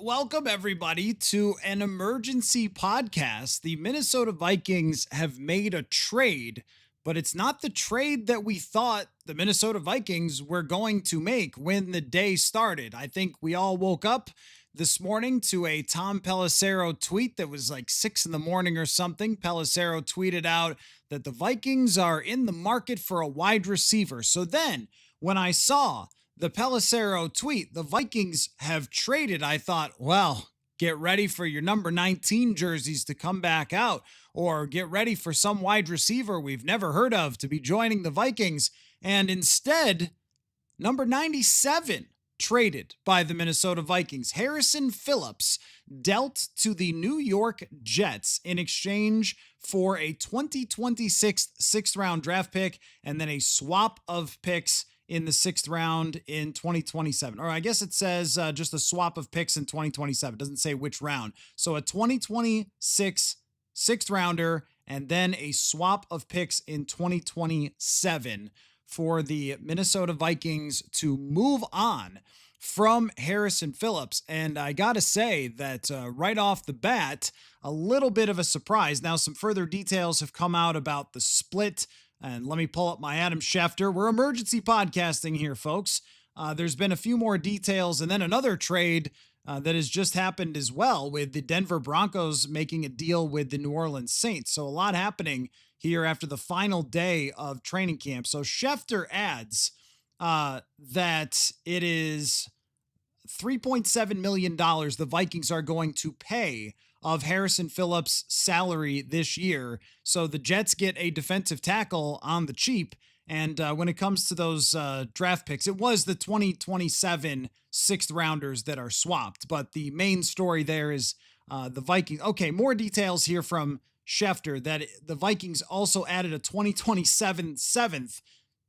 Welcome everybody to an emergency podcast. The Minnesota Vikings have made a trade, but it's not the trade that we thought the Minnesota Vikings were going to make when the day started. I think we all woke up this morning to a Tom Pelissero tweet that was like 6 in the morning or something. Pelissero tweeted out that the Vikings are in the market for a wide receiver. So then when I saw the Pelissero tweet, the Vikings have traded, I thought, well, get ready for your number 19 jerseys to come back out, or get ready for some wide receiver we've never heard of to be joining the Vikings. And instead, number 97 traded by the Minnesota Vikings. Harrison Phillips dealt to the New York Jets in exchange for a 2026 sixth round draft pick and then a swap of picks in the sixth round in 2027. Or I guess it says just a swap of picks in 2027. It doesn't say which round. So a 2026 sixth rounder and then a swap of picks in 2027 for the Minnesota Vikings to move on from Harrison Phillips. And I got to say that right off the bat, a little bit of a surprise. Now, some further details have come out about the split. And let me pull up my Adam Schefter. We're emergency podcasting here, folks. There's been a few more details and then another trade that has just happened as well, with the Denver Broncos making a deal with the New Orleans Saints. So a lot happening here after the final day of training camp. So Schefter adds that it is $3.7 million the Vikings are going to pay of Harrison Phillips' salary this year. So the Jets get a defensive tackle on the cheap. And when it comes to those draft picks, it was the 2027 sixth rounders that are swapped. But the main story there is the Vikings. Okay, more details here from Schefter that the Vikings also added a 2027 seventh,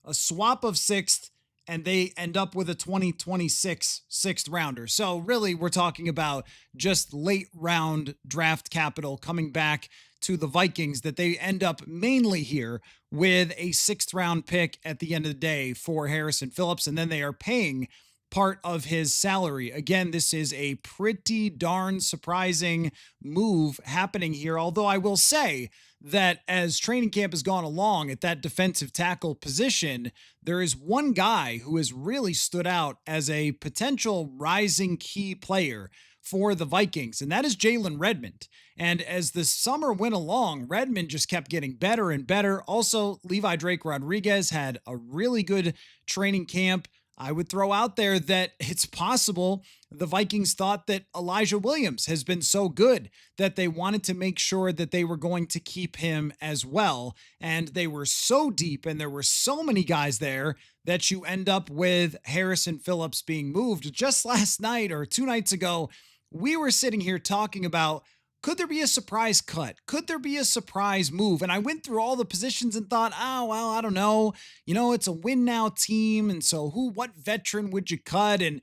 a swap of sixth, and they end up with a 2026 sixth rounder. So really, we're talking about just late round draft capital coming back to the Vikings, that they end up mainly here with a sixth round pick at the end of the day for Harrison Phillips. And then they are paying part of his salary. Again, this is a pretty darn surprising move happening here. Although I will say that as training camp has gone along at that defensive tackle position, there is one guy who has really stood out as a potential rising key player for the Vikings, and that is Jalen Redmond. And as the summer went along, Redmond just kept getting better and better. Also, Levi Drake Rodriguez had a really good training camp. I would throw out there that it's possible the Vikings thought that Elijah Williams has been so good that they wanted to make sure that they were going to keep him as well. And they were so deep and there were so many guys there that you end up with Harrison Phillips being moved. Just last night or 2 nights ago, we were sitting here talking about, could there be a surprise cut? Could there be a surprise move? And I went through all the positions and thought, oh, well, I don't know. You know, it's a win now team. And so what veteran would you cut? And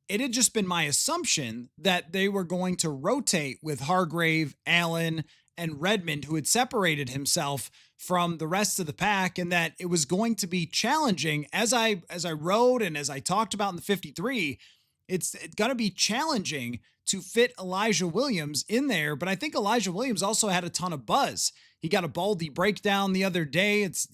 it had just been my assumption that they were going to rotate with Hargrave, Allen, and Redmond, who had separated himself from the rest of the pack, and that it was going to be challenging. As I wrote and as I talked about in the 53, it's going to be challenging to fit Elijah Williams in there. But I think Elijah Williams also had a ton of buzz. He got a Baldy breakdown the other day. He's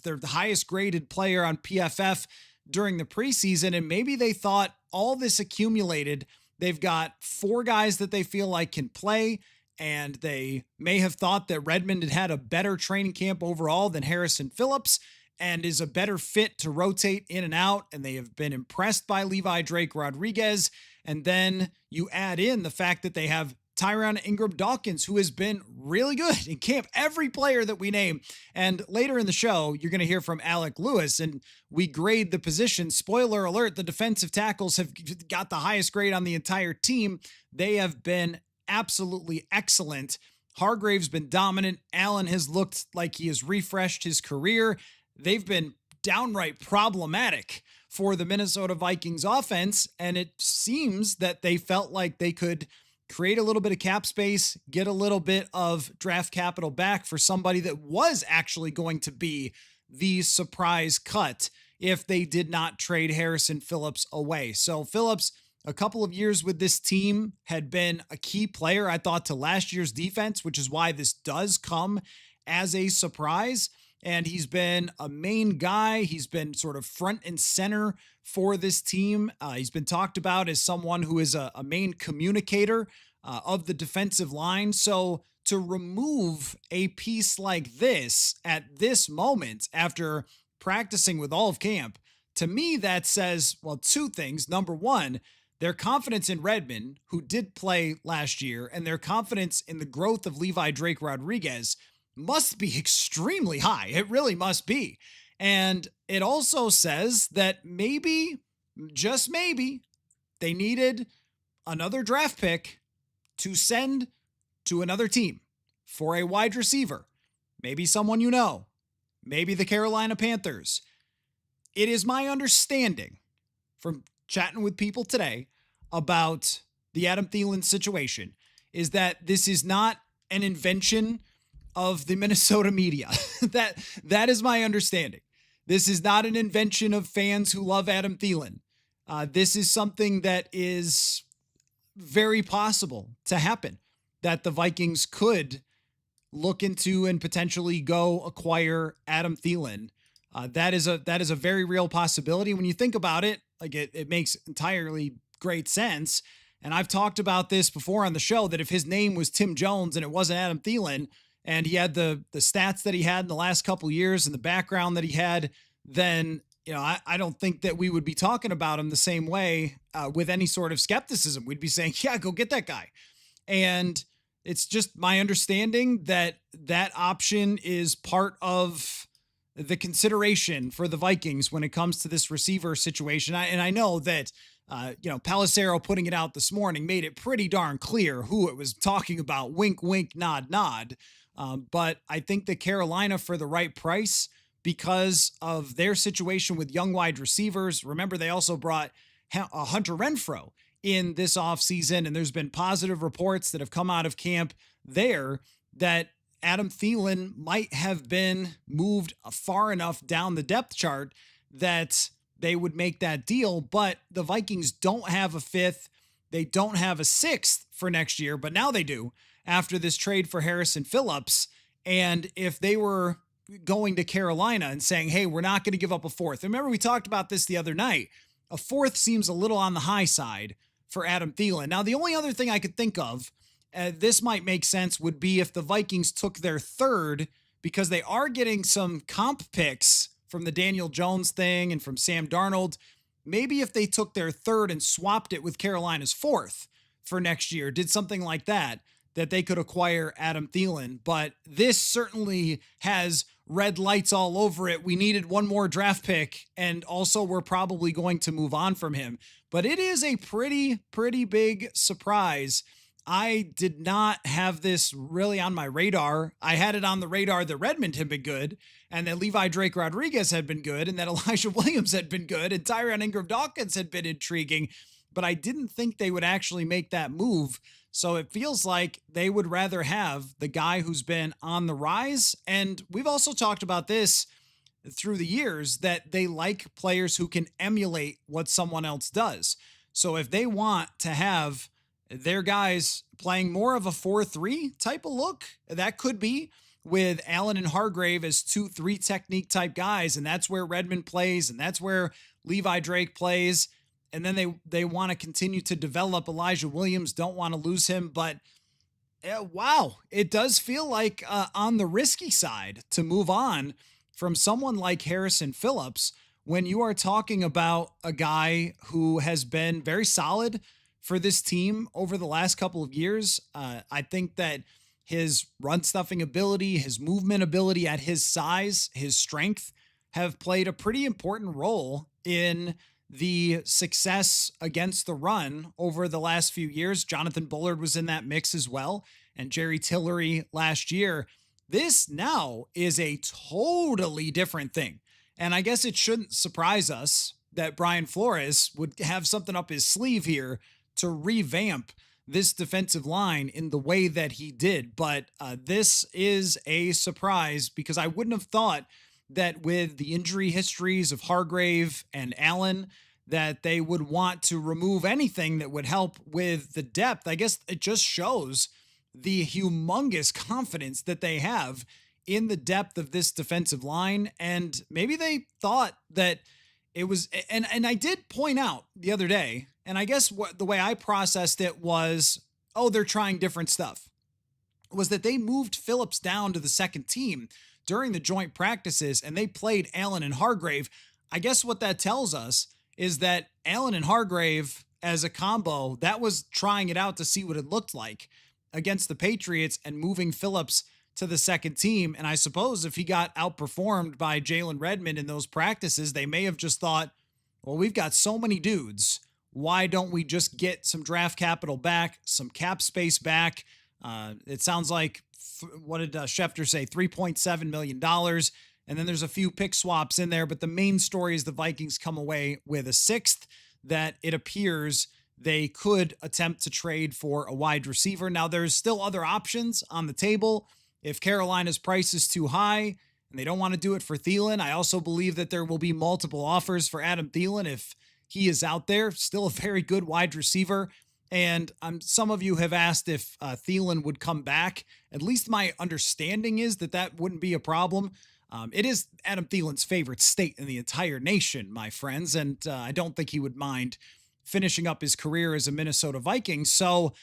the highest graded player on PFF during the preseason. And maybe they thought all this accumulated. They've got 4 guys that they feel like can play. And they may have thought that Redmond had a better training camp overall than Harrison Phillips and is a better fit to rotate in and out. And they have been impressed by Levi Drake Rodriguez. And then you add in the fact that they have Tyron Ingram-Dawkins, who has been really good in camp, every player that we name. And later in the show, you're going to hear from Alec Lewis, and we grade the position. Spoiler alert, the defensive tackles have got the highest grade on the entire team. They have been absolutely excellent. Hargrave's been dominant. Allen has looked like he has refreshed his career. They've been downright problematic for the Minnesota Vikings offense, and it seems that they felt like they could create a little bit of cap space, get a little bit of draft capital back for somebody that was actually going to be the surprise cut if they did not trade Harrison Phillips away. So Phillips a couple of years with this team had been a key player, I thought, to last year's defense, which is why this does come as a surprise. And he's been a main guy. He's been sort of front and center for this team. He's been talked about as someone who is a main communicator of the defensive line. So to remove a piece like this at this moment after practicing with all of camp, to me, that says, well, two things. Number one, their confidence in Redmond, who did play last year, and their confidence in the growth of Levi Drake Rodriguez must be extremely high. It really must be. And it also says that maybe, just maybe, they needed another draft pick to send to another team for a wide receiver. Maybe someone you know. Maybe the Carolina Panthers. It is my understanding from chatting with people today about the Adam Thielen situation is that this is not an invention of the Minnesota media. that is my understanding. This is not an invention of fans who love Adam Thielen. This is something that is very possible to happen, that the Vikings could look into and potentially go acquire Adam Thielen. That is a very real possibility. When you think about it, like it makes entirely great sense. And I've talked about this before on the show, that if his name was Tim Jones and it wasn't Adam Thielen, and he had the stats that he had in the last couple of years and the background that he had, then I don't think that we would be talking about him the same way with any sort of skepticism. We'd be saying, yeah, go get that guy. And it's just my understanding that that option is part of the consideration for the Vikings when it comes to this receiver situation. And I know that, Pelissero putting it out this morning made it pretty darn clear who it was talking about. Wink, wink, nod, nod. But I think that Carolina, for the right price, because of their situation with young wide receivers, remember they also brought Hunter Renfrow in this offseason, and there's been positive reports that have come out of camp there that Adam Thielen might have been moved far enough down the depth chart that they would make that deal. But the Vikings don't have a fifth. They don't have a sixth for next year, but now they do after this trade for Harrison Phillips. And if they were going to Carolina and saying, hey, we're not going to give up a fourth. Remember, we talked about this the other night. A fourth seems a little on the high side for Adam Thielen. Now, the only other thing I could think of, this might make sense, would be if the Vikings took their third, because they are getting some comp picks from the Daniel Jones thing and from Sam Darnold. Maybe if they took their third and swapped it with Carolina's fourth for next year, did something like that they could acquire Adam Thielen. But this certainly has red lights all over it. We needed one more draft pick, and also we're probably going to move on from him. But it is a pretty big surprise. I did not have this really on my radar. I had it on the radar that Redmond had been good, and that Levi Drake Rodriguez had been good, and that Elijah Williams had been good, and Tyron Ingram Dawkins had been intriguing, but I didn't think they would actually make that move. So it feels like they would rather have the guy who's been on the rise. And we've also talked about this through the years, that they like players who can emulate what someone else does. So if they want to have their guys playing more of a 4-3 type of look, that could be with Allen and Hargrave as 2-3 technique type guys. And that's where Redmond plays, and that's where Levi Drake plays. And then they want to continue to develop Elijah Williams, don't want to lose him. But wow, it does feel like on the risky side to move on from someone like Harrison Phillips when you are talking about a guy who has been very solid for this team over the last couple of years. I think that his run stuffing ability, his movement ability at his size, his strength have played a pretty important role in the success against the run over the last few years. Jonathan Bullard was in that mix as well, and Jerry Tillery last year. This now is a totally different thing. And I guess it shouldn't surprise us that Brian Flores would have something up his sleeve here to revamp this defensive line in the way that he did. But this is a surprise, because I wouldn't have thought that with the injury histories of Hargrave and Allen, that they would want to remove anything that would help with the depth. I guess it just shows the humongous confidence that they have in the depth of this defensive line. And maybe they thought that it was, and I did point out the other day, and I guess what the way I processed it was, oh, they're trying different stuff, was that they moved Phillips down to the second team during the joint practices and they played Allen and Hargrave. I guess what that tells us is that Allen and Hargrave as a combo, that was trying it out to see what it looked like against the Patriots and moving Phillips to the second team. And I suppose if he got outperformed by Jalen Redmond in those practices, they may have just thought, well, we've got so many dudes. Why don't we just get some draft capital back, some cap space back? It sounds like, what did Schefter say? $3.7 million. And then there's a few pick swaps in there. But the main story is the Vikings come away with a sixth that it appears they could attempt to trade for a wide receiver. Now, there's still other options on the table. If Carolina's price is too high and they don't want to do it for Thielen, I also believe that there will be multiple offers for Adam Thielen if he is out there. Still a very good wide receiver. And some of you have asked if Thielen would come back. At least my understanding is that that wouldn't be a problem. It is Adam Thielen's favorite state in the entire nation, my friends, and I don't think he would mind finishing up his career as a Minnesota Viking. So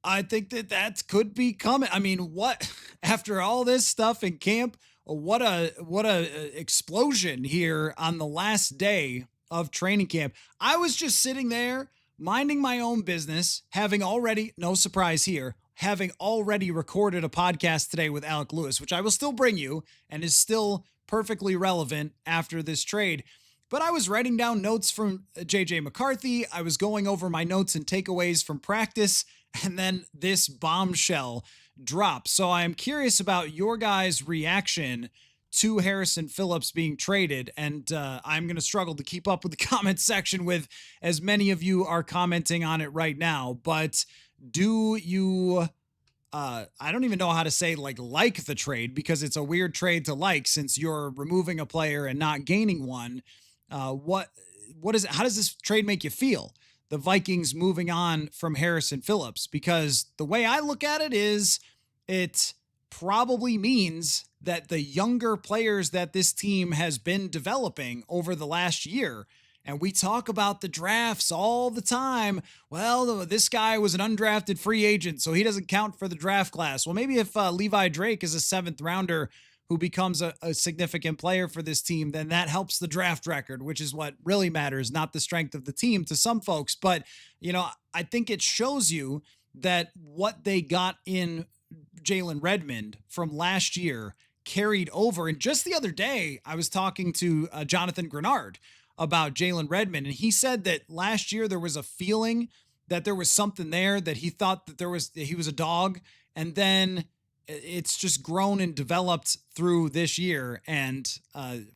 I think that could be coming. I mean, what after all this stuff in camp, what a explosion here on the last day of training camp. I was just sitting there minding my own business, having already, no surprise here, having already recorded a podcast today with Alec Lewis, which I will still bring you and is still perfectly relevant after this trade. But I was writing down notes from JJ McCarthy. I was going over my notes and takeaways from practice, and then this bombshell drops. So I am curious about your guys' reaction to Harrison Phillips being traded. And I'm going to struggle to keep up with the comment section with as many of you are commenting on it right now. But do you, I don't even know how to say like the trade, because it's a weird trade to like since you're removing a player and not gaining one. What is it? How does this trade make you feel? The Vikings moving on from Harrison Phillips, because the way I look at it is it probably means that the younger players that this team has been developing over the last year, and we talk about the drafts all the time. Well, this guy was an undrafted free agent, so he doesn't count for the draft class. Well, maybe if Levi Drake is a seventh rounder who becomes a significant player for this team, then that helps the draft record, which is what really matters, not the strength of the team to some folks. But, I think it shows you that what they got in Jalen Redmond from last year carried over. And just the other day, I was talking to Jonathan Grenard about Jalen Redmond, and he said that last year there was a feeling that there was something there, that he thought that he was a dog, and then it's just grown and developed through this year. And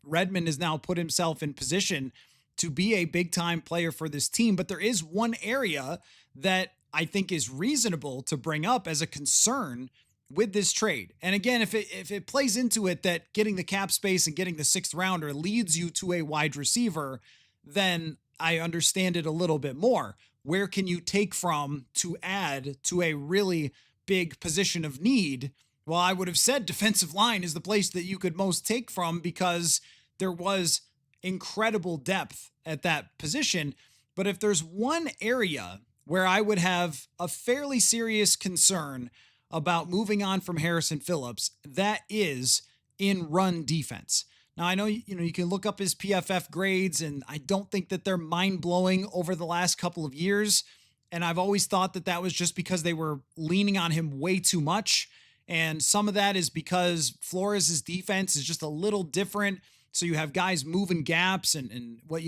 Redmond has now put himself in position to be a big time player for this team. But there is one area that I think is reasonable to bring up as a concern with this trade. And again, if it plays into it that getting the cap space and getting the sixth rounder leads you to a wide receiver, then I understand it a little bit more. Where can you take from to add to a really big position of need? Well, I would have said defensive line is the place that you could most take from, because there was incredible depth at that position. But if there's one area where I would have a fairly serious concern about moving on from Harrison Phillips, that is in run defense. Now, I know, you can look up his PFF grades, and I don't think that they're mind-blowing over the last couple of years. And I've always thought that that was just because they were leaning on him way too much. And some of that is because Flores' defense is just a little different. So you have guys moving gaps and what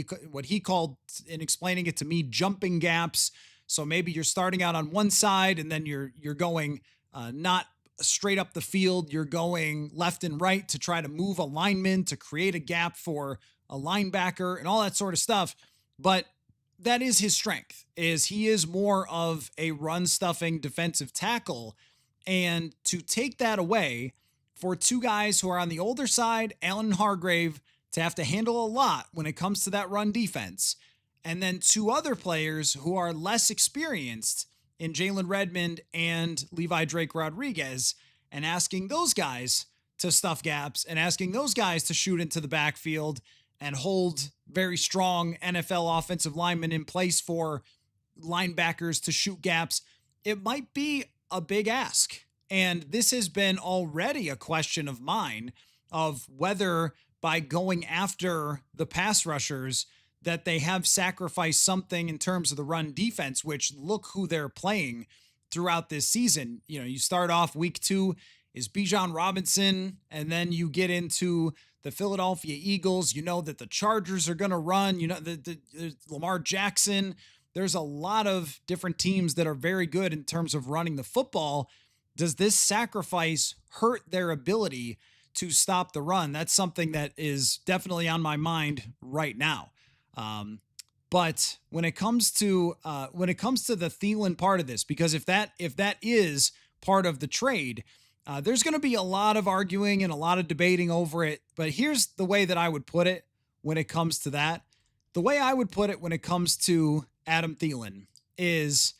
he called, in explaining it to me, jumping gaps. So maybe you're starting out on one side and then you're going not straight up the field. You're going left and right to try to move a lineman to create a gap for a linebacker and all that sort of stuff. But that is his strength, is he is more of a run stuffing defensive tackle. And to take that away for two guys who are on the older side, Allen and Hargrave, to have to handle a lot when it comes to that run defense, and then two other players who are less experienced in Jalen Redmond and Levi Drake Rodriguez, and asking those guys to stuff gaps and asking those guys to shoot into the backfield and hold very strong NFL offensive linemen in place for linebackers to shoot gaps, it might be a big ask. And this has been already a question of mine of whether by going after the pass rushers that they have sacrificed something in terms of the run defense, which look who they're playing throughout this season. You know, you start off week 2 is Bijan Robinson, and then you get into the Philadelphia Eagles. You know that the Chargers are going to run, you know, the Lamar Jackson. There's a lot of different teams that are very good in terms of running the football. Does this sacrifice hurt their ability to stop the run? That's something that is definitely on my mind right now. But when it comes to the Thielen part of this, because if that is part of the trade, there's going to be a lot of arguing and a lot of debating over it. But here's the way that I would put it when it comes to that. The way I would put it when it comes to Adam Thielen is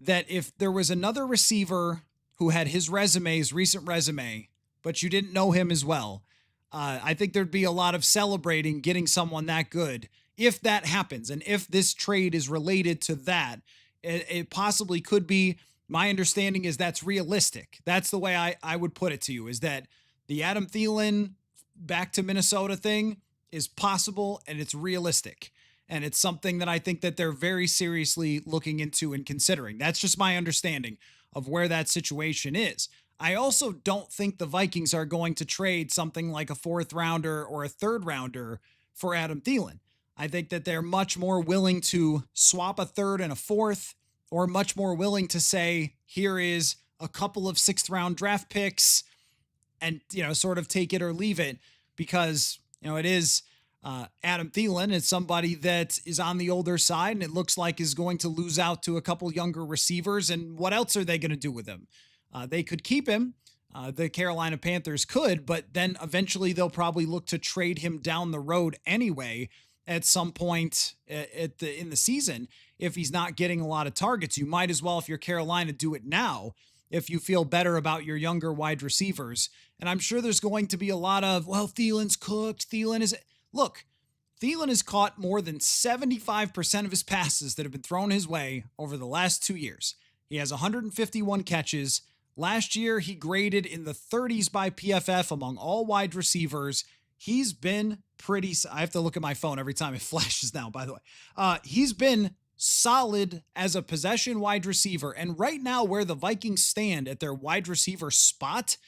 that if there was another receiver who had his recent resume, but you didn't know him as well, I think there'd be a lot of celebrating getting someone that good. If that happens, and if this trade is related to that, it possibly could be. My understanding is that's realistic. That's the way I would put it to you, is that the Adam Thielen back to Minnesota thing is possible and it's realistic. And it's something that I think that they're very seriously looking into and considering. That's just my understanding of where that situation is. I also don't think the Vikings are going to trade something like a 4th rounder or a 3rd rounder for Adam Thielen. I think that they're much more willing to swap a 3rd and a 4th, or much more willing to say, here is a couple of 6th round draft picks and, you know, sort of take it or leave it, because, you know, it is Adam Thielen. It's somebody that is on the older side and it looks like is going to lose out to a couple younger receivers. And what else are they going to do with him? They could keep him. The Carolina Panthers could, but then eventually they'll probably look to trade him down the road anyway at some point in the season. If he's not getting a lot of targets, you might as well, if you're Carolina, do it now if you feel better about your younger wide receivers. And I'm sure there's going to be a lot of, well, Thielen's cooked. Look, Thielen has caught more than 75% of his passes that have been thrown his way over the last 2 years. He has 151 catches. Last year, he graded in the 30s by PFF among all wide receivers. He's been I have to look at my phone every time it flashes now, by the way. He's been solid as a possession wide receiver. And right now, where the Vikings stand at their wide receiver spot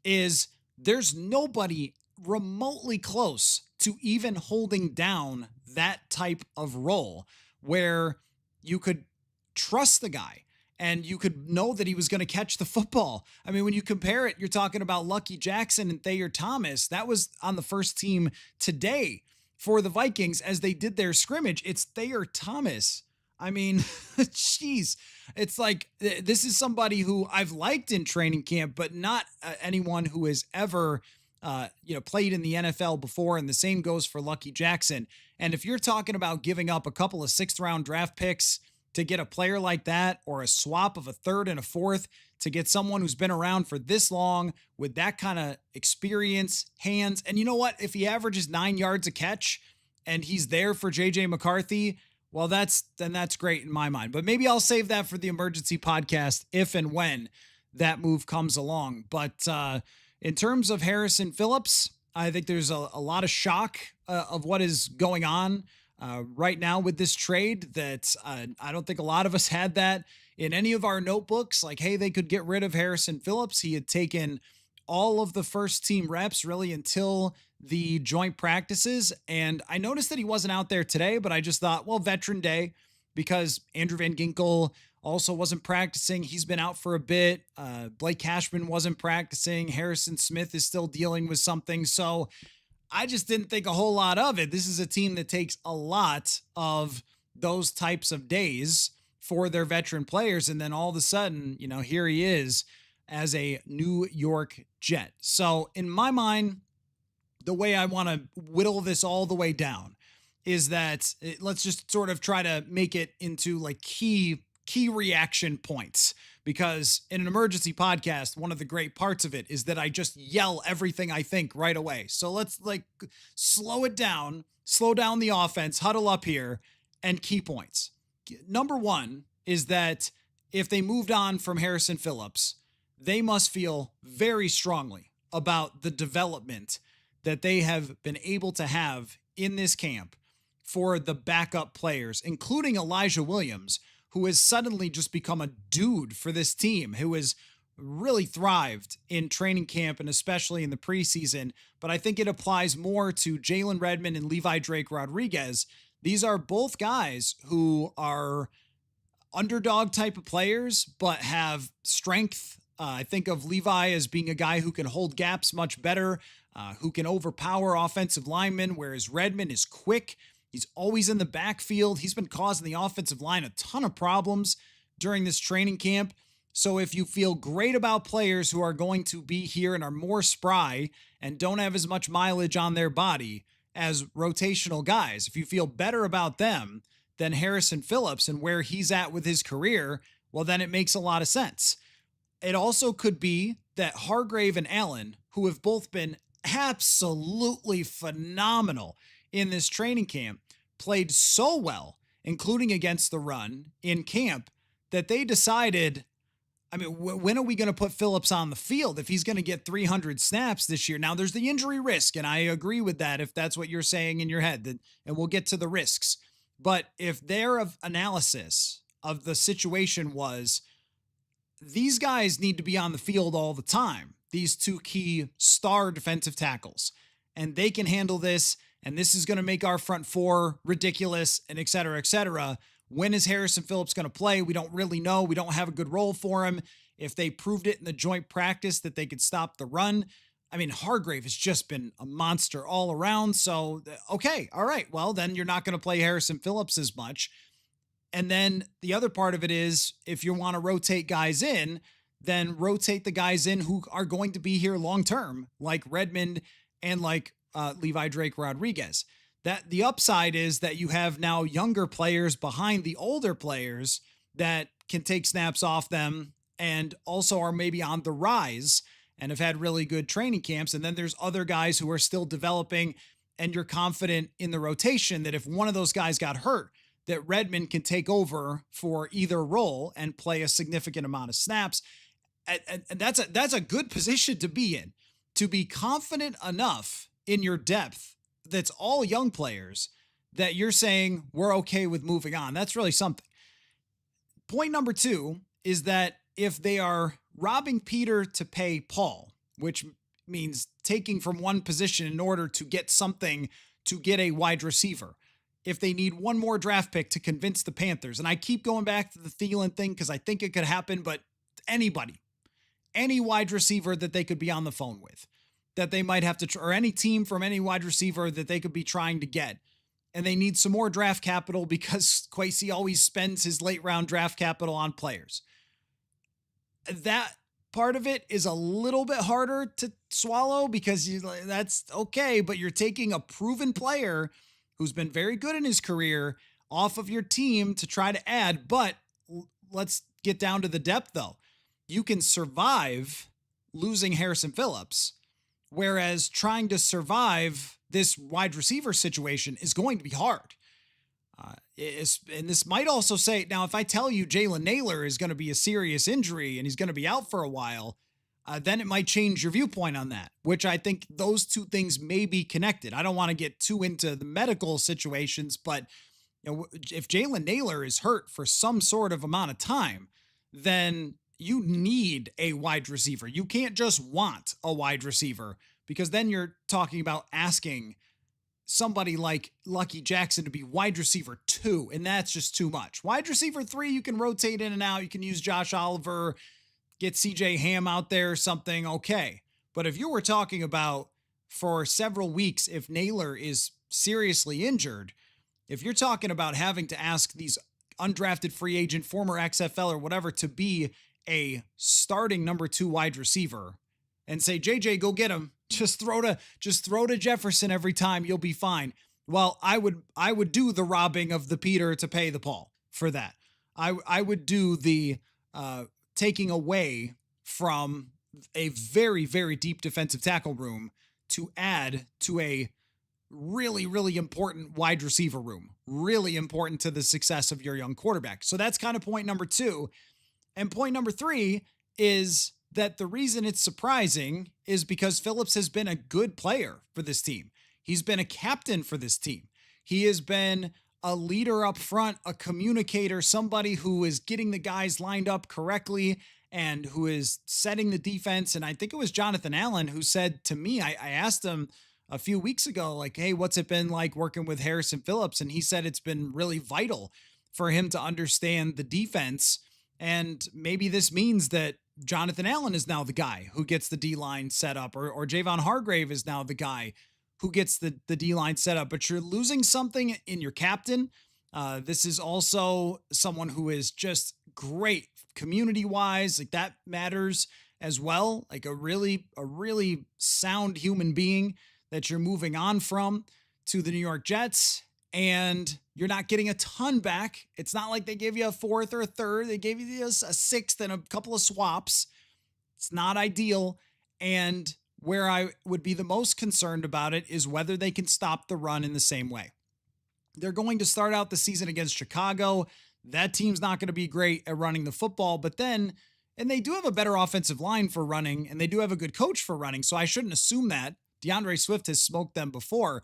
is there's nobody remotely close to even holding down that type of role where you could trust the guy and you could know that he was going to catch the football. I mean, when you compare it, you're talking about Lucky Jackson and Thayer Thomas. That was on the first team today for the Vikings as they did their scrimmage. It's Thayer Thomas. I mean, geez, it's like this is somebody who I've liked in training camp, but not anyone who has ever played in the NFL before. And the same goes for Lucky Jackson. And if you're talking about giving up a couple of 6th round draft picks to get a player like that, or a swap of a 3rd and a 4th to get someone who's been around for this long with that kind of experience, hands. And you know what? If he averages 9 yards a catch and he's there for JJ McCarthy, well, that's great in my mind. But maybe I'll save that for the emergency podcast if and when that move comes along. But in terms of Harrison Phillips, I think there's a lot of shock of what is going on right now with this trade that I don't think a lot of us had that in any of our notebooks. Like, hey, they could get rid of Harrison Phillips. He had taken all of the first team reps really until the joint practices. And I noticed that he wasn't out there today, but I just thought, well, Veteran Day, because Andrew Van Ginkel also wasn't practicing. He's been out for a bit. Blake Cashman wasn't practicing. Harrison Smith is still dealing with something. So I just didn't think a whole lot of it. This is a team that takes a lot of those types of days for their veteran players. And then all of a sudden, here he is as a New York Jet. So in my mind, the way I want to whittle this all the way down is that let's just sort of try to make it into like key reaction points, because in an emergency podcast, one of the great parts of it is that I just yell everything I think right away. So let's like slow it down, slow down the offense, huddle up here, and key points. Number one is that if they moved on from Harrison Phillips, they must feel very strongly about the development that they have been able to have in this camp for the backup players, including Elijah Williams, who has suddenly just become a dude for this team, who has really thrived in training camp and especially in the preseason. But I think it applies more to Jalen Redmond and Levi Drake Rodriguez. These are both guys who are underdog type of players, but have strength. I think of Levi as being a guy who can hold gaps much better, who can overpower offensive linemen, whereas Redmond is quick. He's always in the backfield. He's been causing the offensive line a ton of problems during this training camp. So if you feel great about players who are going to be here and are more spry and don't have as much mileage on their body as rotational guys, if you feel better about them than Harrison Phillips and where he's at with his career, well, then it makes a lot of sense. It also could be that Hargrave and Allen, who have both been absolutely phenomenal in this training camp, played so well, including against the run in camp, that they decided, I mean, when are we going to put Phillips on the field if he's going to get 300 snaps this year? Now, there's the injury risk, and I agree with that if that's what you're saying in your head, and we'll get to the risks. But if their analysis of the situation was, these guys need to be on the field all the time, these two key star defensive tackles, and they can handle this, and this is going to make our front four ridiculous, and et cetera, et cetera. When is Harrison Phillips going to play? We don't really know. We don't have a good role for him. If they proved it in the joint practice that they could stop the run, I mean, Hargrave has just been a monster all around. So, okay, all right. Well, then you're not going to play Harrison Phillips as much. And then the other part of it is, if you want to rotate guys in, then rotate the guys in who are going to be here long-term, like Redmond and like Levi Drake Rodriguez. That the upside is that you have now younger players behind the older players that can take snaps off them and also are maybe on the rise and have had really good training camps. And then there's other guys who are still developing, and you're confident in the rotation that if one of those guys got hurt, that Redmond can take over for either role and play a significant amount of snaps. And that's a good position to be in, to be confident enough in your depth that's all young players that you're saying we're okay with moving on. That's really something. Point number two is that if they are robbing Peter to pay Paul, which means taking from one position in order to get something to get a wide receiver, if they need one more draft pick to convince the Panthers, and I keep going back to the Thielen thing because I think it could happen, but anybody, any wide receiver that they could be on the phone with, that they might have to, or any team from any wide receiver that they could be trying to get, and they need some more draft capital because Kwesi always spends his late round draft capital on players. That part of it is a little bit harder to swallow because that's okay, but you're taking a proven player who's been very good in his career off of your team to try to add. But let's get down to the depth though. You can survive losing Harrison Phillips, whereas trying to survive this wide receiver situation is going to be hard. And this might also say, now, if I tell you Jalen Naylor is going to be a serious injury and he's going to be out for a while, then it might change your viewpoint on that, which I think those two things may be connected. I don't want to get too into the medical situations, but if Jalen Naylor is hurt for some sort of amount of time, then you need a wide receiver. You can't just want a wide receiver, because then you're talking about asking somebody like Lucky Jackson to be wide receiver 2, and that's just too much. Wide receiver 3, you can rotate in and out. You can use Josh Oliver, get CJ Ham out there or something. Okay. But if you were talking about for several weeks, if Naylor is seriously injured, if you're talking about having to ask these undrafted free agent, former XFL or whatever, to be a starting number 2 wide receiver and say, JJ, go get him. Just throw to Jefferson every time. You'll be fine. Well, I would do the robbing of the Peter to pay the Paul for that. I would do the uh, taking away from a very very deep defensive tackle room to add to a really really important wide receiver room, really important to the success of your young quarterback. So that's kind of point number 2. And point number 3 is that the reason it's surprising is because Phillips has been a good player for this team. He's been a captain for this team. He has been a leader up front, a communicator, somebody who is getting the guys lined up correctly and who is setting the defense. And I think it was Jonathan Allen who said to me, I asked him a few weeks ago, like, hey, what's it been like working with Harrison Phillips? And he said it's been really vital for him to understand the defense. And maybe this means that Jonathan Allen is now the guy who gets the D line set up, or Javon Hargrave is now the guy who gets the D line set up. But you're losing something in your captain. This is also someone who is just great community wise. Like that matters as well. Like a really sound human being that you're moving on from to the New York Jets. And you're not getting a ton back. It's not like they gave you a fourth or a third. They gave you a sixth and a couple of swaps. It's not ideal. And where I would be the most concerned about it is whether they can stop the run in the same way. They're going to start out the season against Chicago. That team's not going to be great at running the football, but then, and they do have a better offensive line for running, and they do have a good coach for running, so I shouldn't assume that. DeAndre Swift has smoked them before.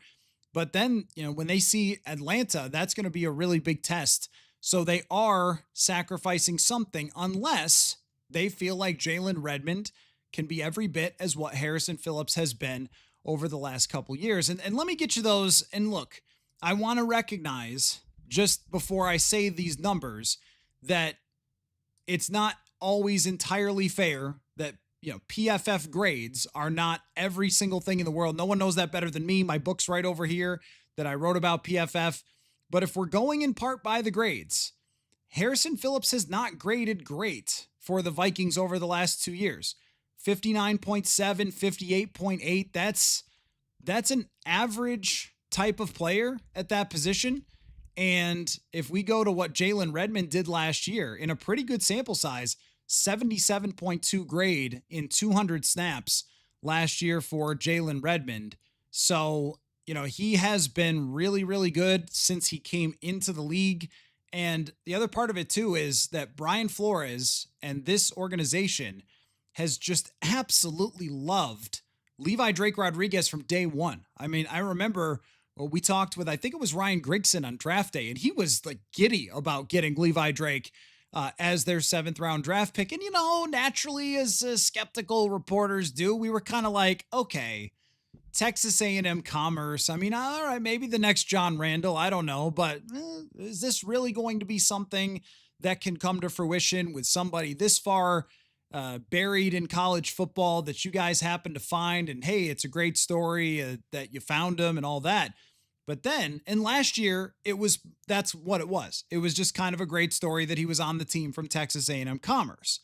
But then, when they see Atlanta, that's going to be a really big test. So they are sacrificing something unless they feel like Jalen Redmond can be every bit as what Harrison Phillips has been over the last couple years. And let me get you those. And look, I want to recognize just before I say these numbers that it's not always entirely fair that PFF grades are not every single thing in the world. No one knows that better than me. My book's right over here that I wrote about PFF. But if we're going in part by the grades, Harrison Phillips has not graded great for the Vikings over the last 2 years. 59.7, 58.8. That's an average type of player at that position. And if we go to what Jalen Redmond did last year in a pretty good sample size, 77.2 grade in 200 snaps last year for Jalen Redmond. So, he has been really, really good since he came into the league. And the other part of it too is that Brian Flores and this organization has just absolutely loved Levi Drake Rodriguez from day one. I mean, I remember we talked with, I think it was Ryan Grigson on draft day, and he was like giddy about getting Levi Drake as their 7th round draft pick. And, naturally, as skeptical reporters do, we were kind of like, okay, Texas A&M Commerce. I mean, all right, maybe the next John Randall. I don't know. But is this really going to be something that can come to fruition with somebody this far buried in college football that you guys happen to find? And, hey, it's a great story that you found him and all that. But then, and last year, that's what it was. It was just kind of a great story that he was on the team from Texas A&M Commerce.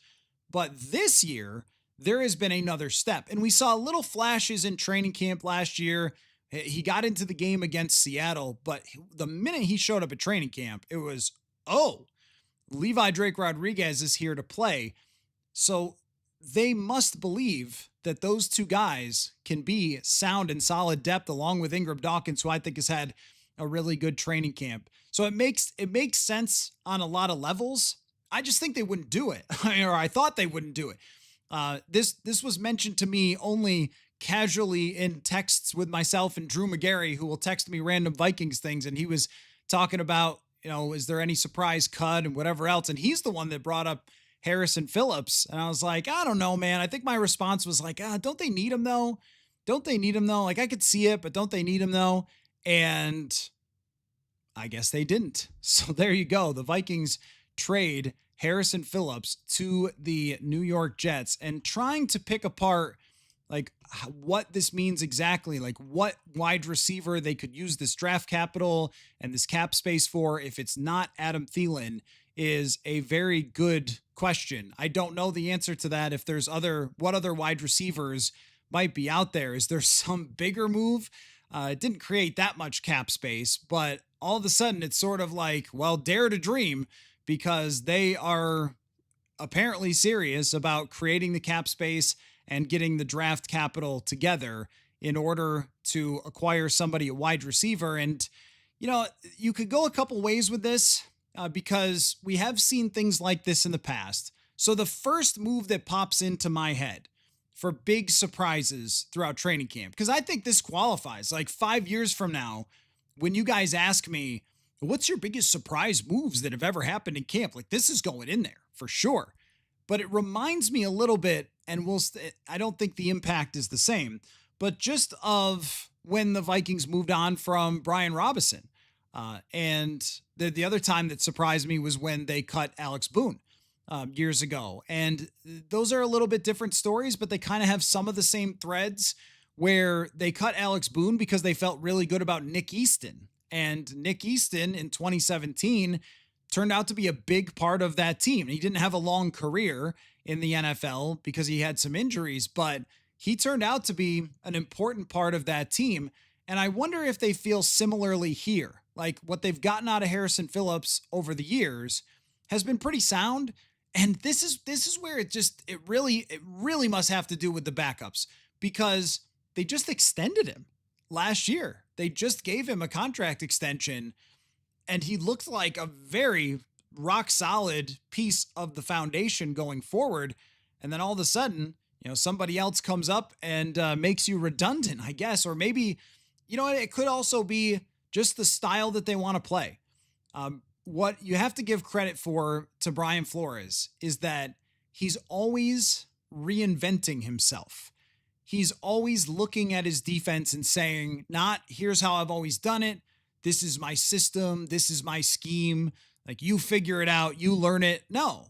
But this year, there has been another step. And we saw little flashes in training camp last year. He got into the game against Seattle, but the minute he showed up at training camp, it was, Levi Drake Rodriguez is here to play. So they must believe that those two guys can be sound and solid depth along with Ingram Dawkins, who I think has had a really good training camp. So it makes sense on a lot of levels. I just think they wouldn't do it, or I thought they wouldn't do it. This was mentioned to me only casually in texts with myself and Drew McGarry, who will text me random Vikings things. And he was talking about, is there any surprise cut and whatever else? And he's the one that brought up Harrison Phillips. And I was like, I don't know, man. I think my response was like, don't they need him though? Don't they need him though? Like I could see it, but don't they need him though? And I guess they didn't. So there you go. The Vikings trade Harrison Phillips to the New York Jets, and trying to pick apart like what this means exactly, like what wide receiver they could use this draft capital and this cap space for if it's not Adam Thielen is a very good question. I don't know the answer to that. If there's what other wide receivers might be out there? Is there some bigger move? It didn't create that much cap space, but all of a sudden it's sort of like, well, dare to dream because they are apparently serious about creating the cap space and getting the draft capital together in order to acquire somebody a wide receiver. And, you could go a couple ways with this because we have seen things like this in the past. So the first move that pops into my head for big surprises throughout training camp, because I think this qualifies like 5 years from now, when you guys ask me, what's your biggest surprise moves that have ever happened in camp? Like this is going in there for sure. But it reminds me a little bit, and I don't think the impact is the same, but just of when the Vikings moved on from Brian Robinson. And the other time that surprised me was when they cut Alex Boone years ago. And those are a little bit different stories, but they kind of have some of the same threads where they cut Alex Boone because they felt really good about Nick Easton. And Nick Easton in 2017 turned out to be a big part of that team. He didn't have a long career in the NFL because he had some injuries, but he turned out to be an important part of that team. And I wonder if they feel similarly here. Like what they've gotten out of Harrison Phillips over the years has been pretty sound. And this is where it really must have to do with the backups because they just extended him last year. They just gave him a contract extension and he looked like a very rock solid piece of the foundation going forward. And then all of a sudden, somebody else comes up and makes you redundant, I guess, or maybe, it could also be just the style that they want to play. What you have to give credit to Brian Flores is that he's always reinventing himself. He's always looking at his defense and saying, not here's how I've always done it. This is my system. This is my scheme. Like you figure it out, you learn it. No,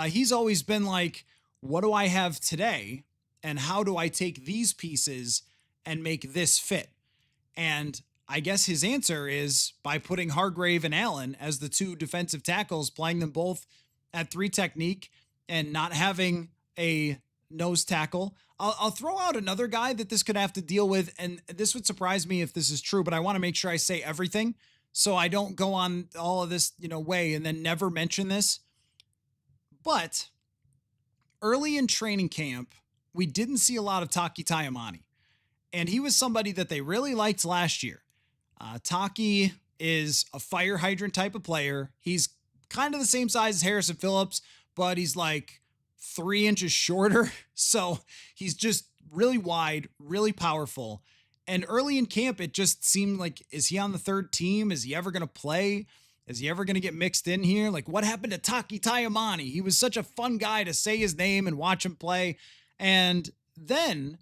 he's always been like, what do I have today? And how do I take these pieces and make this fit? And I guess his answer is by putting Hargrave and Allen as the two defensive tackles, playing them both at 3 technique and not having a nose tackle. I'll throw out another guy that this could have to deal with, and this would surprise me if this is true, but I want to make sure I say everything so I don't go on all of this, way and then never mention this. But early in training camp, we didn't see a lot of Taki Taimani, and he was somebody that they really liked last year. Taki is a fire hydrant type of player. He's kind of the same size as Harrison Phillips, but he's like 3 inches shorter. So he's just really wide, really powerful. And early in camp, it just seemed like, is he on the third team? Is he ever going to play? Is he ever going to get mixed in here? Like what happened to Taki Taimani? He was such a fun guy to say his name and watch him play. And then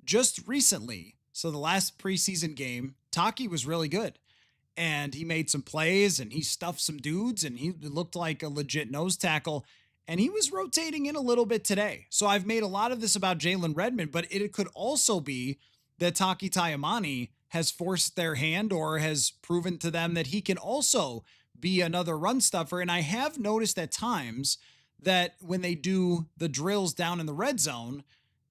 just recently, so the last preseason game, Taki was really good and he made some plays and he stuffed some dudes and he looked like a legit nose tackle and he was rotating in a little bit today. So I've made a lot of this about Jalen Redmond, but it could also be that Taki Taimani has forced their hand or has proven to them that he can also be another run stuffer. And I have noticed at times that when they do the drills down in the red zone,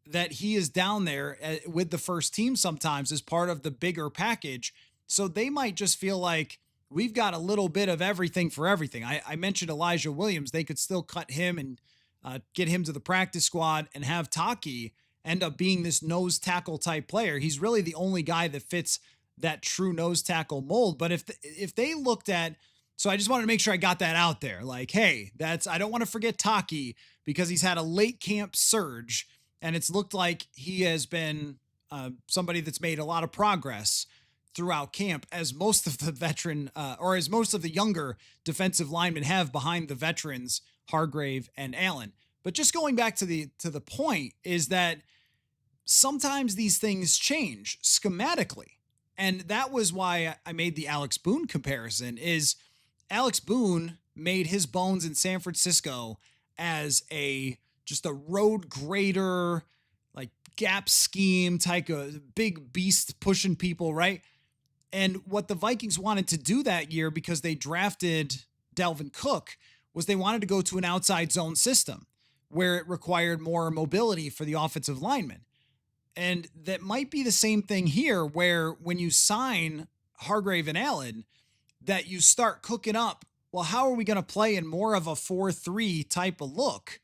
that he is down there with the first team sometimes as part of the bigger package. So they might just feel like we've got a little bit of everything for everything. I mentioned Elijah Williams. They could still cut him and get him to the practice squad and have Taki end up being this nose tackle type player. He's really the only guy that fits that true nose tackle mold. But if they looked at, so I just wanted to make sure I got that out there. Like, hey, I don't want to forget Taki because he's had a late camp surge. And it's looked like he has been somebody that's made a lot of progress throughout camp, as most of the veteran or as most of the younger defensive linemen have behind the veterans, Hargrave and Allen. But just going back to the point is that sometimes these things change schematically. And that was why I made the Alex Boone comparison. Is Alex Boone made his bones in San Francisco as just a road grader, like gap scheme type of big beast pushing people, right? And what the Vikings wanted to do that year, because they drafted Dalvin Cook, was they wanted to go to an outside zone system where it required more mobility for the offensive linemen. And that might be the same thing here, where when you sign Hargrave and Allen, that you start cooking up, well, how are we going to play in more of a 4-3 type of look?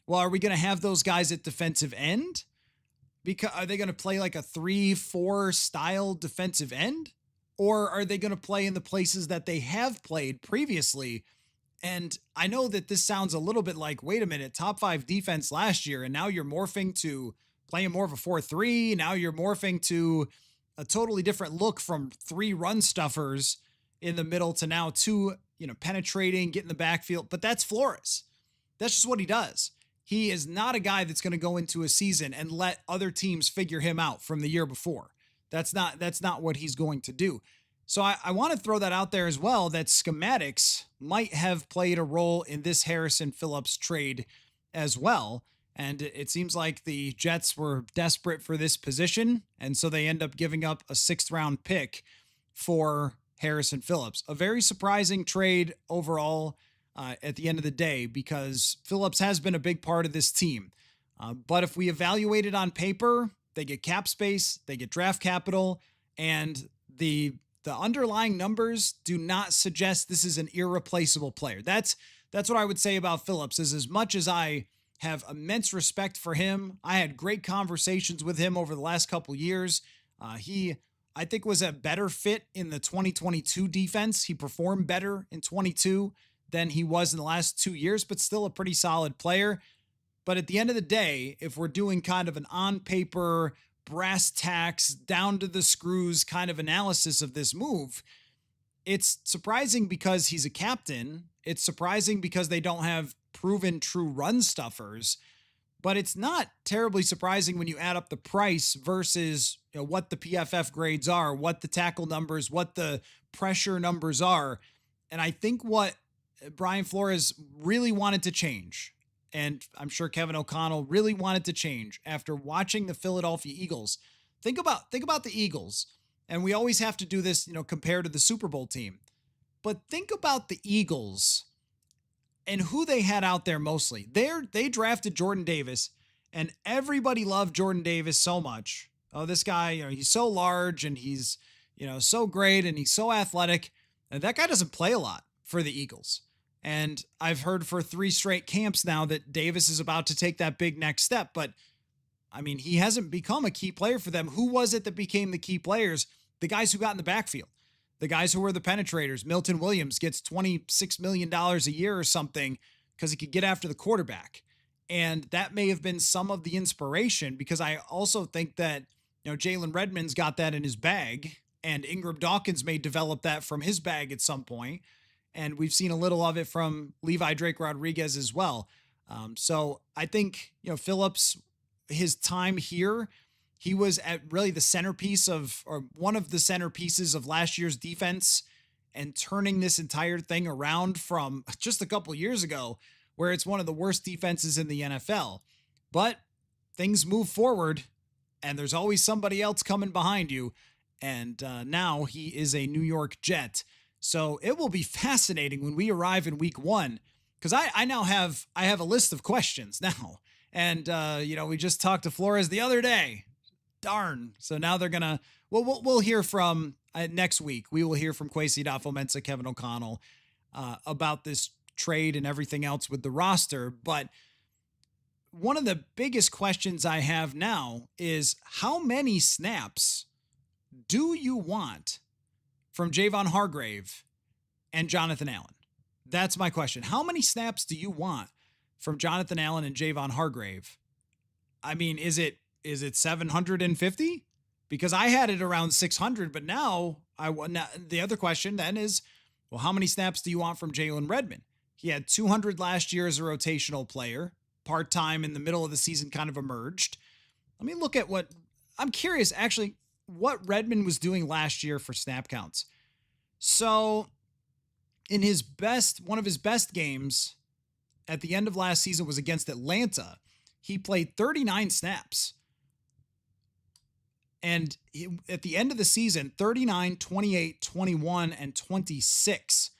Well, are we going to have those guys at defensive end? Because are they going to play like a 3-4 style defensive end? Or are they going to play in the places that they have played previously? And I know that this sounds a little bit like, wait a minute, top 5 defense last year, and now you're morphing to playing more of a 4-3. Now you're morphing to a totally different look from 3 run stuffers in the middle to now 2, penetrating, get in the backfield. But that's Flores. That's just what he does. He is not a guy that's going to go into a season and let other teams figure him out from the year before. That's not what he's going to do. So I want to throw that out there as well, that schematics might have played a role in this Harrison Phillips trade as well. And it seems like the Jets were desperate for this position, and so they end up giving up a 6th-round pick for Harrison Phillips. A very surprising trade overall at the end of the day, because Phillips has been a big part of this team. But if we evaluate it on paper, they get cap space, they get draft capital, and the underlying numbers do not suggest this is an irreplaceable player. That's what I would say about Phillips. Is as much as I have immense respect for him, I had great conversations with him over the last couple years. He, I think, was a better fit in the 2022 defense. He performed better in 22 than he was in the last 2 years, but still a pretty solid player. But at the end of the day, if we're doing kind of an on paper, brass tacks, down to the screws kind of analysis of this move, it's surprising because he's a captain. It's surprising because they don't have proven true run stuffers, but it's not terribly surprising when you add up the price versus what the PFF grades are, what the tackle numbers, what the pressure numbers are. And I think what Brian Flores really wanted to change, and I'm sure Kevin O'Connell really wanted to change after watching the Philadelphia Eagles. Think about the Eagles, and we always have to do this, compared to the Super Bowl team. But think about the Eagles and who they had out there mostly. They drafted Jordan Davis, and everybody loved Jordan Davis so much. Oh, this guy, he's so large, and he's, so great, and he's so athletic. And that guy doesn't play a lot for the Eagles. And I've heard for 3 straight camps now that Davis is about to take that big next step. But, I mean, he hasn't become a key player for them. Who was it that became the key players? The guys who got in the backfield. The guys who were the penetrators. Milton Williams gets $26 million a year or something because he could get after the quarterback. And that may have been some of the inspiration, because I also think that, Jalen Redmond's got that in his bag, and Ingram Dawkins may develop that from his bag at some point. And we've seen a little of it from Levi Drake Rodriguez as well. So I think, Phillips, his time here, he was at really the centerpiece of, or one of the centerpieces of last year's defense, and turning this entire thing around from just a couple years ago, where it's one of the worst defenses in the NFL. But things move forward, and there's always somebody else coming behind you. And now he is a New York Jet. So it will be fascinating when we arrive in week 1, because I now have a list of questions now. And, we just talked to Flores the other day. Darn. So now they're going to, we'll hear from next week. We will hear from Kwesi Adofo-Mensah, Kevin O'Connell about this trade and everything else with the roster. But one of the biggest questions I have now is, how many snaps do you want from Javon Hargrave and Jonathan Allen? That's my question. How many snaps do you want from Jonathan Allen and Javon Hargrave? I mean, is it 750? Because I had it around 600, but now the other question then is, well, how many snaps do you want from Jalen Redmond? He had 200 last year as a rotational player, part-time in the middle of the season, kind of emerged. Let me look at I'm curious, actually, what Redmond was doing last year for snap counts. So in one of his best games at the end of last season was against Atlanta. He played 39 snaps. And at the end of the season, 39, 28, 21, and 26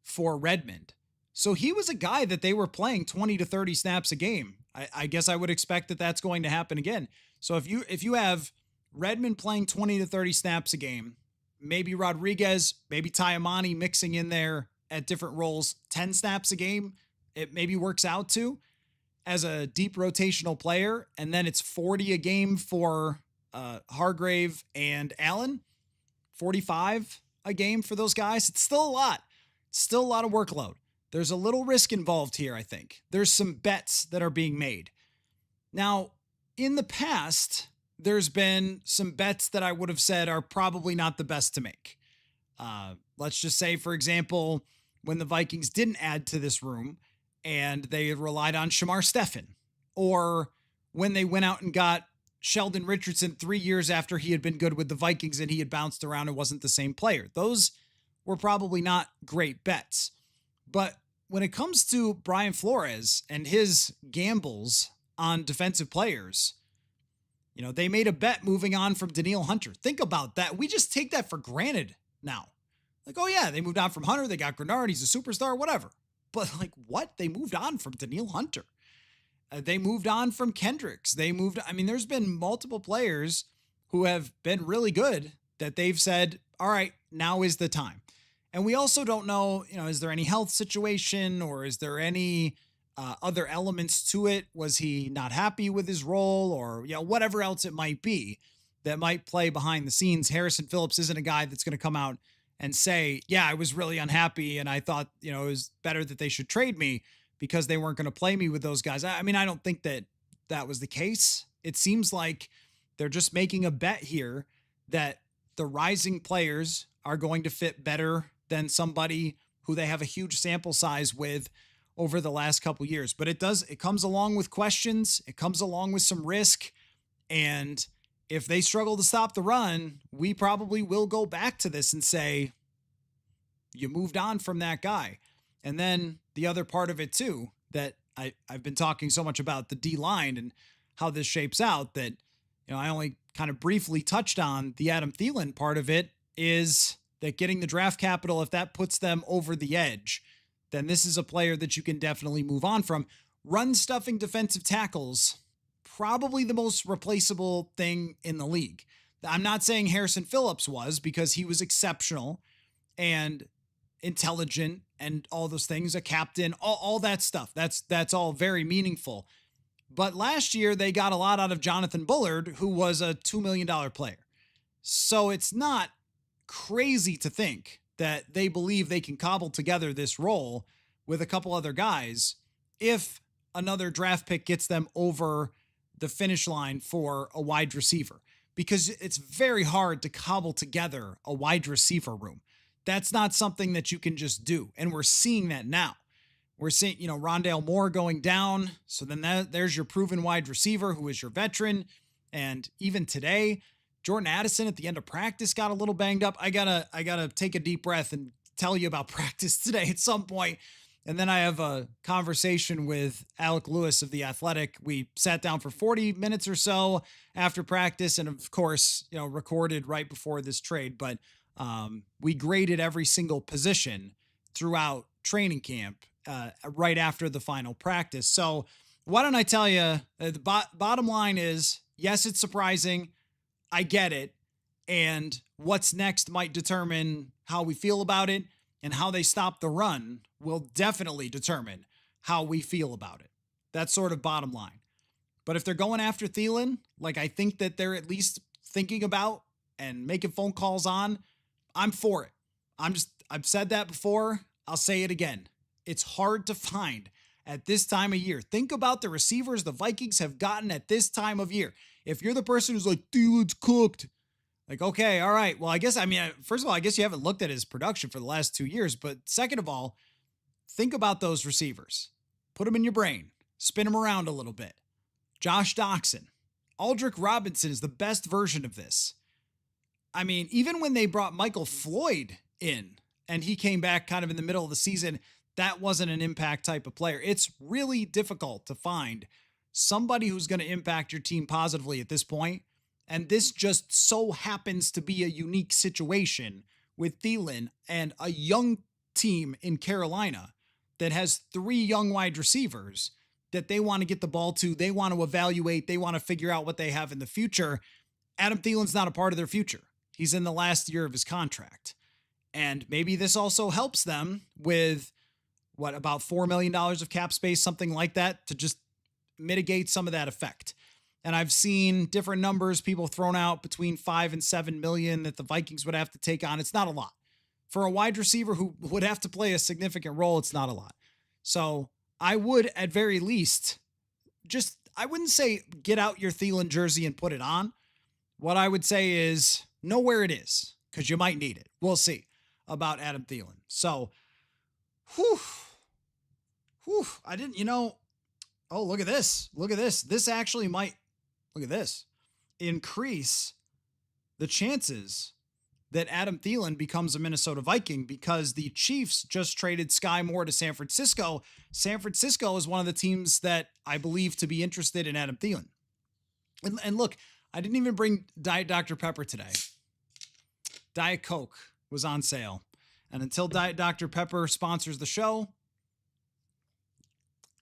for Redmond. So he was a guy that they were playing 20 to 30 snaps a game. I guess I would expect that that's going to happen again. So if you have Redmond playing 20 to 30 snaps a game, maybe Rodriguez, maybe Tyamani mixing in there at different roles, 10 snaps a game, it maybe works out to as a deep rotational player. And then it's 40 a game for Hargrave and Allen, 45 a game for those guys. It's still a lot. It's still a lot of workload. There's a little risk involved here, I think. There's some bets that are being made. Now, in the past, there's been some bets that I would have said are probably not the best to make. Let's just say, for example, when the Vikings didn't add to this room and they relied on Shamar Stephen, or when they went out and got Sheldon Richardson 3 years after he had been good with the Vikings and he had bounced around and wasn't the same player. Those were probably not great bets. But when it comes to Brian Flores and his gambles on defensive players, you know, they made a bet moving on from Danielle Hunter. Think about that. We just take that for granted now. Like, oh yeah, they moved on from Hunter. They got Grenard. He's a superstar, whatever. But like, what? They moved on from Danielle Hunter. They moved on from Kendricks. I mean, there's been multiple players who have been really good that they've said, all right, now is the time. And we also don't know, you know, is there any health situation or is there any other elements to it? Was he not happy with his role or, you know, whatever else it might be that might play behind the scenes? Harrison Phillips isn't a guy that's going to come out and say, yeah, I was really unhappy and I thought, you know, it was better that they should trade me because they weren't going to play me with those guys. I mean, I don't think that that was the case. It seems like they're just making a bet here that the rising players are going to fit better than somebody who they have a huge sample size with over the last couple years. But it comes along with questions. It comes along with some risk. And if they struggle to stop the run, we probably will go back to this and say, you moved on from that guy. And then the other part of it too, that I've been talking so much about the D line and how this shapes out that, you know, I only kind of briefly touched on the Adam Thielen part of it, is that getting the draft capital, if that puts them over the edge, then this is a player that you can definitely move on from. Run stuffing defensive tackles, probably the most replaceable thing in the league. I'm not saying Harrison Phillips was, because he was exceptional and intelligent and all those things, a captain, all that stuff. That's all very meaningful. But last year they got a lot out of Jonathan Bullard, who was a $2 million player. So it's not crazy to think that they believe they can cobble together this role with a couple other guys if another draft pick gets them over the finish line for a wide receiver, because it's very hard to cobble together a wide receiver room. That's not something that you can just do. And we're seeing that now. We're seeing, you know, Rondale Moore going down. So then there's your proven wide receiver who is your veteran. And even today, Jordan Addison at the end of practice got a little banged up. I gotta take a deep breath and tell you about practice today at some point. And then I have a conversation with Alec Lewis of The Athletic. We sat down for 40 minutes or so after practice, and of course, you know, recorded right before this trade. But we graded every single position throughout training camp right after the final practice. So why don't I tell you, the bottom line is, yes, it's surprising. I get it. And what's next might determine how we feel about it, and how they stop the run will definitely determine how we feel about it. That's sort of bottom line. But if they're going after Thielen, like I think that they're at least thinking about and making phone calls on, I'm for it. I've said that before. I'll say it again. It's hard to find at this time of year. Think about the receivers the Vikings have gotten at this time of year. If you're the person who's like, Thielen's cooked, like, okay, all right. Well, first of all, I guess you haven't looked at his production for the last 2 years. But second of all, think about those receivers. Put them in your brain. Spin them around a little bit. Josh Doxson. Aldrick Robinson is the best version of this. I mean, even when they brought Michael Floyd in and he came back kind of in the middle of the season, that wasn't an impact type of player. It's really difficult to find somebody who's going to impact your team positively at this point. And this just so happens to be a unique situation with Thielen and a young team in Carolina that has 3 young wide receivers that they want to get the ball to, they want to evaluate, they want to figure out what they have in the future. Adam Thielen's not a part of their future. He's in the last year of his contract. And maybe this also helps them with about $4 million of cap space, something like that, to just mitigate some of that effect. And I've seen different numbers, people thrown out between 5 and 7 million that the Vikings would have to take on. It's not a lot. For a wide receiver who would have to play a significant role, it's not a lot. So I would, at very least, I wouldn't say get out your Thielen jersey and put it on. What I would say is know where it is, because you might need it. We'll see about Adam Thielen. So, I didn't, oh, look at this. Look at this. This actually might, look at this, increase the chances that Adam Thielen becomes a Minnesota Viking, because the Chiefs just traded Sky Moore to San Francisco. San Francisco is one of the teams that I believe to be interested in Adam Thielen. And look, I didn't even bring Diet Dr. Pepper today. Diet Coke was on sale. And until Diet Dr. Pepper sponsors the show,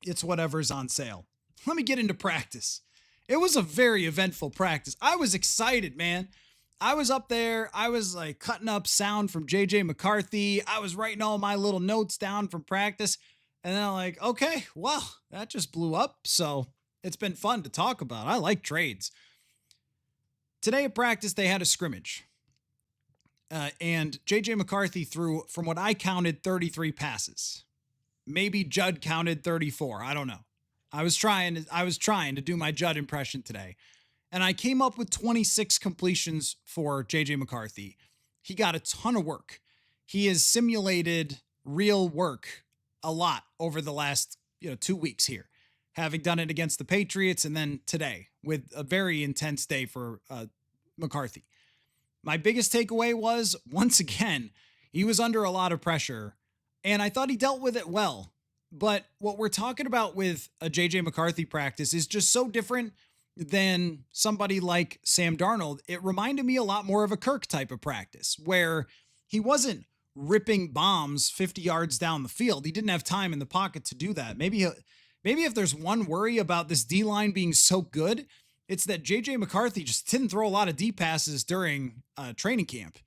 it's whatever's on sale. Let me get into practice. It was a very eventful practice. I was excited, man. I was up there. I was like cutting up sound from JJ McCarthy. I was writing all my little notes down from practice. And then I'm like, okay, well, that just blew up. So it's been fun to talk about. I like trades. Today at practice, they had a scrimmage. And JJ McCarthy threw, from what I counted, 33 passes. Maybe Judd counted 34. I don't know. I was trying to do my Judd impression today. And I came up with 26 completions for JJ McCarthy. He got a ton of work. He has simulated real work a lot over the last 2 weeks here, having done it against the Patriots and then today with a very intense day for McCarthy. My biggest takeaway was, once again, he was under a lot of pressure, and I thought he dealt with it well. But what we're talking about with a JJ McCarthy practice is just so different than somebody like Sam Darnold. It reminded me a lot more of a Kirk type of practice, where he wasn't ripping bombs 50 yards down the field. He didn't have time in the pocket to do that. Maybe if there's one worry about this D-line being so good, it's that JJ McCarthy just didn't throw a lot of deep passes during training camp,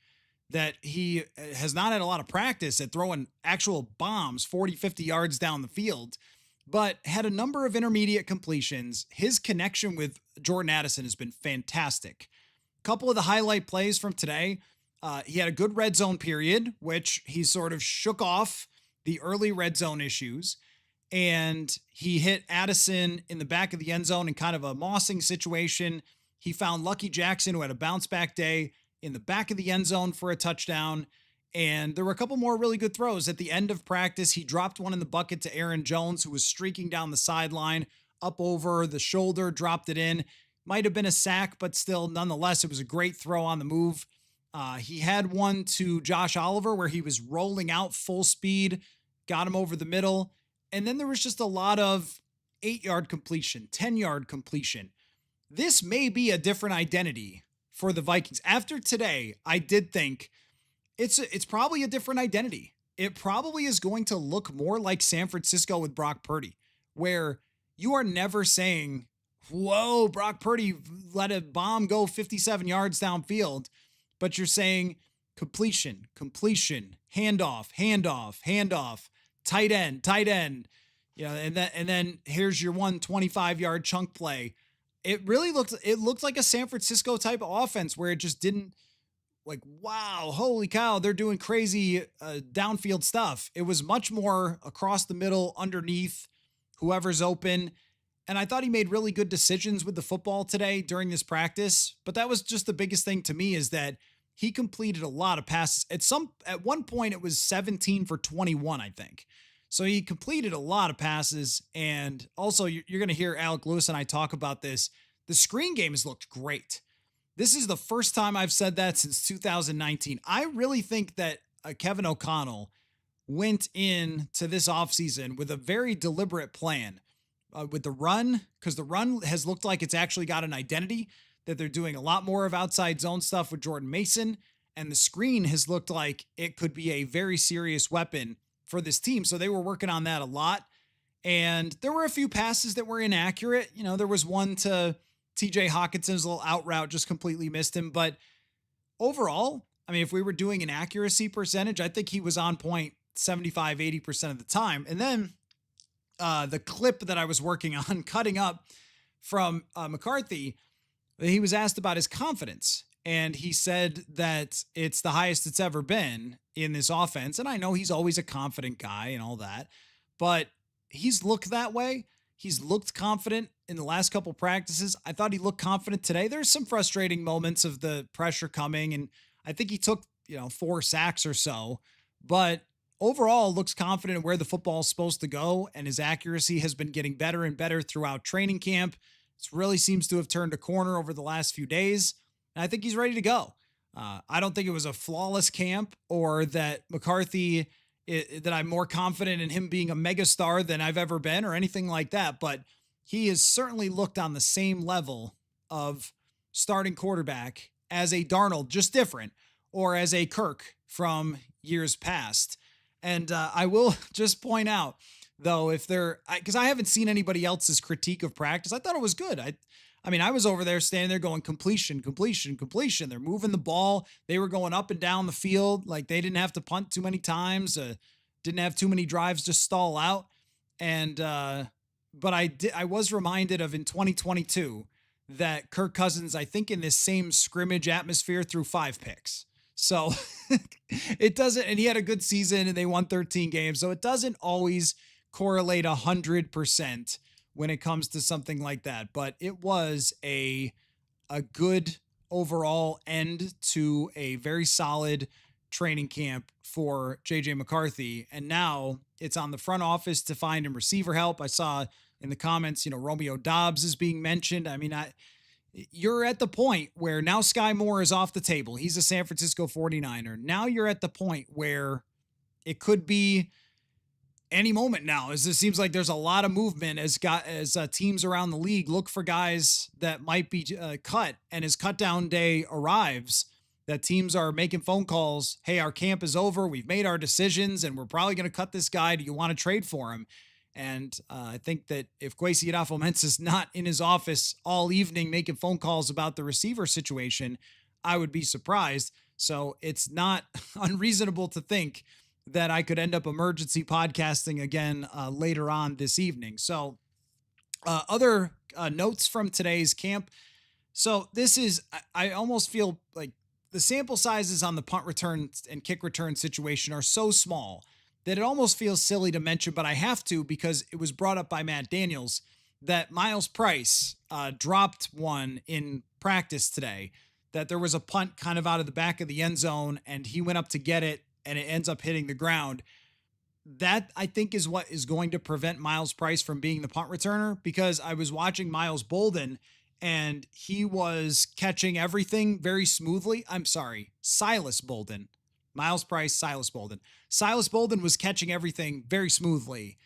that he has not had a lot of practice at throwing actual bombs 40, 50 yards down the field, but had a number of intermediate completions. His connection with Jordan Addison has been fantastic. A couple of the highlight plays from today, he had a good red zone period, which he sort of shook off the early red zone issues, and he hit Addison in the back of the end zone in kind of a mossing situation. He found Lucky Jackson, who had a bounce back day, in the back of the end zone for a touchdown. And there were a couple more really good throws. At the end of practice, he dropped one in the bucket to Aaron Jones, who was streaking down the sideline, up over the shoulder, dropped it in. Might have been a sack, but still, nonetheless, it was a great throw on the move. He had one to Josh Oliver where he was rolling out full speed, got him over the middle. And then there was just a lot of 8-yard completion, 10-yard completion. This may be a different identity for the Vikings. After today, I did think it's probably a different identity. It probably is going to look more like San Francisco with Brock Purdy, where you are never saying, whoa, Brock Purdy let a bomb go 57 yards downfield, but you're saying completion, handoff, tight end, and then here's your 125-yard chunk play. It looked like a San Francisco type of offense, where it just didn't, like, wow, holy cow, they're doing crazy downfield stuff. It was much more across the middle, underneath, whoever's open. And I thought he made really good decisions with the football today during this practice. But that was just the biggest thing to me, is that he completed a lot of passes. At one point, it was 17 for 21, I think. So he completed a lot of passes. And also, you're going to hear Alec Lewis and I talk about this. The screen game has looked great. This is the first time I've said that since 2019. I really think that Kevin O'Connell went into this offseason with a very deliberate plan with the run, because the run has looked like it's actually got an identity, that they're doing a lot more of outside zone stuff with Jordan Mason. And the screen has looked like it could be a very serious weapon for this team. So they were working on that a lot. And there were a few passes that were inaccurate. There was one to TJ Hawkinson's little out route, just completely missed him. But overall, I mean, if we were doing an accuracy percentage, I think he was on point 75, 80% of the time. And then the clip that I was working on, cutting up from McCarthy, he was asked about his confidence. And he said that it's the highest it's ever been in this offense. And I know he's always a confident guy and all that, but he's looked that way. He's looked confident in the last couple practices. I thought he looked confident today. There's some frustrating moments of the pressure coming, and I think he took, 4 sacks or so, but overall looks confident in where the football is supposed to go, and his accuracy has been getting better and better throughout training camp. It really seems to have turned a corner over the last few days, and I think he's ready to go. I don't think it was a flawless camp or that McCarthy that I'm more confident in him being a megastar than I've ever been or anything like that. But he has certainly looked on the same level of starting quarterback as a Darnold, just different, or as a Kirk from years past. And I will just point out, though, because I haven't seen anybody else's critique of practice, I thought it was good. I mean, I was over there standing there going completion, completion, completion. They're moving the ball. They were going up and down the field. Like they didn't have to punt too many times. Didn't have too many drives just stall out. And, but I was reminded of in 2022 that Kirk Cousins, I think in this same scrimmage atmosphere, threw 5 picks. So it doesn't, and he had a good season and they won 13 games. So it doesn't always correlate 100% when it comes to something like that. But it was a good overall end to a very solid training camp for JJ McCarthy. And now it's on the front office to find him receiver help. I saw in the comments, Romeo Dobbs is being mentioned. I mean, you're at the point where now Sky Moore is off the table. He's a San Francisco 49er. Now you're at the point where it could be any moment now, as it seems like there's a lot of movement as teams around the league look for guys that might be cut. And as cut down day arrives, that teams are making phone calls. Hey, our camp is over. We've made our decisions and we're probably going to cut this guy. Do you want to trade for him? And I think that if Kwesi Adolfo-Mensah is not in his office all evening making phone calls about the receiver situation, I would be surprised. So it's not unreasonable to think that I could end up emergency podcasting again later on this evening. So other notes from today's camp. So this is, I almost feel like the sample sizes on the punt return and kick return situation are so small that it almost feels silly to mention, but I have to because it was brought up by Matt Daniels that Miles Price dropped one in practice today, that there was a punt kind of out of the back of the end zone and he went up to get it and it ends up hitting the ground. That I think is what is going to prevent Miles Price from being the punt returner, because I was watching Miles Bolden and he was catching everything very smoothly. I'm sorry, Silas Bolden. Miles Price, Silas Bolden. Silas Bolden was catching everything very smoothly,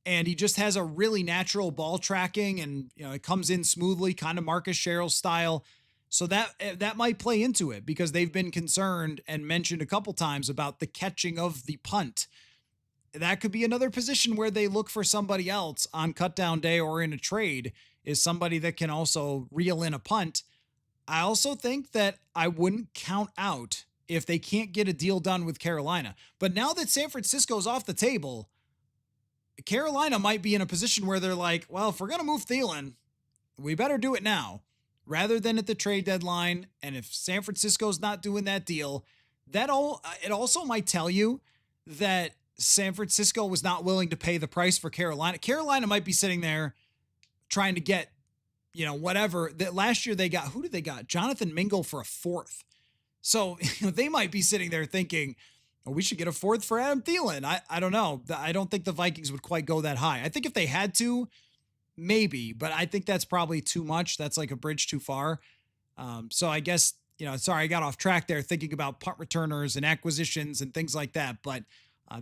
and he just has a really natural ball tracking, and it comes in smoothly, kind of Marcus Sherrill style. So that might play into it because they've been concerned and mentioned a couple times about the catching of the punt. That could be another position where they look for somebody else on cut down day or in a trade, is somebody that can also reel in a punt. I also think that I wouldn't count out if they can't get a deal done with Carolina. But now that San Francisco's off the table, Carolina might be in a position where they're like, well, if we're going to move Thielen, we better do it now rather than at the trade deadline. And if San Francisco's not doing that deal, it also might tell you that San Francisco was not willing to pay the price for Carolina. Carolina might be sitting there trying to get, whatever. That last year who did they got? Jonathan Mingle for a 4th. So they might be sitting there thinking, we should get a 4th for Adam Thielen. I don't know. I don't think the Vikings would quite go that high. I think if they had to, maybe, but I think that's probably too much. That's like a bridge too far. So I guess, sorry, I got off track there thinking about punt returners and acquisitions and things like that. But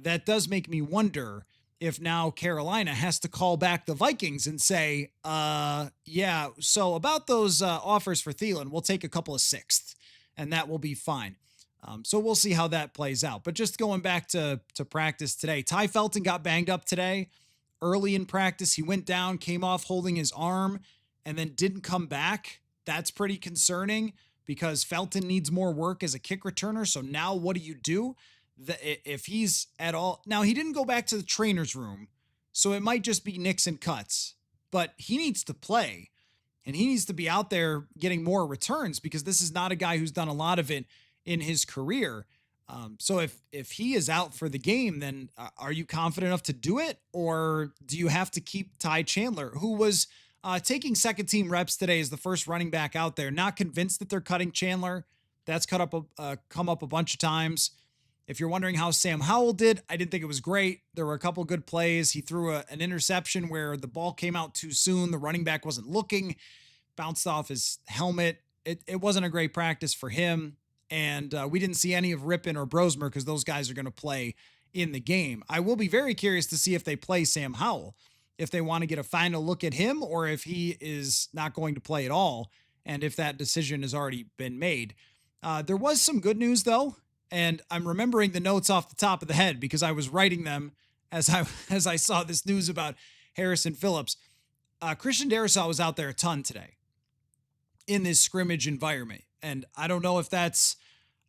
that does make me wonder if now Carolina has to call back the Vikings and say, yeah, so about those offers for Thielen, we'll take a couple of 6th. And that will be fine. So we'll see how that plays out. But just going back to practice today, Ty Felton got banged up today. early in practice. He went down, came off holding his arm, and then didn't come back. That's pretty concerning because Felton needs more work as a kick returner. So now what do? If he's at all... Now, he didn't go back to the trainer's room, so it might just be nicks and cuts. But he needs to play, and he needs to be out there getting more returns because this is not a guy who's done a lot of it in his career. So if he is out for the game, then are you confident enough to do it? Or do you have to keep Ty Chandler, who was taking second team reps today as the first running back out there? Not convinced that they're cutting Chandler. That's come up a bunch of times. If you're wondering how Sam Howell did, I didn't think it was great. There were a couple good plays. He threw an interception where the ball came out too soon. The running back wasn't looking, bounced off his helmet. It wasn't a great practice for him. And we didn't see any of Rippon or Brosmer because those guys are going to play in the game. I will be very curious to see if they play Sam Howell, if they want to get a final look at him or if he is not going to play at all, and if that decision has already been made. There was some good news, though, and I'm remembering the notes off the top of the head because I was writing them as I saw this news about Harrison Phillips. Christian Darrisaw was out there a ton today in this scrimmage environment. And I don't know if that's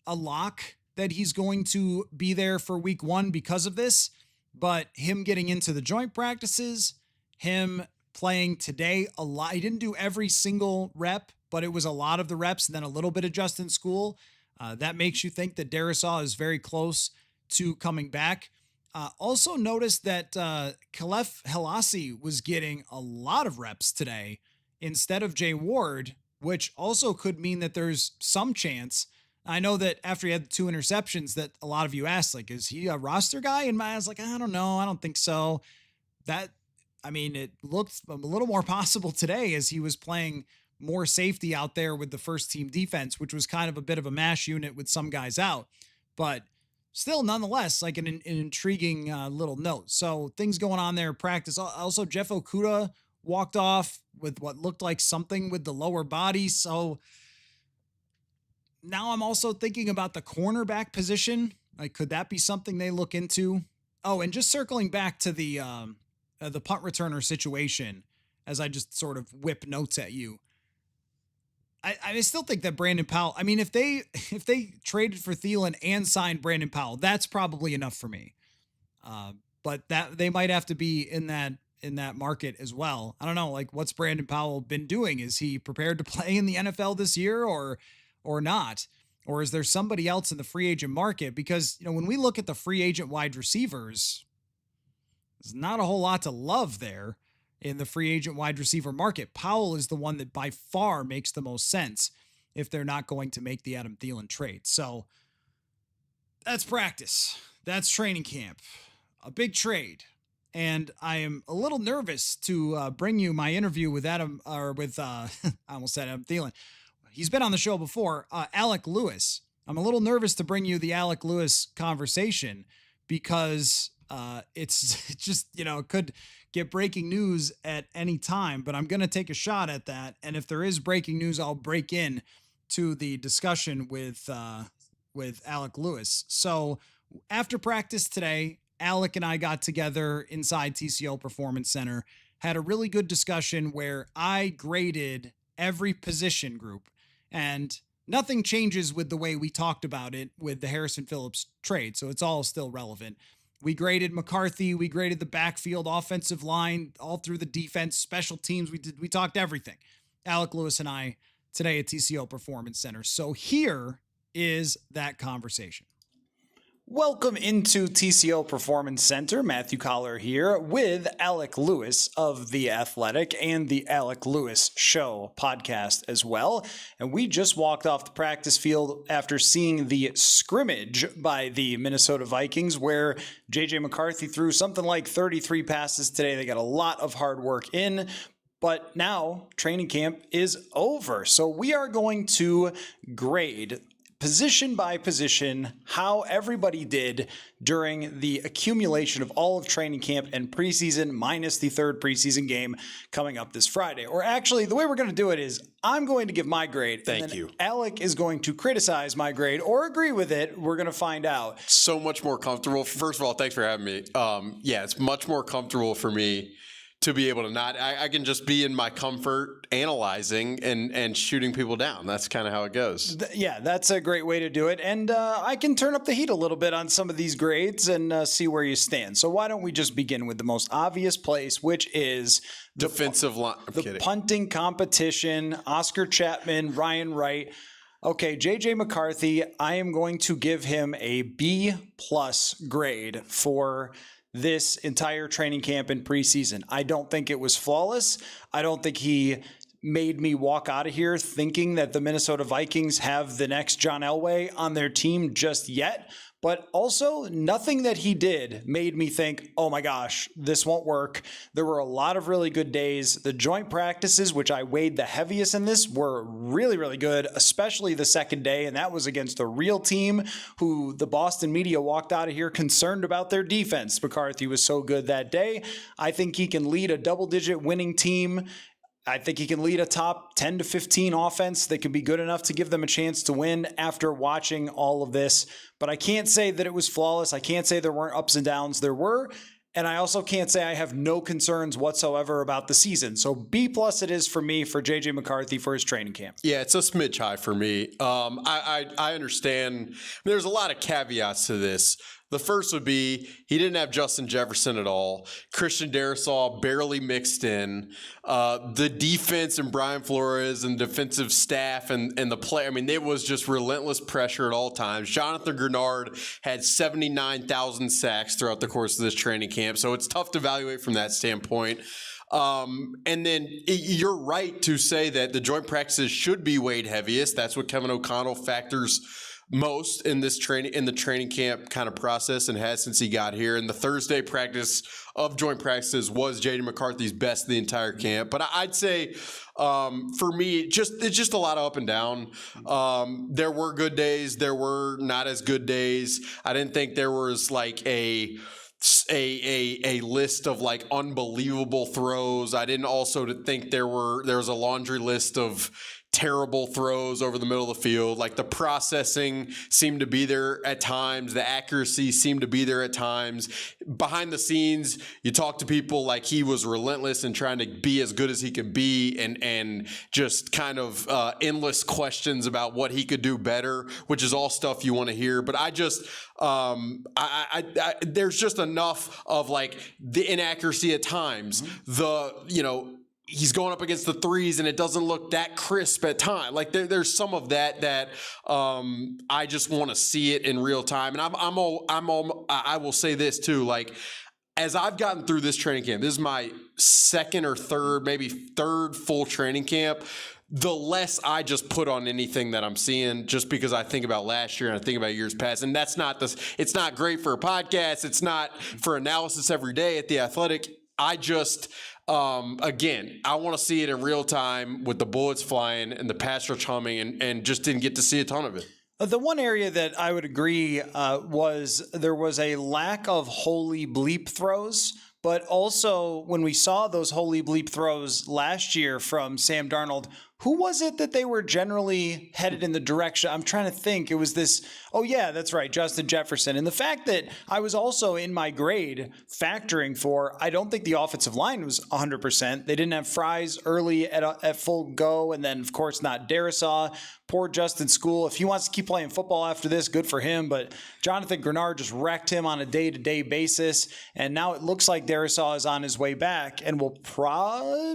a lock that he's going to be there for week 1 because of this, but him getting into the joint practices, him playing today a lot. He didn't do every single rep, but it was a lot of the reps and then a little bit of Justin School. That makes you think that Darrisaw is very close to coming back. Also noticed that Khalef Helassi was getting a lot of reps today instead of Jay Ward, which also could mean that there's some chance. I know that after he had 2 interceptions that a lot of you asked, like, is he a roster guy? And I was like, I don't know. I don't think so. It looked a little more possible today as he was playing more safety out there with the first team defense, which was kind of a bit of a mash unit with some guys out, but still nonetheless, like an intriguing little note. So things going on there in practice. Also, Jeff Okudah walked off with what looked like something with the lower body. So now I'm also thinking about the cornerback position. Like, could that be something they look into? Oh, and just circling back to the punt returner situation, as I just sort of whip notes at you. I still think that Brandon Powell, if they traded for Thielen and signed Brandon Powell, that's probably enough for me. But that they might have to be in that market as well. I don't know, like, what's Brandon Powell been doing? Is he prepared to play in the NFL this year or not? Or is there somebody else in the free agent market? Because, when we look at the free agent wide receivers, there's not a whole lot to love there in the free agent wide receiver market. Powell is the one that by far makes the most sense if they're not going to make the Adam Thielen trade. So that's practice. That's training camp. A big trade. And I am a little nervous to bring you my interview with I almost said Adam Thielen. He's been on the show before, Alec Lewis. I'm a little nervous to bring you the Alec Lewis conversation because it's just, it could get breaking news at any time, but I'm going to take a shot at that. And if there is breaking news, I'll break in to the discussion with Alec Lewis. So after practice today, Alec and I got together inside TCO Performance Center, had a really good discussion where I graded every position group, and nothing changes with the way we talked about it with the Harrison Phillips trade. So it's all still relevant. We graded McCarthy. We graded the backfield, offensive line, all through the defense, special teams. We talked everything. Alec Lewis and I today at TCO Performance Center. So here is that conversation. Welcome into TCO Performance Center. Matthew Coller here with Alec Lewis of The Athletic and the Alec Lewis Show podcast as well. And we just walked off the practice field after seeing the scrimmage by the Minnesota Vikings, where J.J. McCarthy threw something like 33 passes today. They got a lot of hard work in. But now training camp is over. So we are going to grade position by position how everybody did during the accumulation of all of training camp and preseason minus the third preseason game coming up this Friday. Or actually, the way we're going to do it is I'm going to give my grade. Thank you. Alec is going to criticize my grade or agree with it. We're going to find out. So much more comfortable. First of all, thanks for having me. Yeah, it's much more comfortable for me to be able to I can just be in my comfort analyzing and shooting people down. That's kind of how it goes. Yeah, that's a great way to do it. And I can turn up the heat a little bit on some of these grades and see where you stand. So why don't we just begin with the most obvious place, which is defensive line. Punting competition, Oscar Chapman, Ryan Wright. Okay, JJ McCarthy, I am going to give him a B+ grade for this entire training camp and preseason. I don't think it was flawless. I don't think he made me walk out of here thinking that the Minnesota Vikings have the next John Elway on their team just yet. But also, nothing that he did made me think, oh my gosh, this won't work. There were a lot of really good days. The joint practices, which I weighed the heaviest in this, were really, really good, especially the second day. And that was against a real team who the Boston media walked out of here concerned about their defense. McCarthy was so good that day. I think he can lead a double-digit winning team. I think he can lead a top 10 to 15 offense that can be good enough to give them a chance to win after watching all of this. But I can't say that it was flawless. I can't say there weren't ups and downs. There were. And I also can't say I have no concerns whatsoever about the season. So B+ it is for me for JJ McCarthy for his training camp. Yeah, it's a smidge high for me. I understand. There's a lot of caveats to this. The first would be he didn't have Justin Jefferson at all. Christian Darrisaw barely mixed in. The defense and Brian Flores and defensive staff and the play, I mean, it was just relentless pressure at all times. Jonathan Grenard had 79,000 sacks throughout the course of this training camp, so it's tough to evaluate from that standpoint. And then you're right to say that the joint practices should be weighed heaviest. That's what Kevin O'Connell factors most in the training camp kind of process and has since he got here. And the Thursday practice of joint practices was J.D. McCarthy's best of the entire camp. But I'd say for me, it's just a lot of up and down. There were good days. There were not as good days. I didn't think there was like a list of like unbelievable throws. I didn't also think there was a laundry list of terrible throws over the middle of the field. Like the processing seemed to be there at times. The accuracy seemed to be there at times. Behind the scenes, you talk to people like he was relentless in trying to be as good as he could be and just kind of endless questions about what he could do better, which is all stuff you want to hear. But I just there's just enough of like the inaccuracy at times. He's going up against the threes and it doesn't look that crisp at time. Like there's some of that I just want to see it in real time. And I will say this too, like as I've gotten through this training camp, this is my second or third, maybe third full training camp. The less I just put on anything that I'm seeing just because I think about last year and I think about years past. And that's not it's not great for a podcast. It's not for analysis every day at The Athletic. I just, again, I want to see it in real time with the bullets flying and the pass rush humming and just didn't get to see a ton of it. The one area that I would agree was there was a lack of holy bleep throws. But also when we saw those holy bleep throws last year from Sam Darnold, who was it that they were generally headed in the direction? I'm trying to think. It was this, oh yeah, that's right, Justin Jefferson. And the fact that I was also in my grade factoring for, I don't think the offensive line was 100%. They didn't have Fries early at full go. And then of course not Darrisaw. Poor Justin School. If he wants to keep playing football after this, good for him. But Jonathan Grenard just wrecked him on a day-to-day basis. And now it looks like Darrisaw is on his way back and will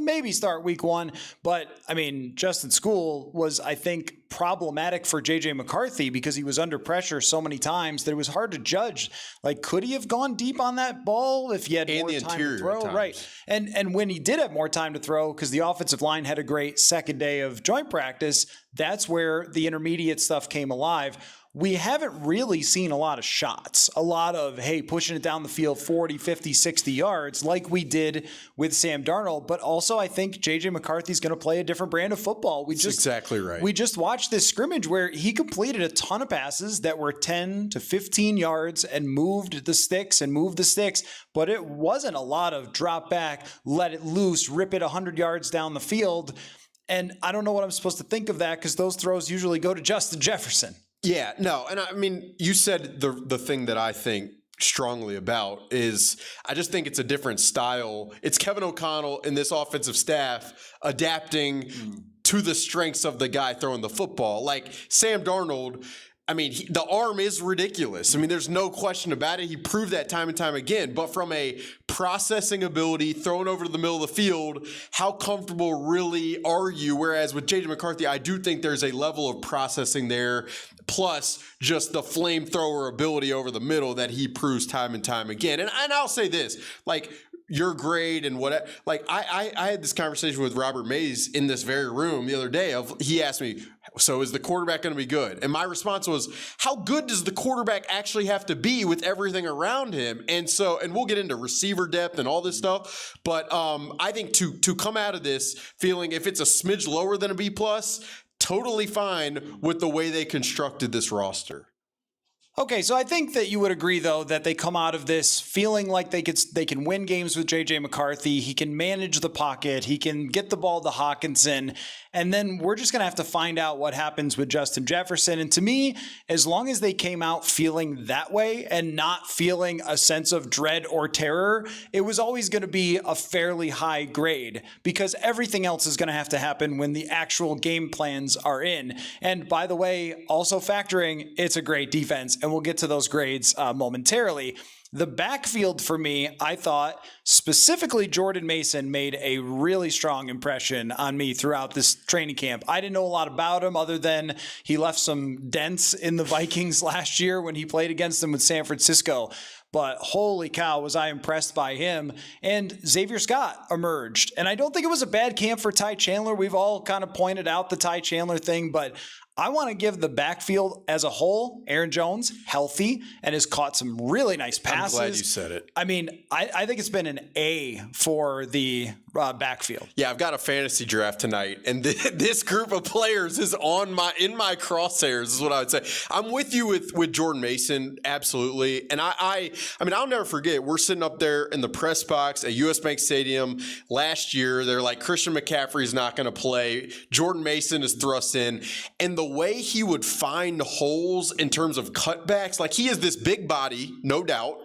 maybe start week one. But I mean, Justin School was, I think, problematic for JJ McCarthy because he was under pressure so many times that it was hard to judge. Like, could he have gone deep on that ball if he had more time to throw? Right. And when he did have more time to throw, because the offensive line had a great second day of joint practice, that's where the intermediate stuff came alive. we haven't really seen a lot of shots, a lot of, hey, pushing it down the field 40, 50, 60 yards like we did with Sam Darnold. But also I think J.J. McCarthy's going to play a different brand of football. That's exactly right. We just watched this scrimmage where he completed a ton of passes that were 10 to 15 yards and moved the sticks, but it wasn't a lot of drop back, let it loose, rip it 100 yards down the field. And I don't know what I'm supposed to think of that because those throws usually go to Justin Jefferson. Yeah, no. And I mean, you said the thing that I think strongly about is I just think it's a different style. It's Kevin O'Connell and this offensive staff adapting to the strengths of the guy throwing the football. Like Sam Darnold, I mean, the arm is ridiculous. I mean, there's no question about it. He proved that time and time again. But from a processing ability, thrown over to the middle of the field, how comfortable really are you? Whereas with J.J. McCarthy, I do think there's a level of processing there, plus just the flamethrower ability over the middle that he proves time and time again. And I'll say this, like, your grade and what, like I had this conversation with Robert Mays in this very room the other day. He asked me, so is the quarterback going to be good? And my response was, how good does the quarterback actually have to be with everything around him? And we'll get into receiver depth and all this stuff. But I think to come out of this feeling if it's a smidge lower than a B plus, totally fine with the way they constructed this roster. Okay, so I think that you would agree, though, that they come out of this feeling like they can win games with J.J. McCarthy. He can manage the pocket. He can get the ball to Hawkinson. And then we're just going to have to find out what happens with Justin Jefferson. And to me, as long as they came out feeling that way and not feeling a sense of dread or terror, it was always going to be a fairly high grade because everything else is going to have to happen when the actual game plans are in. And by the way, also factoring, it's a great defense. And we'll get to those grades momentarily. The backfield for me, I thought specifically Jordan Mason made a really strong impression on me throughout this training camp. I didn't know a lot about him other than he left some dents in the Vikings last year when he played against them with San Francisco. But holy cow, was I impressed by him. And Xavier Scott emerged. And I don't think it was a bad camp for Ty Chandler. We've all kind of pointed out the Ty Chandler thing, but I want to give the backfield as a whole, Aaron Jones, healthy, and has caught some really nice passes. I'm glad you said it. I mean, I think it's been an A for the backfield. Yeah, I've got a fantasy draft tonight, and this group of players is in my crosshairs, is what I would say. I'm with you with Jordan Mason, absolutely. And I mean, I'll never forget, we're sitting up there in the press box at US Bank Stadium last year. They're like, Christian McCaffrey's not going to play. Jordan Mason is thrust in. And the way he would find holes in terms of cutbacks, like he is this big body, no doubt,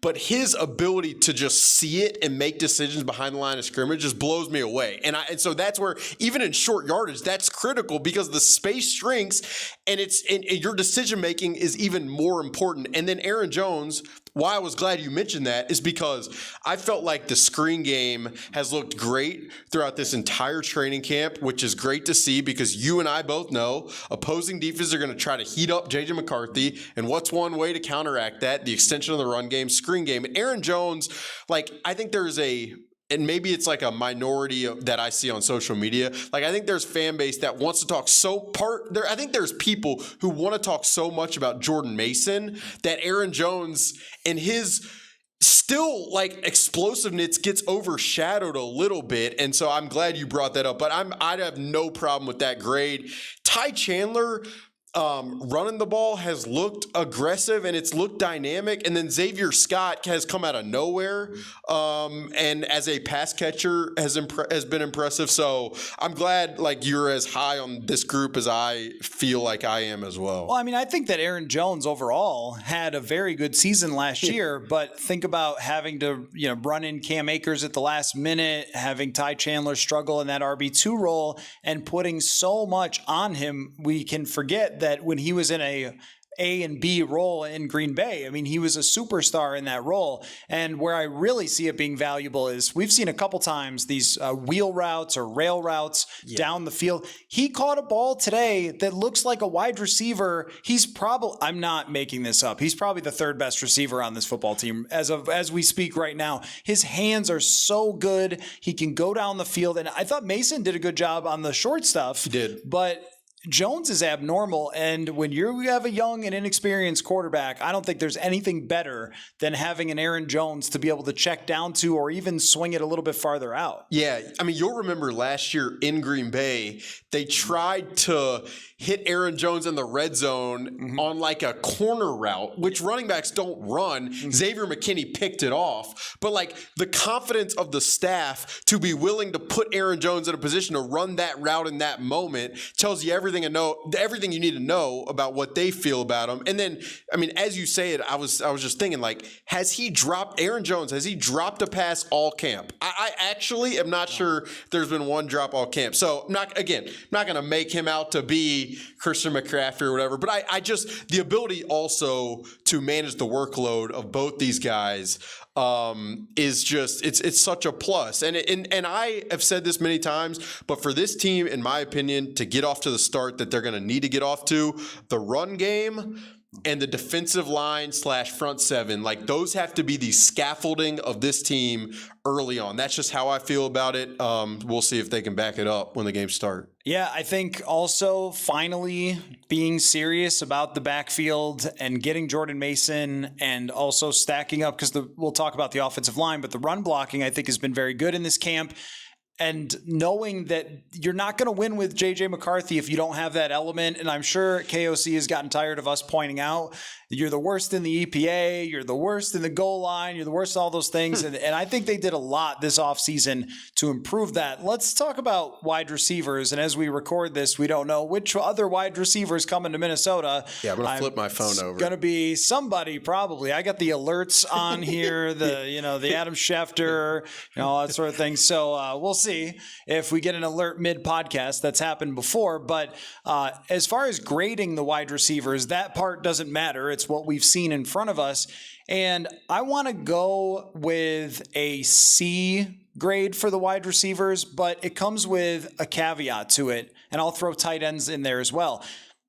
but his ability to just see it and make decisions behind the line of scrimmage just blows me away. And so that's where, even in short yardage, that's critical because the space shrinks and your decision making is even more important. And then Aaron Jones, why I was glad you mentioned that is because I felt like the screen game has looked great throughout this entire training camp, which is great to see because you and I both know opposing defenses are going to try to heat up J.J. McCarthy. And what's one way to counteract that? The extension of the run game, screen game. And Aaron Jones, like, I think there's and maybe it's like a minority that I see on social media. Like, I think there's fan base that wants to talk I think there's people who want to talk so much about Jordan Mason that Aaron Jones and his still like explosiveness gets overshadowed a little bit. And so I'm glad you brought that up, but I'd have no problem with that grade. Ty Chandler, running the ball has looked aggressive and it's looked dynamic. And then Xavier Scott has come out of nowhere. And as a pass catcher has been impressive. So I'm glad like you're as high on this group as I feel like I am as well. Well, I mean, I think that Aaron Jones overall had a very good season last year, but think about having to, run in Cam Akers at the last minute, having Ty Chandler struggle in that RB2 role and putting so much on him. We can forget that when he was in a and B role in Green Bay, I mean, he was a superstar in that role. And where I really see it being valuable is we've seen a couple times these wheel routes or rail routes down the field. He caught a ball today that looks like a wide receiver. I'm not making this up. He's probably the third best receiver on this football team as we speak right now. His hands are so good. He can go down the field. And I thought Mason did a good job on the short stuff. He did. But Jones is abnormal, and when you have a young and inexperienced quarterback, I don't think there's anything better than having an Aaron Jones to be able to check down to or even swing it a little bit farther out. Yeah, I mean, you'll remember last year in Green Bay, they tried to hit Aaron Jones in the red zone on like a corner route, which running backs don't run. Xavier McKinney picked it off. But like the confidence of the staff to be willing to put Aaron Jones in a position to run that route in that moment tells you everything you need to know about what they feel about him. And then, I mean, as you say it, I was just thinking, like, Aaron Jones, has he dropped a pass all camp? I actually am not sure there's been one drop all camp. So I'm not going to make him out to be Christian McCaffrey or whatever, but I just, the ability also to manage the workload of both these guys is just, it's such a plus. And I have said this many times, but for this team, in my opinion, to get off to the start that they're going to need to get off to, the run game and the defensive line / front seven, like those have to be the scaffolding of this team early on. That's just how I feel about it. We'll see if they can back it up when the games start. Yeah, I think also finally being serious about the backfield and getting Jordan Mason and also stacking up, because we'll talk about the offensive line, but the run blocking I think has been very good in this camp. And knowing that you're not going to win with J.J. McCarthy if you don't have that element. And I'm sure KOC has gotten tired of us pointing out you're the worst in the EPA, you're the worst in the goal line, you're the worst in all those things. And I think they did a lot this offseason to improve that. Let's talk about wide receivers. And as we record this, we don't know which other wide receivers coming to Minnesota. Yeah, I'm going to flip my phone over. It's going to be somebody probably. I got the alerts on here, the Adam Schefter, all that sort of thing. So we'll see if we get an alert mid-podcast. That's happened before. But as far as grading the wide receivers, that part doesn't matter. It's what we've seen in front of us. And I want to go with a C grade for the wide receivers, but it comes with a caveat to it. And I'll throw tight ends in there as well.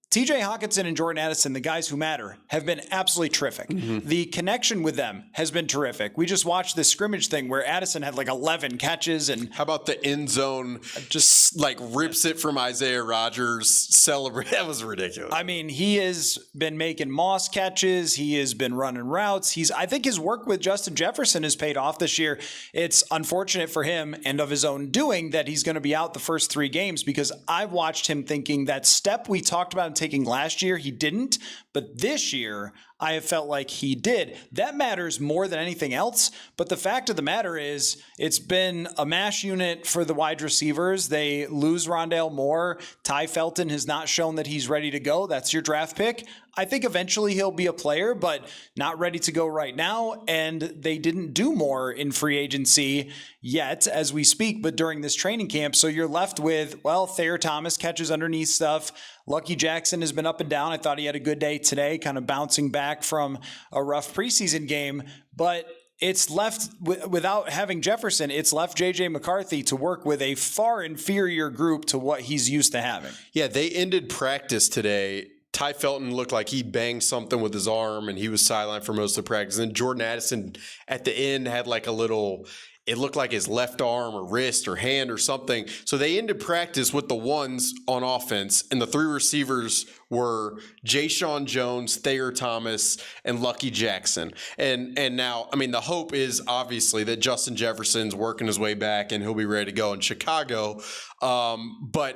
TJ Hawkinson and Jordan Addison, the guys who matter, have been absolutely terrific. The connection with them has been terrific. We just watched this scrimmage thing where Addison had like 11 catches. And how about the end zone just like rips it from Isaiah Rodgers? Celebrate. That was ridiculous. I mean, he has been making Moss catches. He has been running routes. I think his work with Justin Jefferson has paid off this year. It's unfortunate for him and of his own doing that he's going to be out the first 3 games, because I've watched him thinking that step we talked about him taking last year, he didn't, but this year I have felt like he did. That matters more than anything else. But the fact of the matter is, it's been a mash unit for the wide receivers. They lose Rondale Moore. Ty Felton has not shown that he's ready to go. That's your draft pick. I think eventually he'll be a player, but not ready to go right now. And they didn't do more in free agency yet as we speak, but during this training camp. So you're left with, well, Thayer Thomas catches underneath stuff. Lucky Jackson has been up and down. I thought he had a good day today, kind of bouncing back from a rough preseason game. But it's left, without having Jefferson, it's left J.J. McCarthy to work with a far inferior group to what he's used to having. Yeah, they ended practice today. Ty Felton looked like he banged something with his arm, and he was sidelined for most of the practice. And Jordan Addison at the end had like a little, it looked like his left arm or wrist or hand or something. So they ended practice with the ones on offense, and the 3 receivers were Jayshon Jones, Thayer Thomas, and Lucky Jackson. And now, I mean, the hope is obviously that Justin Jefferson's working his way back and he'll be ready to go in Chicago. But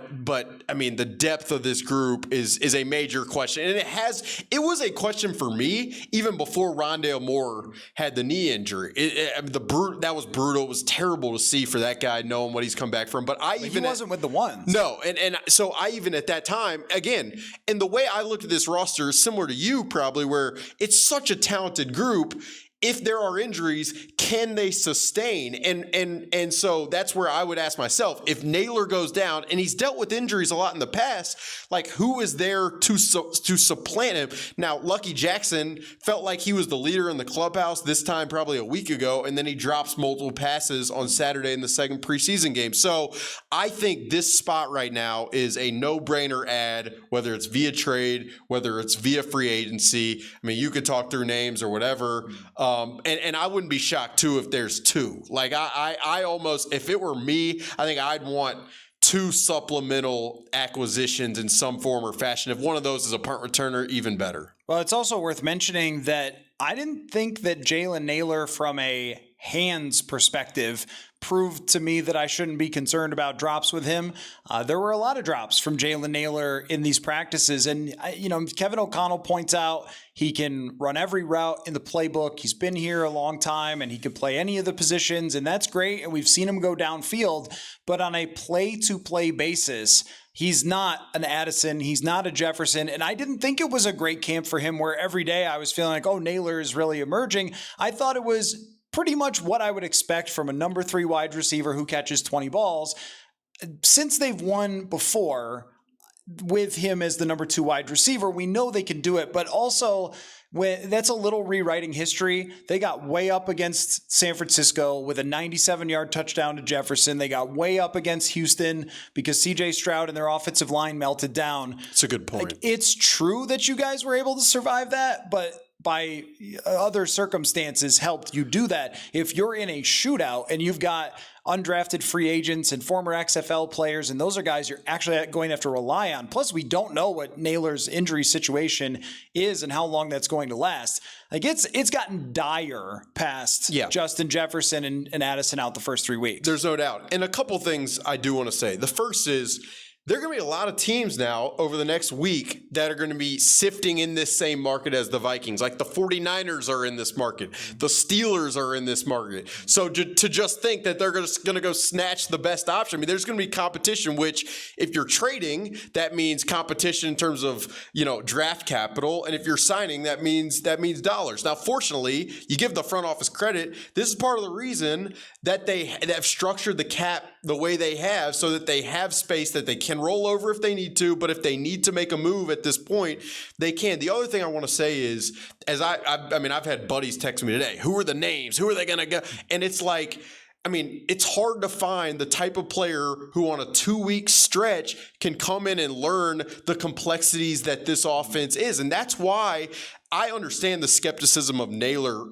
I mean, the depth of this group is a major question. And it was a question for me even before Rondale Moore had the knee injury. That was brutal. It was terrible to see for that guy, knowing what he's come back from. But he wasn't with the ones. No. And so I even at that time, again, and the way I looked at this roster is similar to you probably, where it's such a talented group. If there are injuries, can they sustain? And so that's where I would ask myself, if Naylor goes down, and he's dealt with injuries a lot in the past, like who is there to supplant him? Now, Lucky Jackson felt like he was the leader in the clubhouse this time probably a week ago, and then he drops multiple passes on Saturday in the second preseason game. So I think this spot right now is a no-brainer add, whether it's via trade, whether it's via free agency. I mean, you could talk through names or whatever. And I wouldn't be shocked too if there's 2. Like I almost, if it were me, I think I'd want two supplemental acquisitions in some form or fashion. If one of those is a punt returner, even better. Well, it's also worth mentioning that I didn't think that Jalen Naylor, from a hands perspective, proved to me that I shouldn't be concerned about drops with him. There were a lot of drops from Jalen Naylor in these practices. And, Kevin O'Connell points out he can run every route in the playbook. He's been here a long time and he can play any of the positions. And that's great. And we've seen him go downfield. But on a play-to-play basis, he's not an Addison. He's not a Jefferson. And I didn't think it was a great camp for him where every day I was feeling like, oh, Naylor is really emerging. I thought it was pretty much what I would expect from a number 3 wide receiver who catches 20 balls. Since they've won before with him as the number 2 wide receiver, we know they can do it. But also, that's a little rewriting history. They got way up against San Francisco with a 97-yard touchdown to Jefferson. They got way up against Houston because C.J. Stroud and their offensive line melted down. It's a good point. It's true that you guys were able to survive that, but by other circumstances helped you do that. If you're in a shootout and you've got undrafted free agents and former XFL players, and those are guys you're actually going to have to rely on. Plus, we don't know what Naylor's injury situation is and how long that's going to last. Like it's gotten dire past Justin Jefferson and Addison out the first 3 weeks. There's no doubt. And a couple things I do want to say. The first is, there are going to be a lot of teams now over the next week that are going to be sifting in this same market as the Vikings. Like the 49ers are in this market. The Steelers are in this market. So to just think that they're going to go snatch the best option, I mean, there's going to be competition, which if you're trading, that means competition in terms of, draft capital. And if you're signing, that means dollars. Now, fortunately, you give the front office credit. This is part of the reason that they have structured the cap the way they have, so that they have space that they can roll over if they need to, but if they need to make a move at this point, they can. The other thing I want to say is, as I've had buddies text me today, who are the names? Who are they going to go? And it's like, it's hard to find the type of player who on a 2-week stretch can come in and learn the complexities that this offense is. And that's why I understand the skepticism of Naylor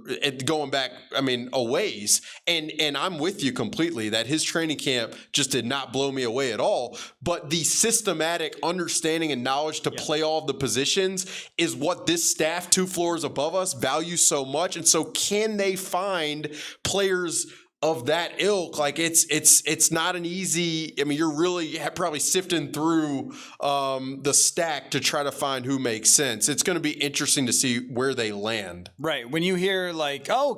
going back, a ways. And I'm with you completely that his training camp just did not blow me away at all. But the systematic understanding and knowledge to play all of the positions is what this staff 2 floors above us values so much. And so can they find players of that ilk? Like it's not an easy, you're really probably sifting through the stack to try to find who makes sense. It's going to be interesting to see where they land. Right. When you hear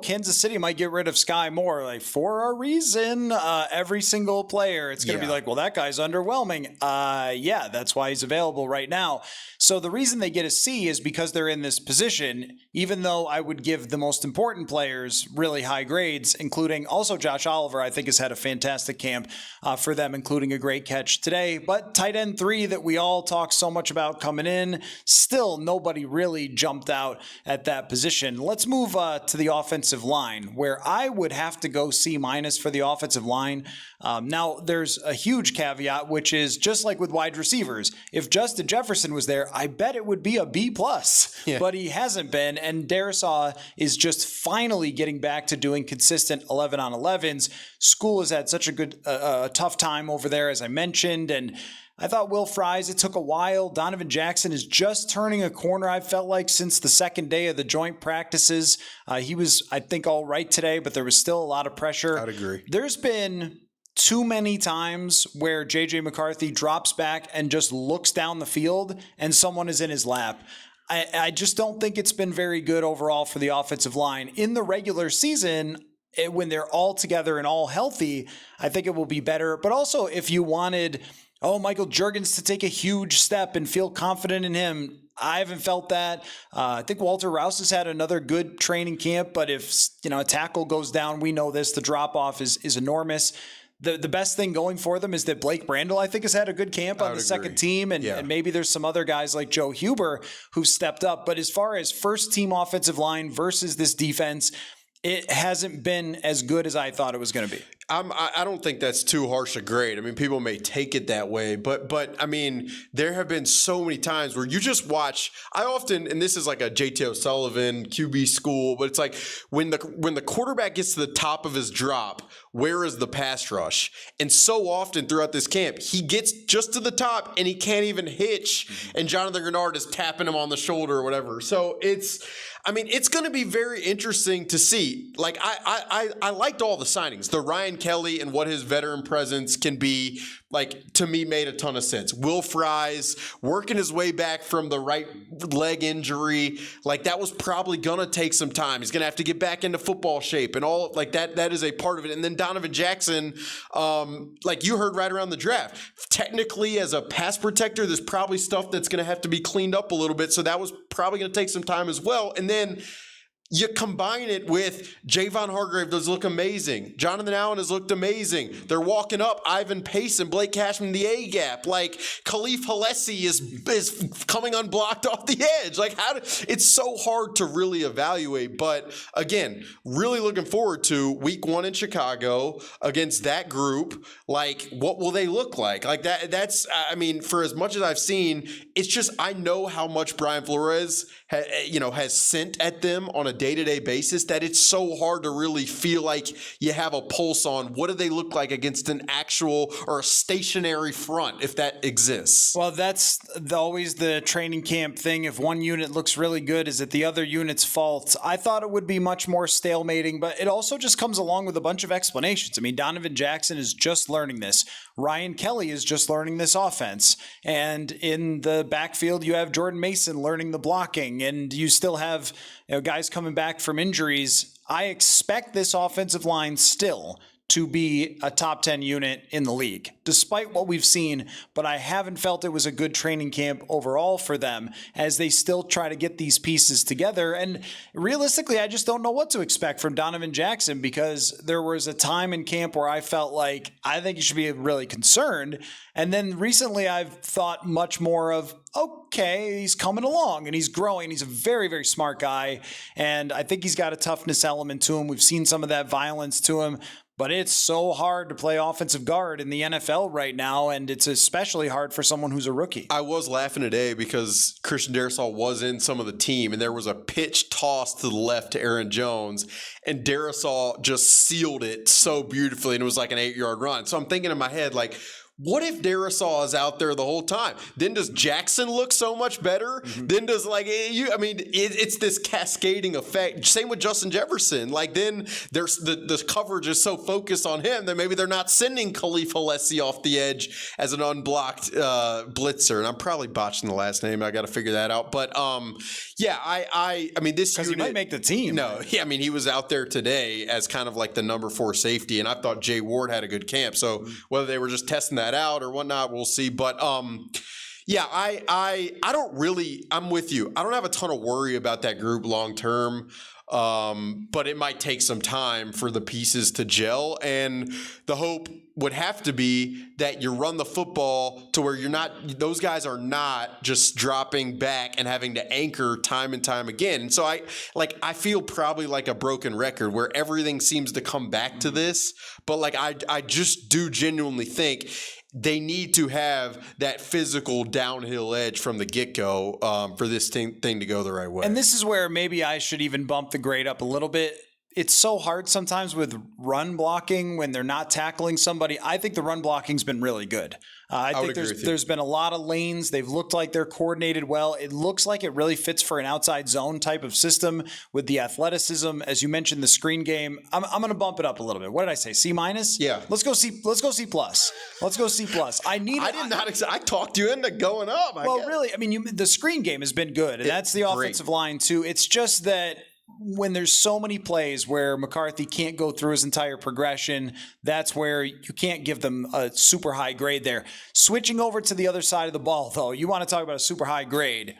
Kansas City might get rid of Sky Moore, for a reason, every single player, it's going to be well, that guy's underwhelming. That's why he's available right now. So the reason they get a C is because they're in this position, even though I would give the most important players really high grades, including also Josh Oliver, I think has had a fantastic camp for them, including a great catch today. But tight end 3 that we all talk so much about coming in, still nobody really jumped out at that position. Let's move to the offensive line, where I would have to go C- for the offensive line. Now, there's a huge caveat, which is just like with wide receivers. If Justin Jefferson was there, I bet it would be a B+, but he hasn't been. And Darisaw is just finally getting back to doing consistent 11-on-11s. School has had such a tough time over there, as I mentioned. And I thought Will Fries, it took a while. Donovan Jackson is just turning a corner, I felt like, since the second day of the joint practices. He was, I think, all right today, but there was still a lot of pressure. I'd agree. There's been too many times where J.J. McCarthy drops back and just looks down the field and someone is in his lap. I just don't think it's been very good overall for the offensive line. In the regular season, when they're all together and all healthy, I think it will be better. But also, if you wanted Michael Juergens to take a huge step and feel confident in him, I haven't felt that. I think Walter Rouse has had another good training camp, but if a tackle goes down, we know this, the drop-off is enormous. The best thing going for them is that Blake Brandel, I think, has had a good camp on the second team. And maybe there's some other guys like Joe Huber who stepped up. But as far as first team offensive line versus this defense, it hasn't been as good as I thought it was going to be. I don't think that's too harsh a grade. I mean, people may take it that way, but I mean, there have been so many times where you just watch. I often, and this is like a JT O'Sullivan QB school, but it's like when the quarterback gets to the top of his drop, where is the pass rush? And so often throughout this camp, he gets just to the top and he can't even hitch, and Jonathan Grenard is tapping him on the shoulder or whatever. So it's going to be very interesting to see. Like I liked all the signings. The Ryan Kelly and what his veteran presence can be, like, to me, made a ton of sense. Will Fries working his way back from the right leg injury, like that was probably gonna take some time. He's gonna have to get back into football shape and all like that. That is a part of it. And then Donovan Jackson, like you heard right around the draft, technically as a pass protector, there's probably stuff that's gonna have to be cleaned up a little bit. So that was probably gonna take some time as well. And then you combine it with Javon Hargrave does look amazing. Jonathan Allen has looked amazing. They're walking up Ivan Pace and Blake Cashman in the A gap. Like Khalif Halesi is coming unblocked off the edge. Like it's so hard to really evaluate. But again, really looking forward to week 1 in Chicago against that group. Like, what will they look like? Like that's, I mean, for as much as I've seen, it's just, I know how much Brian Flores has sent at them on a day-to-day basis that it's so hard to really feel like you have a pulse on what do they look like against an actual or a stationary front, if that exists. Well, that's always the training camp thing. If one unit looks really good, is it the other unit's fault? I thought it would be much more stalemating, but it also just comes along with a bunch of explanations. I mean, Donovan Jackson is just learning this. Ryan Kelly is just learning this offense. And in the backfield, you have Jordan Mason learning the blocking, and you still have guys coming back from injuries. I expect this offensive line still to be a top 10 unit in the league, despite what we've seen, but I haven't felt it was a good training camp overall for them as they still try to get these pieces together. And realistically, I just don't know what to expect from Donovan Jackson, because there was a time in camp where I felt like I think you should be really concerned. And then recently I've thought much more of, okay, he's coming along and he's growing. He's a very, very smart guy. And I think he's got a toughness element to him. We've seen some of that violence to him. But it's so hard to play offensive guard in the NFL right now, and it's especially hard for someone who's a rookie. I was laughing today because Christian Darrisaw was in some of the team, and there was a pitch toss to the left to Aaron Jones, and Darrisaw just sealed it so beautifully, and it was like an 8-yard run. So I'm thinking in my head, like, what if Darrisaw is out there the whole time? Then does Jackson look so much better? Mm-hmm. Then does it's this cascading effect. Same with Justin Jefferson. Like then there's the coverage is so focused on him that maybe they're not sending Khalif Halesi off the edge as an unblocked blitzer. And I'm probably botching the last name. I got to figure that out. But yeah, I mean this because he might make the team. No, yeah, I mean he was out there today as kind of like the number 4 safety, and I thought Jay Ward had a good camp. So whether they were just testing that out or whatnot, we'll see. But yeah, I'm with you. I don't have a ton of worry about that group long term. But it might take some time for the pieces to gel, and the hope would have to be that you run the football to where those guys are not just dropping back and having to anchor time and time again. And so I feel probably like a broken record where everything seems to come back to this, but like I just do genuinely think they need to have that physical downhill edge from the get-go for this thing to go the right way. And this is where maybe I should even bump the grade up a little bit. It's so hard sometimes with run blocking when they're not tackling somebody. I think the run blocking's been really good. I think there's been a lot of lanes. They've looked like they're coordinated well. It looks like it really fits for an outside zone type of system with the athleticism. As you mentioned, the screen game. I'm going to bump it up a little bit. What did I say? C minus? Yeah. Let's go C plus. Let's go C plus. I talked you into going up. Really, I mean, the screen game has been good, and that's the offensive line too. It's just that when there's so many plays where McCarthy can't go through his entire progression, that's where you can't give them a super high grade there. Switching over to the other side of the ball, though, you want to talk about a super high grade.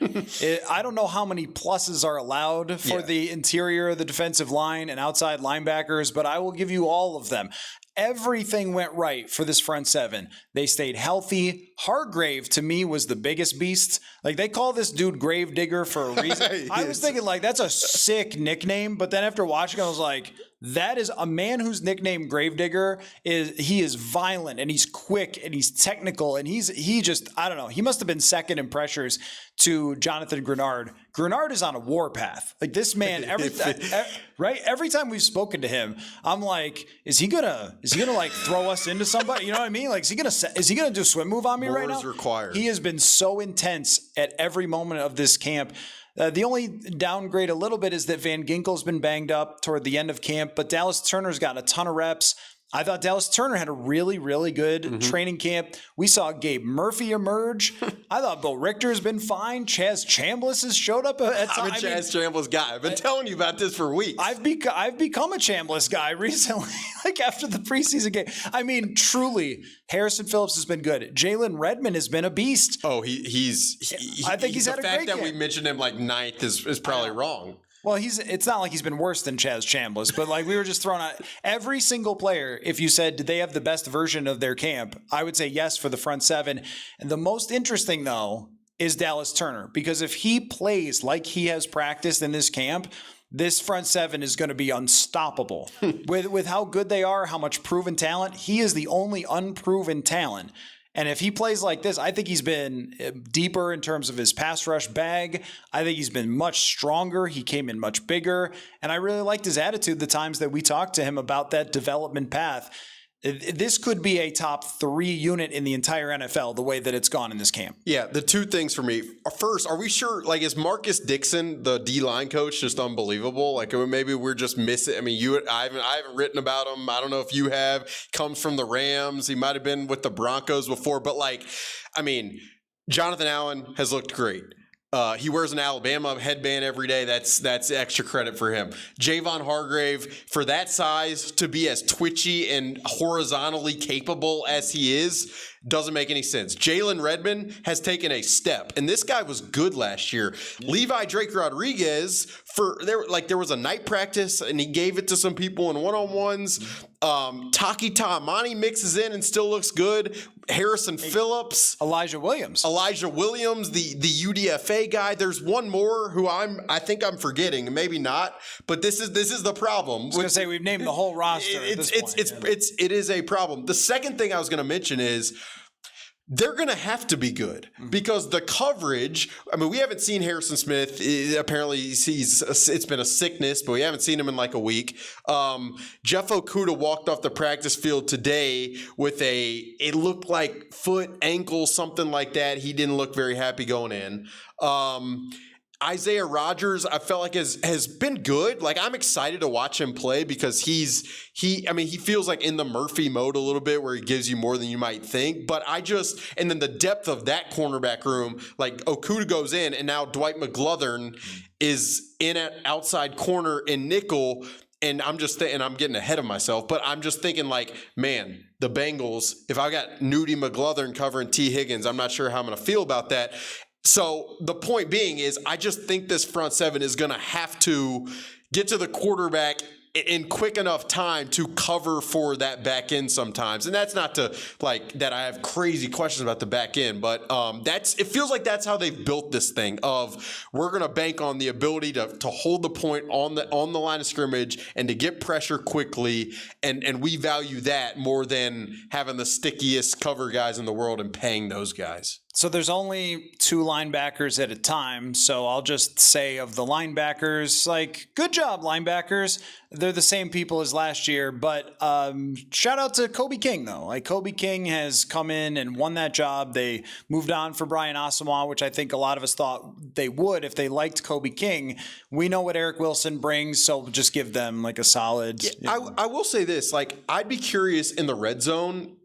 I don't know how many pluses are allowed for the interior of the defensive line and outside linebackers, but I will give you all of them. Everything went right for this front seven. They stayed healthy. Hargrave, to me, was the biggest beast. Like, they call this dude Grave Digger for a reason. I was thinking, like, that's a sick nickname. But then after watching, I was like, That is a man whose nickname Gravedigger he is violent and he's quick and he's technical and he just, I don't know. He must have been second in pressures to Jonathan Grenard. Grenard is on a warpath. Like this man, every time we've spoken to him, I'm like, is he gonna like throw us into somebody? You know what I mean? Like, is he gonna do a swim move on me right now? Required. He has been so intense at every moment of this camp. The only downgrade a little bit is that Van Ginkel's been banged up toward the end of camp, but Dallas Turner's got a ton of reps. I thought Dallas Turner had a really, really good training camp. We saw Gabe Murphy emerge. I thought Bo Richter's been fine. Chaz Chambliss has showed up at I'm a Chaz Chambliss guy. I've been telling you about this for weeks. I've become a Chambliss guy recently, like after the preseason game. I mean, truly, Harrison Phillips has been good. Jalen Redmond has been a beast. Oh, I think he's had a great camp. The fact that we mentioned him like ninth is probably wrong. Well, it's not like he's been worse than Chaz Chambliss, but like we were just throwing out every single player. If you said, did they have the best version of their camp? I would say yes for the front seven. And the most interesting though is Dallas Turner, because if he plays like he has practiced in this camp, this front seven is going to be unstoppable with how good they are, how much proven talent. He is the only unproven talent. And if he plays like this, I think he's been deeper in terms of his pass rush bag. I think he's been much stronger. He came in much bigger. And I really liked his attitude the times that we talked to him about that development path. This could be a top 3 unit in the entire NFL, the way that it's gone in this camp. Yeah, the two things for me. First, are we sure, like, is Marcus Dixon, the D-line coach, just unbelievable? Like, maybe we're just missing. I mean, I haven't written about him. I don't know if you have. Comes from the Rams. He might have been with the Broncos before. But, like, I mean, Jonathan Allen has looked great. He wears an Alabama headband every day. That's extra credit for him. Javon Hargrave, for that size, to be as twitchy and horizontally capable as he is, doesn't make any sense. Jalen Redmond has taken a step, and this guy was good last year. Levi Drake Rodriguez, there was a night practice, and he gave it to some people in one-on-ones. Taki Taimani mixes in and still looks good. Harrison Phillips. Elijah Williams, the UDFA guy. There's one more who I think I'm forgetting, maybe not, but this is the problem. I was going to say we've named the whole roster. It is a problem. The second thing I was going to mention is they're going to have to be good because the coverage, I mean, we haven't seen Harrison Smith. Apparently, it's been a sickness, but we haven't seen him in like a week. Jeff Okudah walked off the practice field today with it looked like foot, ankle, something like that. He didn't look very happy going in. Isaiah Rodgers, I felt like has been good. Like, I'm excited to watch him play because he feels like in the Murphy mode a little bit where he gives you more than you might think. But and then the depth of that cornerback room, like Okudah goes in and now Dwight McGlothern is in at outside corner in nickel. And I'm getting ahead of myself, but I'm just thinking like, man, the Bengals, if I got Nudie McGlothern covering T. Higgins, I'm not sure how I'm going to feel about that. So the point being is I just think this front seven is going to have to get to the quarterback in quick enough time to cover for that back end sometimes. And that's not to like that I have crazy questions about the back end, but it feels like that's how they've built this thing of we're going to bank on the ability to hold the point on the line of scrimmage and to get pressure quickly. And we value that more than having the stickiest cover guys in the world and paying those guys. So there's only 2 linebackers at a time. So I'll just say of the linebackers, like, good job, linebackers. They're the same people as last year. But shout out to Kobe King, though. Like, Kobe King has come in and won that job. They moved on for Brian Asamoah, which I think a lot of us thought they would if they liked Kobe King. We know what Eric Wilson brings, so just give them like a solid. Yeah, I will say this. Like, I'd be curious in the red zone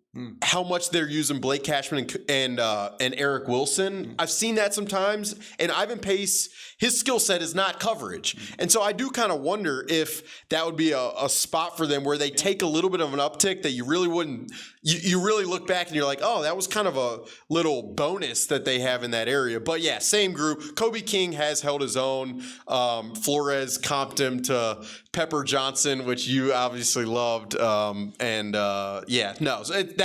how much they're using Blake Cashman and Eric Wilson. I've seen that sometimes. And Ivan Pace, his skill set is not coverage. And so I do kind of wonder if that would be a spot for them where they take a little bit of an uptick that you really wouldn't. You really look back and you're like, oh, that was kind of a little bonus that they have in that area. But yeah, same group. Kobe King has held his own. Flores comped him to Pepper Johnson, which you obviously loved.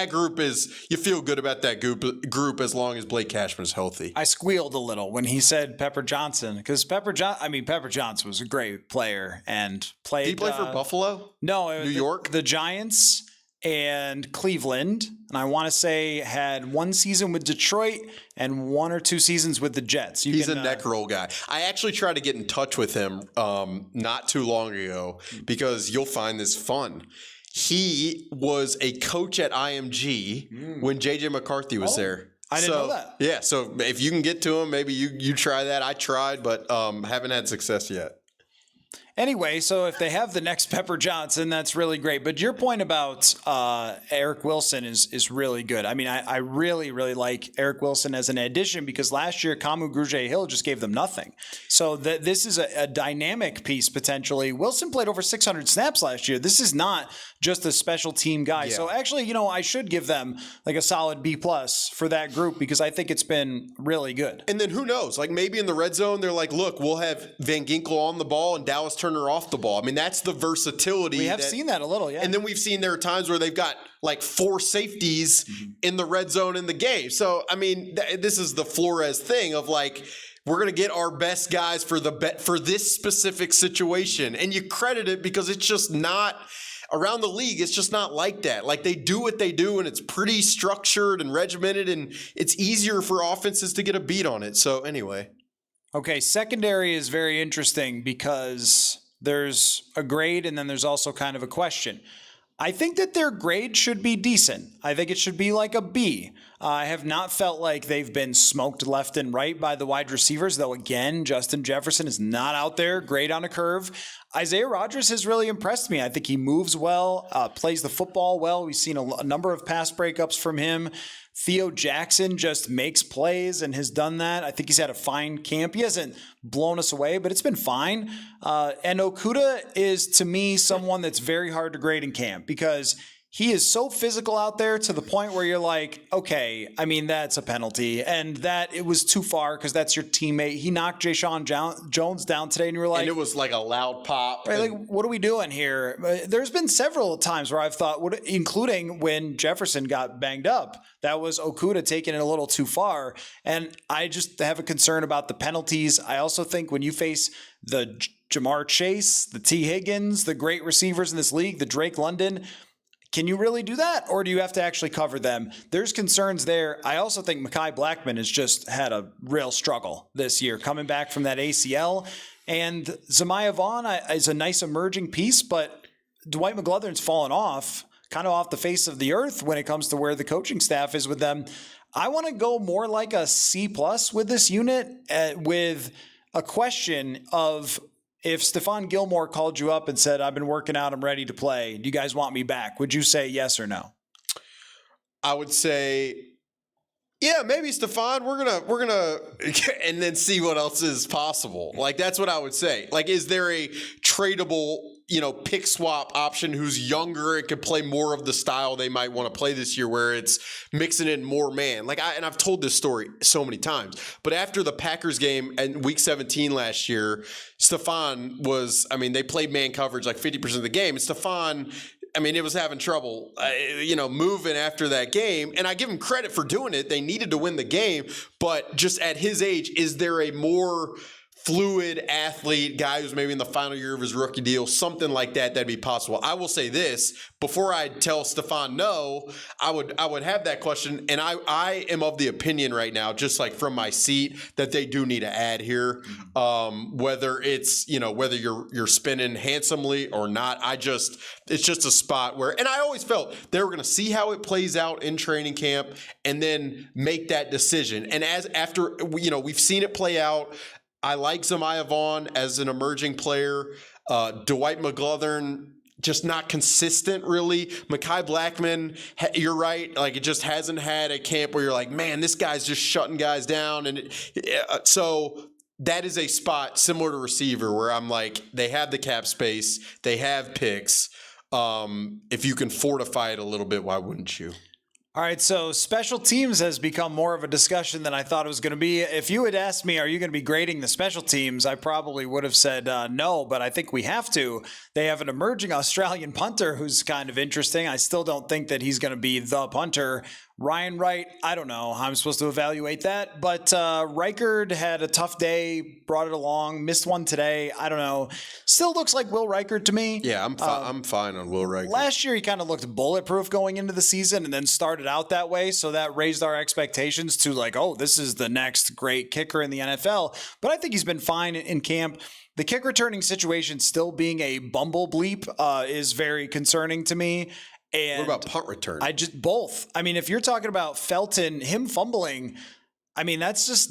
That group you feel good about that group as long as Blake Cashman is healthy. I squealed a little when he said Pepper Johnson because Pepper Johnson was a great player and played. Did he play for Buffalo? No, New York, the Giants and Cleveland, and I want to say had one season with Detroit and 1 or 2 seasons with the Jets. He's a neck roll guy. I actually tried to get in touch with him not too long ago because you'll find this fun. He was a coach at IMG when JJ McCarthy was there. I didn't know that. Yeah, so if you can get to him, maybe you try that. I tried, but haven't had success yet. Anyway, so if they have the next Pepper Johnson, that's really great. But your point about Eric Wilson is really good. I mean, I really, really like Eric Wilson as an addition because last year, Kamu Grugier-Hill just gave them nothing. So this is a dynamic piece potentially. Wilson played over 600 snaps last year. This is not just a special team guy. Yeah. So actually, I should give them like a solid B+ for that group because I think it's been really good. And then who knows? Like maybe in the red zone, they're like, look, we'll have Van Ginkel on the ball and Dallas Turner off the ball. I mean, that's the versatility. We have seen that a little, yeah. And then we've seen there are times where they've got like 4 safeties in the red zone in the game. So, I mean, this is the Flores thing of like, we're going to get our best guys for this specific situation. And you credit it because it's just not around the league. It's just not like that. Like they do what they do and it's pretty structured and regimented and it's easier for offenses to get a beat on it. So anyway. Okay. Secondary is very interesting because there's a grade and then there's also kind of a question. I think that their grade should be decent. I think it should be like a B. I have not felt like they've been smoked left and right by the wide receivers, though, again, Justin Jefferson is not out there, great on a curve. Isaiah Rodgers has really impressed me. I think he moves well, plays the football well. We've seen a number of pass breakups from him. Theo Jackson just makes plays and has done that. I think he's had a fine camp. He hasn't blown us away, but it's been fine. And Okudah is, to me, someone that's very hard to grade in camp because he is so physical out there to the point where you're like, okay, I mean, that's a penalty. And that it was too far because that's your teammate. He knocked Jayshon Jones down today and you were like... And it was like a loud pop. Right, like, what are we doing here? There's been several times where I've thought, including when Jefferson got banged up, that was Okudah taking it a little too far. And I just have a concern about the penalties. I also think when you face the Jamar Chase, the T. Higgins, the great receivers in this league, the Drake London... Can you really do that, or do you have to actually cover them? There's concerns there. I also think Mekhi Blackmon has just had a real struggle this year, coming back from that ACL. And Zamiah Vaughn is a nice emerging piece, but Dwight McGlothern's fallen off, kind of off the face of the earth when it comes to where the coaching staff is with them. I want to go more like a C+ with this unit, with a question of, if Stephon Gilmore called you up and said, I've been working out, I'm ready to play, do you guys want me back? Would you say yes or no? I would say, yeah, maybe Stephon, we're gonna and then see what else is possible. Like that's what I would say. Like, is there a tradable, pick swap option who's younger and could play more of the style they might want to play this year where it's mixing in more man? Like and I've told this story so many times, but after the Packers game in week 17 last year, Stephon was, they played man coverage like 50% of the game. And Stephon, it was having trouble, moving after that game. And I give him credit for doing it. They needed to win the game. But just at his age, is there a more fluid athlete, guy who's maybe in the final year of his rookie deal, something like that'd be possible? I will say this, before I tell Stephon no, I would have that question. And I am of the opinion right now, just like from my seat, that they do need to add here. Whether it's, whether you're spinning handsomely or not, it's just a spot where, and I always felt they were going to see how it plays out in training camp and then make that decision. And after we've seen it play out, I like Zamiah Vaughn as an emerging player. Dwight McGlothern, just not consistent, really. Mekhi Blackmon, you're right. Like, it just hasn't had a camp where you're like, man, this guy's just shutting guys down. And so that is a spot similar to receiver where I'm like, they have the cap space. They have picks. If you can fortify it a little bit, why wouldn't you? All right, so special teams has become more of a discussion than I thought it was going to be. If you had asked me, are you going to be grading the special teams, I probably would have said no, but I think we have to. They have an emerging Australian punter who's kind of interesting. I still don't think that he's going to be the punter Ryan Wright, I don't know how I'm supposed to evaluate that, but Reichard had a tough day, brought it along, missed one today. I don't know. Still looks like Will Reichard to me. Yeah, I'm fine on Will Reichard. Last year, he kind of looked bulletproof going into the season and then started out that way. So that raised our expectations to like, oh, this is the next great kicker in the NFL. But I think he's been fine in camp. The kick returning situation still being a bumble bleep is very concerning to me. And what about punt return? Both. I mean, if you're talking about Felton, him fumbling, I mean, that's just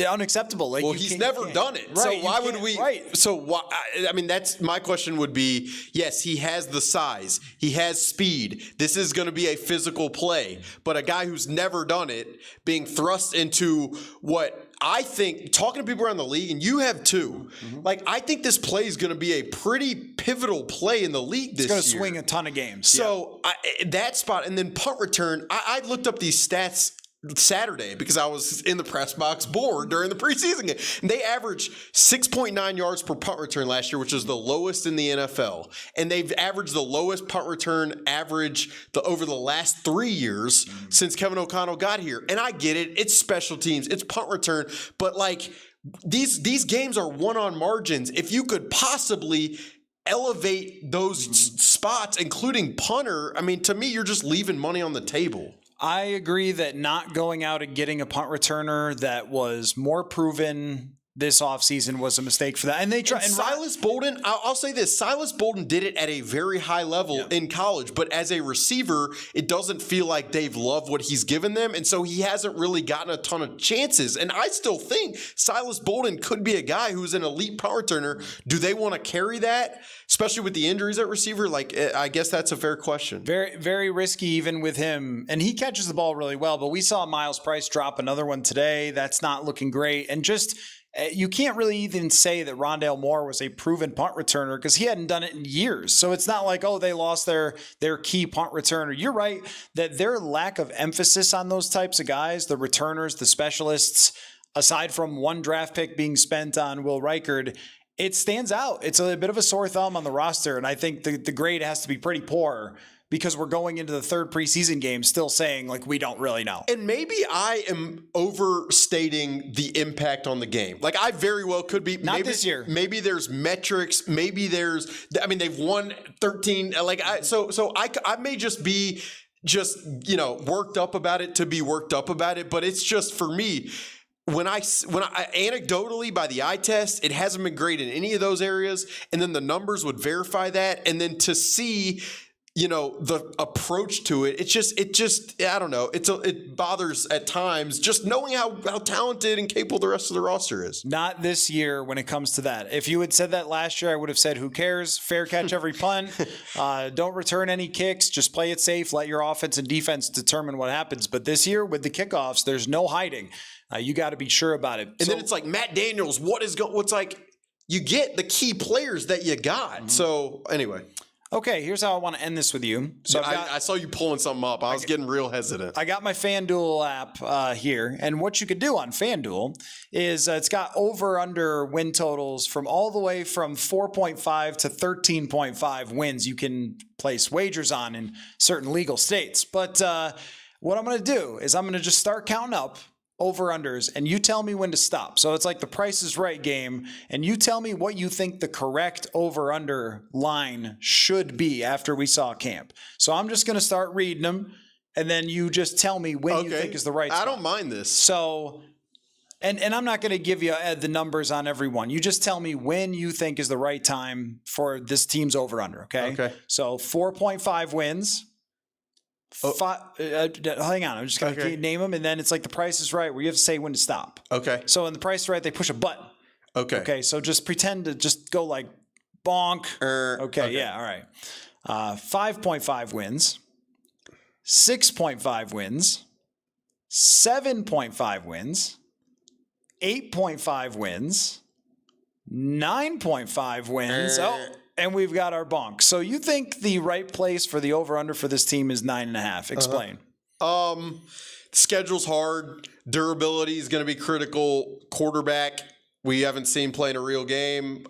unacceptable. Like, well, he's never done it. Right, so why would we? Right. So why? I mean, that's my question would be, yes, he has the size. He has speed. This is going to be a physical play. But a guy who's never done it being thrust into what I think, talking to people around the league, and you have too, like, I think this play is going to be a pretty pivotal play in the league this year. It's going to swing a ton of games. So that spot, and then punt return, I looked up these stats Saturday because I was in the press box board during the preseason game. And they averaged 6.9 yards per punt return last year, which is the lowest in the NFL. And they've averaged the lowest punt return average over the last 3 years since Kevin O'Connell got here. And I get it. It's special teams. It's punt return. But like these games are won on margins. If you could possibly elevate those spots, including punter, I mean, to me, you're just leaving money on the table. I agree that not going out and getting a punt returner that was more proven this offseason was a mistake for that. And they tried. And Silas Bolden, I'll say this, Silas Bolden did it at a very high level in college, but as a receiver, it doesn't feel like they've loved what he's given them. And so he hasn't really gotten a ton of chances. And I still think Silas Bolden could be a guy who's an elite punt returner. Do they want to carry that? Especially with the injuries at receiver? Like, I guess that's a fair question. Very, very risky even with him. And he catches the ball really well, but we saw Miles Price drop another one today. That's not looking great. And just, you can't really even say that Rondale Moore was a proven punt returner because he hadn't done it in years. So it's not like, oh, they lost their key punt returner. You're right that their lack of emphasis on those types of guys, the returners, the specialists, aside from one draft pick being spent on Will Reichard, it stands out. It's a bit of a sore thumb on the roster, and I think the grade has to be pretty poor because we're going into the third preseason game still saying, like, we don't really know. And maybe I am overstating the impact on the game. Like, I very well could be. Not this year. Maybe there's metrics. Maybe there's – I mean, they've won 13 – like, I may just be worked up about it to be worked up about it, but it's just for me – When I anecdotally by the eye test, it hasn't been great in any of those areas. And then the numbers would verify that. And then to see, the approach to it, it just, I don't know. It bothers at times just knowing how talented and capable the rest of the roster is. Not this year when it comes to that. If you had said that last year, I would have said, who cares? Fair catch every punt. Don't return any kicks. Just play it safe. Let your offense and defense determine what happens. But this year with the kickoffs, there's no hiding. You got to be sure about it. And then it's like Matt Daniels. What's like you get the key players that you got. So anyway. Okay, here's how I want to end this with you. So I saw you pulling something up. I was getting real hesitant. I got my FanDuel app here. And what you could do on FanDuel is it's got over-under win totals from all the way from 4.5 to 13.5 wins you can place wagers on in certain legal states. But what I'm going to do is I'm going to just start counting up over-unders, and you tell me when to stop. So it's like the Price is Right game, and you tell me what you think the correct over-under line should be after we saw camp. So I'm just going to start reading them, and then you just tell me when you think is the right spot. I don't mind this. So, and I'm not going to give you the numbers on every one. You just tell me when you think is the right time for this team's over-under, okay? Okay. So 4.5 wins. Hang on, I'm just going to name them, and then it's like the Price is Right where you have to say when to stop. Okay. So in the Price is Right, they push a button. Okay. So just pretend to just go like bonk. Okay. Yeah. All right. 5.5 wins, 6.5 wins, 7.5 wins, 8.5 wins, 9.5 wins. And we've got our bonk. So you think the right place for the over-under for this team is 9.5. Explain. Schedule's hard. Durability is going to be critical. Quarterback, we haven't seen playing a real game.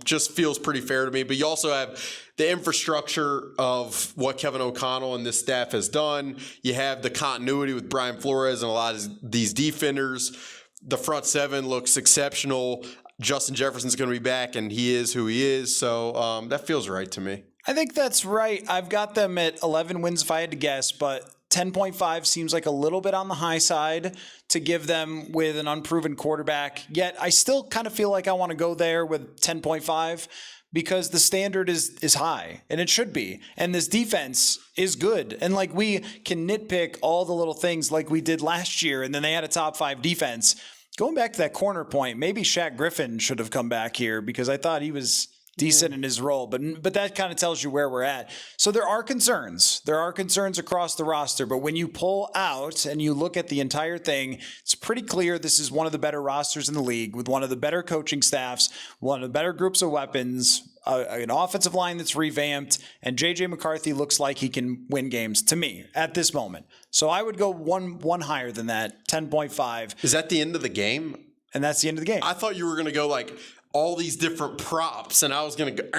Just feels pretty fair to me. But you also have the infrastructure of what Kevin O'Connell and this staff has done. You have the continuity with Brian Flores and a lot of these defenders. The front seven looks exceptional. Justin Jefferson's going to be back, and he is who he is. So that feels right to me. I think that's right. I've got them at 11 wins if I had to guess, but 10.5 seems like a little bit on the high side to give them with an unproven quarterback. Yet I still kind of feel like I want to go there with 10.5 because the standard is high, and it should be. And this defense is good. And like we can nitpick all the little things like we did last year, and then they had a top 5 defense. Going back to that corner point, maybe Shaq Griffin should have come back here because I thought he was decent in his role, but that kind of tells you where we're at. So there are concerns. There are concerns across the roster, but when you pull out and you look at the entire thing, it's pretty clear this is one of the better rosters in the league with one of the better coaching staffs, one of the better groups of weapons, an offensive line that's revamped, and J.J. McCarthy looks like he can win games to me at this moment. So I would go one higher than that, 10.5. Is that the end of the game? And that's the end of the game. I thought you were going to go like all these different props, and I was going to go.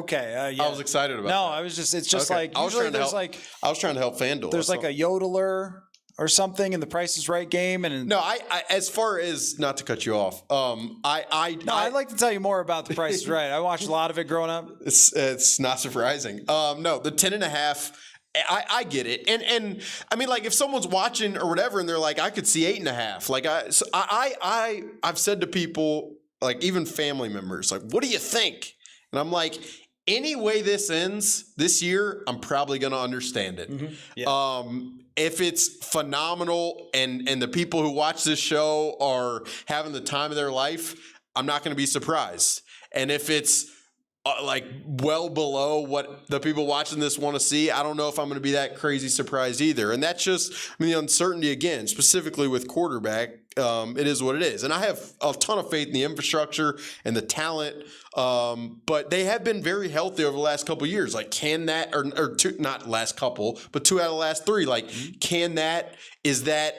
Okay. Yeah. I was excited about. No, that. I was just. It's just Okay. like usually there's like I was trying to help FanDuel. there's like a yodeler or something in the Price is Right game, and no. I as far as not to cut you off. I'd like to tell you more about the Price is Right. I watched a lot of it growing up. It's not surprising. No, the 10.5. I get it. And I mean, like if someone's watching or whatever and they're like, I could see 8.5. Like I've said to people, like even family members, like, what do you think? And I'm like, any way this ends this year, I'm probably going to understand it. Mm-hmm. Yeah. If it's phenomenal and the people who watch this show are having the time of their life, I'm not going to be surprised. And if it's like well below what the people watching this want to see, I don't know if I'm going to be that crazy surprised either. And that's just, I mean, the uncertainty again, specifically with quarterback, it is what it is. And I have a ton of faith in the infrastructure and the talent, but they have been very healthy over the last couple of years. Like, can that, or two, not last couple, but 2 out of the last 3, like, can that, is that,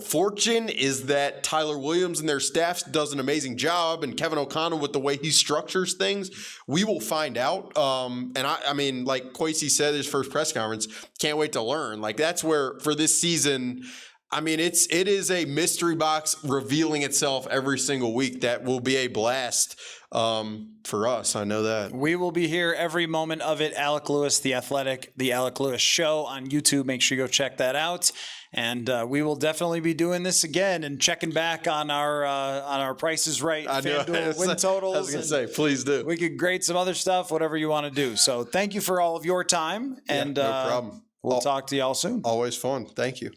fortune? Is that Tyler Williams and their staff does an amazing job, and Kevin O'Connell with the way he structures things? We will find out. And I mean, like Kwesi said in his first press conference, can't wait to learn. Like, that's where for this season, I mean, it is a mystery box revealing itself every single week. That will be a blast for us. I know that. We will be here every moment of it. Alec Lewis, The Athletic, The Alec Lewis Show on YouTube. Make sure you go check that out. And we will definitely be doing this again and checking back on our Price is Right FanDuel win totals. I was going to say, please do. We could grade some other stuff, whatever you want to do. So thank you for all of your time. And no problem. We'll talk to y'all soon. Always fun. Thank you.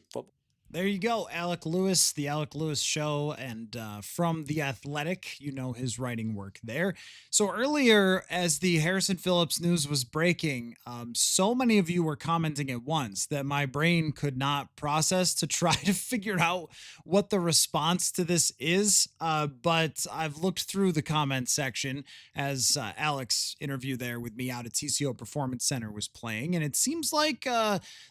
There you go, Alec Lewis, the Alec Lewis Show, and from The Athletic, his writing work there. So earlier, as the Harrison Phillips news was breaking, so many of you were commenting at once that my brain could not process to try to figure out what the response to this is. But I've looked through the comment section as Alec's interview there with me out at TCO Performance Center was playing, and it seems like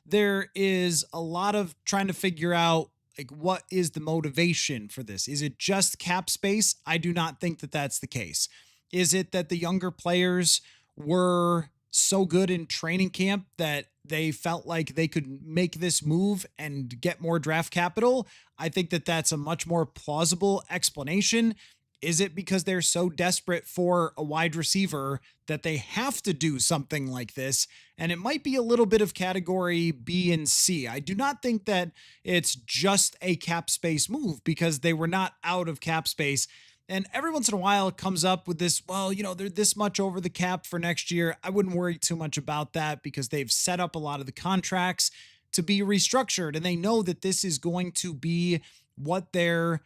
there is a lot of trying to figure out, like, what is the motivation for this? Is it just cap space? I do not think that that's the case. Is it that the younger players were so good in training camp that they felt like they could make this move and get more draft capital? I think that that's a much more plausible explanation. Is it because they're so desperate for a wide receiver that they have to do something like this? And it might be a little bit of category B and C. I do not think that it's just a cap space move because they were not out of cap space. And every once in a while it comes up with this, well, they're this much over the cap for next year. I wouldn't worry too much about that because they've set up a lot of the contracts to be restructured. And they know that this is going to be what their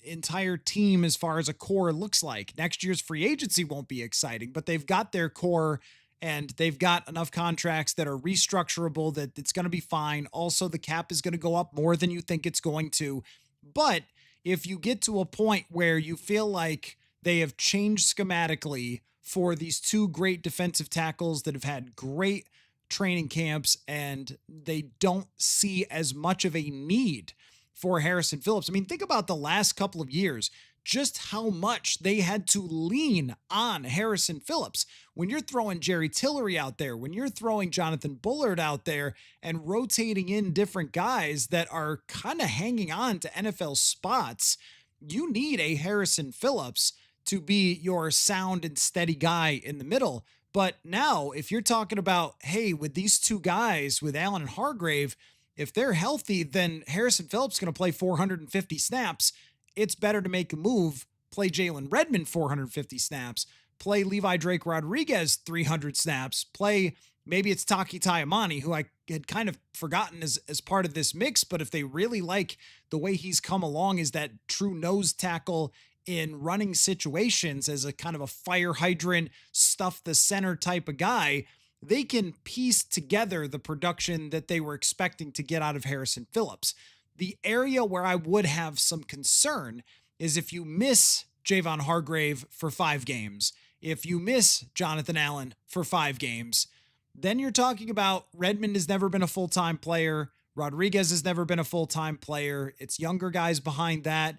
entire team as far as a core looks like. Next year's free agency won't be exciting, but they've got their core and they've got enough contracts that are restructurable that it's going to be fine. Also, the cap is going to go up more than you think it's going to. But if you get to a point where you feel like they have changed schematically for these 2 great defensive tackles that have had great training camps and they don't see as much of a need for Harrison Phillips. I mean, think about the last couple of years. just how much they had to lean on Harrison Phillips. When you're throwing Jerry Tillery out there, when you're throwing Jonathan Bullard out there and rotating in different guys that are kind of hanging on to NFL spots, you need a Harrison Phillips to be your sound and steady guy in the middle. But now, if you're talking about, hey, with these two guys, with Allen and Hargrave, if they're healthy, then Harrison Phillips is going to play 450 snaps. It's better to make a move, play Jalen Redmond 450 snaps, play Levi Drake Rodriguez 300 snaps, play maybe it's Taki Taimani, who I had kind of forgotten as part of this mix, but if they really like the way he's come along as that true nose tackle in running situations as a kind of a fire hydrant, stuff the center type of guy, they can piece together the production that they were expecting to get out of Harrison Phillips. The area where I would have some concern is if you miss Javon Hargrave for 5 games, if you miss Jonathan Allen for 5 games, then you're talking about Redmond has never been a full-time player. Rodriguez has never been a full-time player. It's younger guys behind that.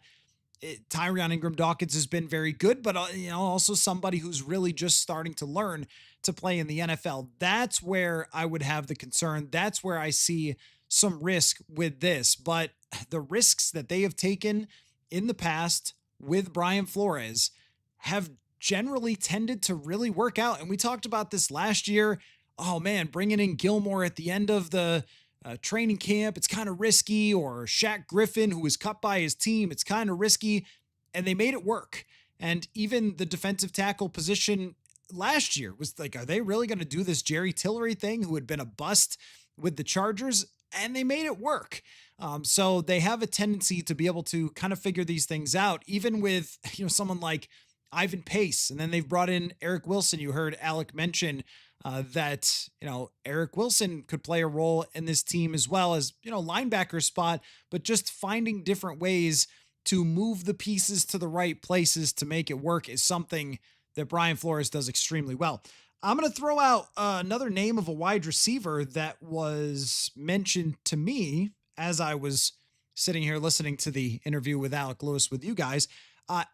Tyrion Ingram Dawkins has been very good, but also somebody who's really just starting to learn to play in the NFL. That's where I would have the concern. That's where I see some risk with this. But the risks that they have taken in the past with Brian Flores have generally tended to really work out. And we talked about this last year. Oh man, bringing in Gilmore at the end of the training camp, it's kind of risky, or Shaq Griffin, who was cut by his team, it's kind of risky, and they made it work. And even the defensive tackle position last year was like, are they really going to do this Jerry Tillery thing, who had been a bust with the Chargers? And they made it work. So they have a tendency to be able to kind of figure these things out, even with someone like Ivan Pace. And then they've brought in Eric Wilson. You heard Alec mention that Eric Wilson could play a role in this team as well as linebacker spot, but just finding different ways to move the pieces to the right places to make it work is something that Brian Flores does extremely well. I'm going to throw out another name of a wide receiver that was mentioned to me as I was sitting here listening to the interview with Alec Lewis with you guys.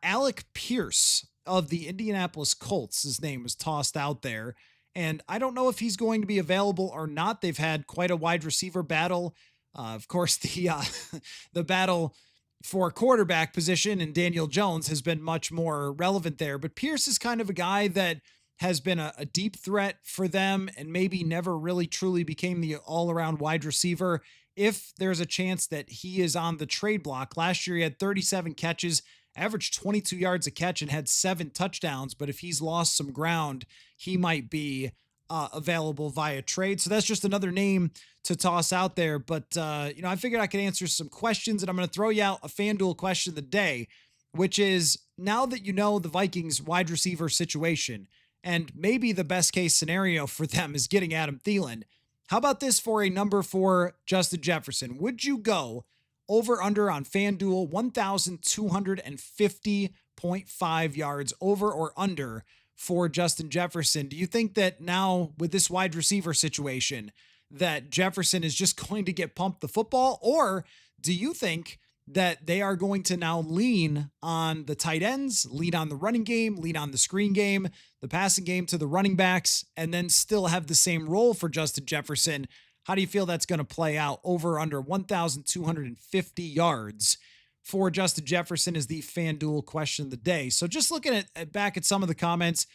Alec Pierce of the Indianapolis Colts, his name was tossed out there. And I don't know if he's going to be available or not. They've had quite a wide receiver battle. Of course, the battle for quarterback position and Daniel Jones has been much more relevant there. But Pierce is kind of a guy that has been a deep threat for them and maybe never really truly became the all-around wide receiver. If there's a chance that he is on the trade block, last year he had 37 catches, averaged 22 yards a catch and had 7 touchdowns. But if he's lost some ground, he might be available via trade. So that's just another name to toss out there. But, I figured I could answer some questions, and I'm going to throw you out a FanDuel question of the day, which is, now that you know the Vikings wide receiver situation, and maybe the best case scenario for them is getting Adam Thielen, how about this for a number for Justin Jefferson? Would you go over under on FanDuel 1,250.5 yards over or under for Justin Jefferson? Do you think that now with this wide receiver situation that Jefferson is just going to get pumped the football, or do you think that they are going to now lean on the tight ends, lean on the running game, lean on the screen game, the passing game to the running backs, and then still have the same role for Justin Jefferson? How do you feel that's going to play out? Over under 1,250 yards for Justin Jefferson is the FanDuel question of the day. So just looking at back at some of the comments,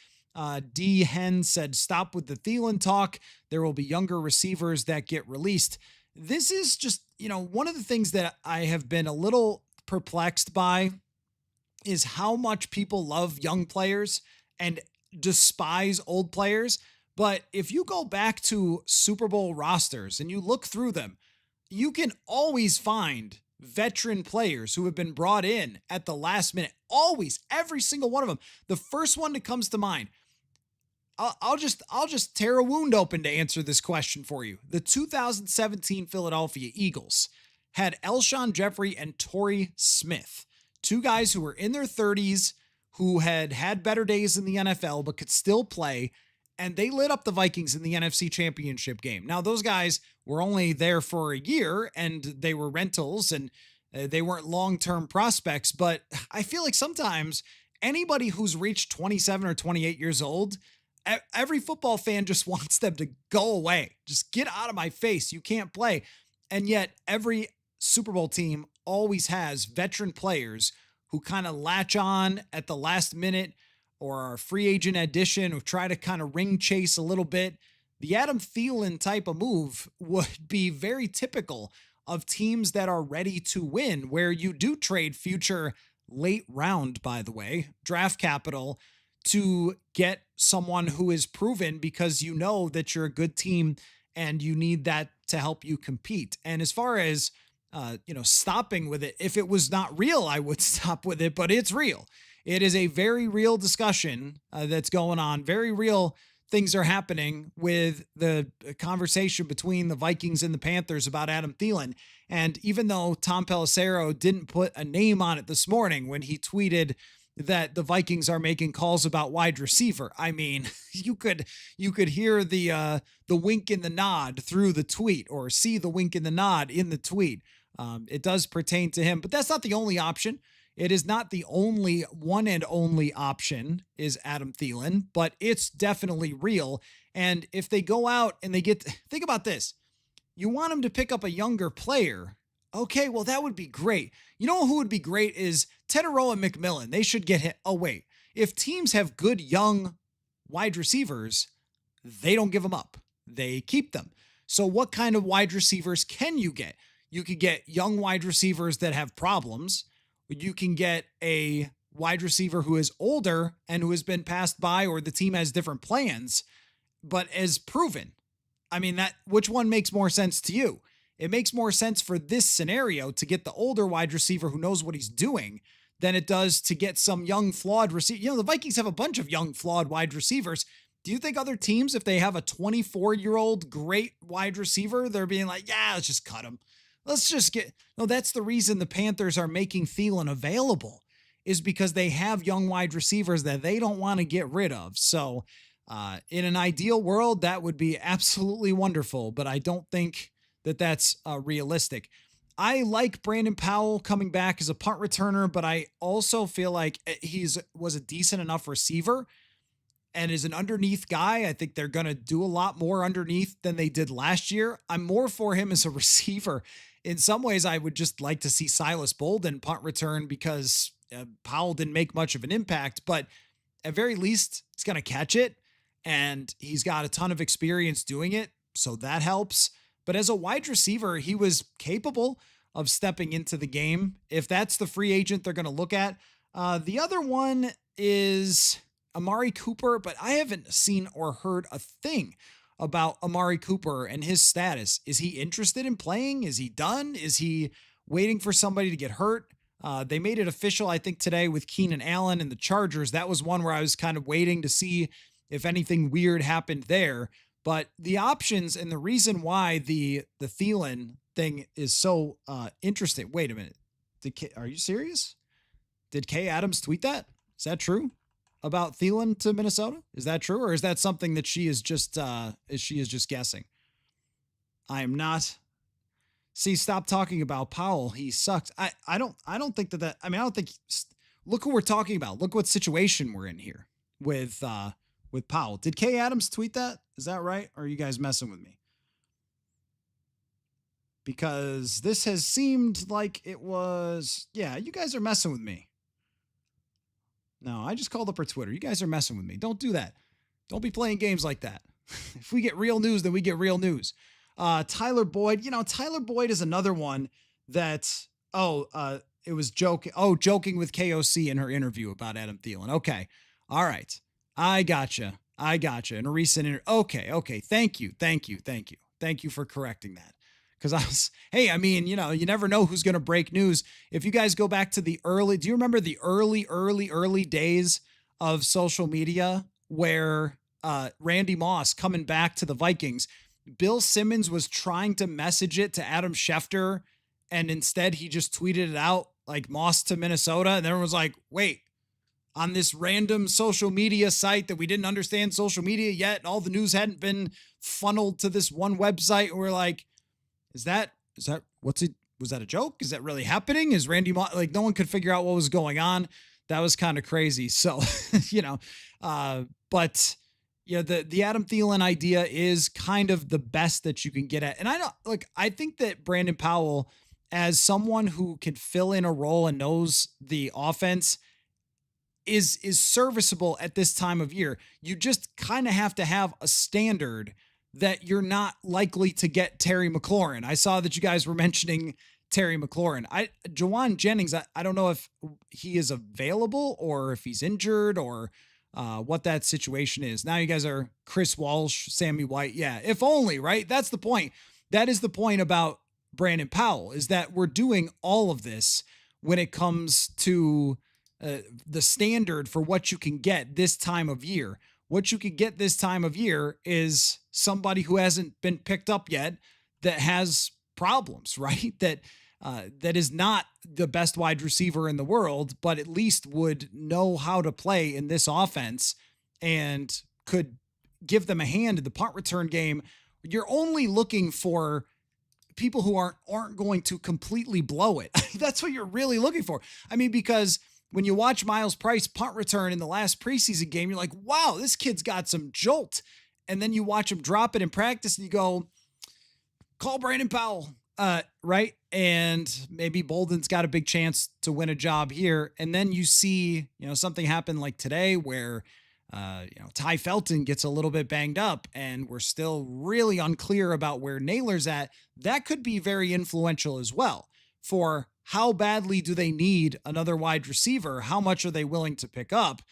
D. Hen said, stop with the Thielen talk. There will be younger receivers that get released. This is just, one of the things that I have been a little perplexed by is how much people love young players and despise old players. But if you go back to Super Bowl rosters and you look through them, you can always find veteran players who have been brought in at the last minute. Always, every single one of them. The first one that comes to mind, I'll just tear a wound open to answer this question for you. The 2017 Philadelphia Eagles had Elshon Jeffrey and Torrey Smith, 2 guys who were in their 30s, who had had better days in the NFL, but could still play. And they lit up the Vikings in the NFC Championship game. Now, those guys were only there for a year and they were rentals, and They weren't long-term prospects, but I feel like sometimes anybody who's reached 27 or 28 years old, every football fan just wants them to go away. Just get out of my face. You can't play. And yet every Super Bowl team always has veteran players who kind of latch on at the last minute or are a free agent addition who try to kind of ring chase a little bit. The Adam Thielen type of move would be very typical of teams that are ready to win, where you do trade future late round, by the way, draft capital to get someone who is proven because you know that you're a good team and you need that to help you compete. And as far as stopping with it, if it was not real, I would stop with it, but it's real. It is a very real discussion that's going on. Very real things are happening with the conversation between the Vikings and the Panthers about Adam Thielen. And even though Tom Pelissero didn't put a name on it this morning when he tweeted that the Vikings are making calls about wide receiver, I mean, you could hear the wink and the nod through the tweet, or see the wink and the nod in the tweet. It does pertain to him, but that's not the only option. It is not the only one and only option is Adam Thielen, but it's definitely real. And if they go out and think about this, you want him to pick up a younger player. Okay, well, that would be great. You know who would be great is Teteroa and McMillan. They should get hit. Oh, wait. If teams have good young wide receivers, they don't give them up. They keep them. So what kind of wide receivers can you get? You could get young wide receivers that have problems. You can get a wide receiver who is older and who has been passed by, or the team has different plans, but as proven. I mean, which one makes more sense to you? It makes more sense for this scenario to get the older wide receiver who knows what he's doing than it does to get some young flawed receiver. The Vikings have a bunch of young flawed wide receivers. Do you think other teams, if they have a 24-year-old great wide receiver, they're being like, yeah, let's just cut him. Let's just no, that's the reason the Panthers are making Thielen available, is because they have young wide receivers that they don't want to get rid of. So in an ideal world, that would be absolutely wonderful, but I don't think that that's realistic. I like Brandon Powell coming back as a punt returner, but I also feel like was a decent enough receiver and is an underneath guy. I think they're going to do a lot more underneath than they did last year. I'm more for him as a receiver. In some ways, I would just like to see Silas Bolden punt return because Powell didn't make much of an impact, but at very least, he's going to catch it, and he's got a ton of experience doing it, so that helps. But as a wide receiver, he was capable of stepping into the game. If that's the free agent they're going to look at. The other one is Amari Cooper, but I haven't seen or heard a thing about Amari Cooper and his status. Is he interested in playing? Is he done? Is he waiting for somebody to get hurt? They made it official, I think, today with Keenan Allen and the Chargers. That was one where I was kind of waiting to see if anything weird happened there. But the options and the reason why the Thielen thing is so interesting. Wait a minute. Are you serious? Did Kay Adams tweet that? Is that true? About Thielen to Minnesota? Is that true? Or is that something that she is just guessing? I am not. See, stop talking about Powell. He sucks. I don't think that, I don't think, look who we're talking about. Look what situation we're in here with Powell. Did Kay Adams tweet that? Is that right? Or are you guys messing with me? Because this has seemed like it was, yeah, you guys are messing with me. No, I just called up her Twitter. You guys are messing with me. Don't do that. Don't be playing games like that. If we get real news, then we get real news. Tyler Boyd, Tyler Boyd is another one that, it was joking with KOC in her interview about Adam Thielen. Okay. All right. I gotcha. In a recent okay. Thank you. Thank you for correcting that. Because you never know who's going to break news. If you guys go back to do you remember the early days of social media where Randy Moss coming back to the Vikings, Bill Simmons was trying to message it to Adam Schefter, and instead he just tweeted it out like Moss to Minnesota. And everyone was like, wait, on this random social media site that we didn't understand social media yet, and all the news hadn't been funneled to this one website. And we're like, is that what's was that a joke? Is that really happening? Is Randy like no one could figure out what was going on? That was kind of crazy. So, you know, but yeah, the Adam Thielen idea is kind of the best that you can get at. And I don't like I think that Brandon Powell, as someone who can fill in a role and knows the offense, is serviceable at this time of year. You just kind of have to have a standard that you're not likely to get Terry McLaurin. I saw that you guys were mentioning Terry McLaurin. Jawan Jennings, I don't know if he is available or if he's injured or what that situation is. Now you guys are Chris Walsh, Sammy White. Yeah, if only, right? That's the point. That is the point about Brandon Powell, is that we're doing all of this when it comes to the standard for what you can get this time of year. What you can get this time of year is somebody who hasn't been picked up yet that has problems, right? That is not the best wide receiver in the world, but at least would know how to play in this offense and could give them a hand in the punt return game. You're only looking for people who aren't going to completely blow it. That's what you're really looking for. I mean, because when you watch Miles Price punt return in the last preseason game, you're like, wow, this kid's got some jolt. And then you watch him drop it in practice and you go, call Brandon Powell, right? And maybe Bolden's got a big chance to win a job here. And then you see, something happen like today where, Ty Felton gets a little bit banged up and we're still really unclear about where Naylor's at. That could be very influential as well for how badly do they need another wide receiver? How much are they willing to pick up?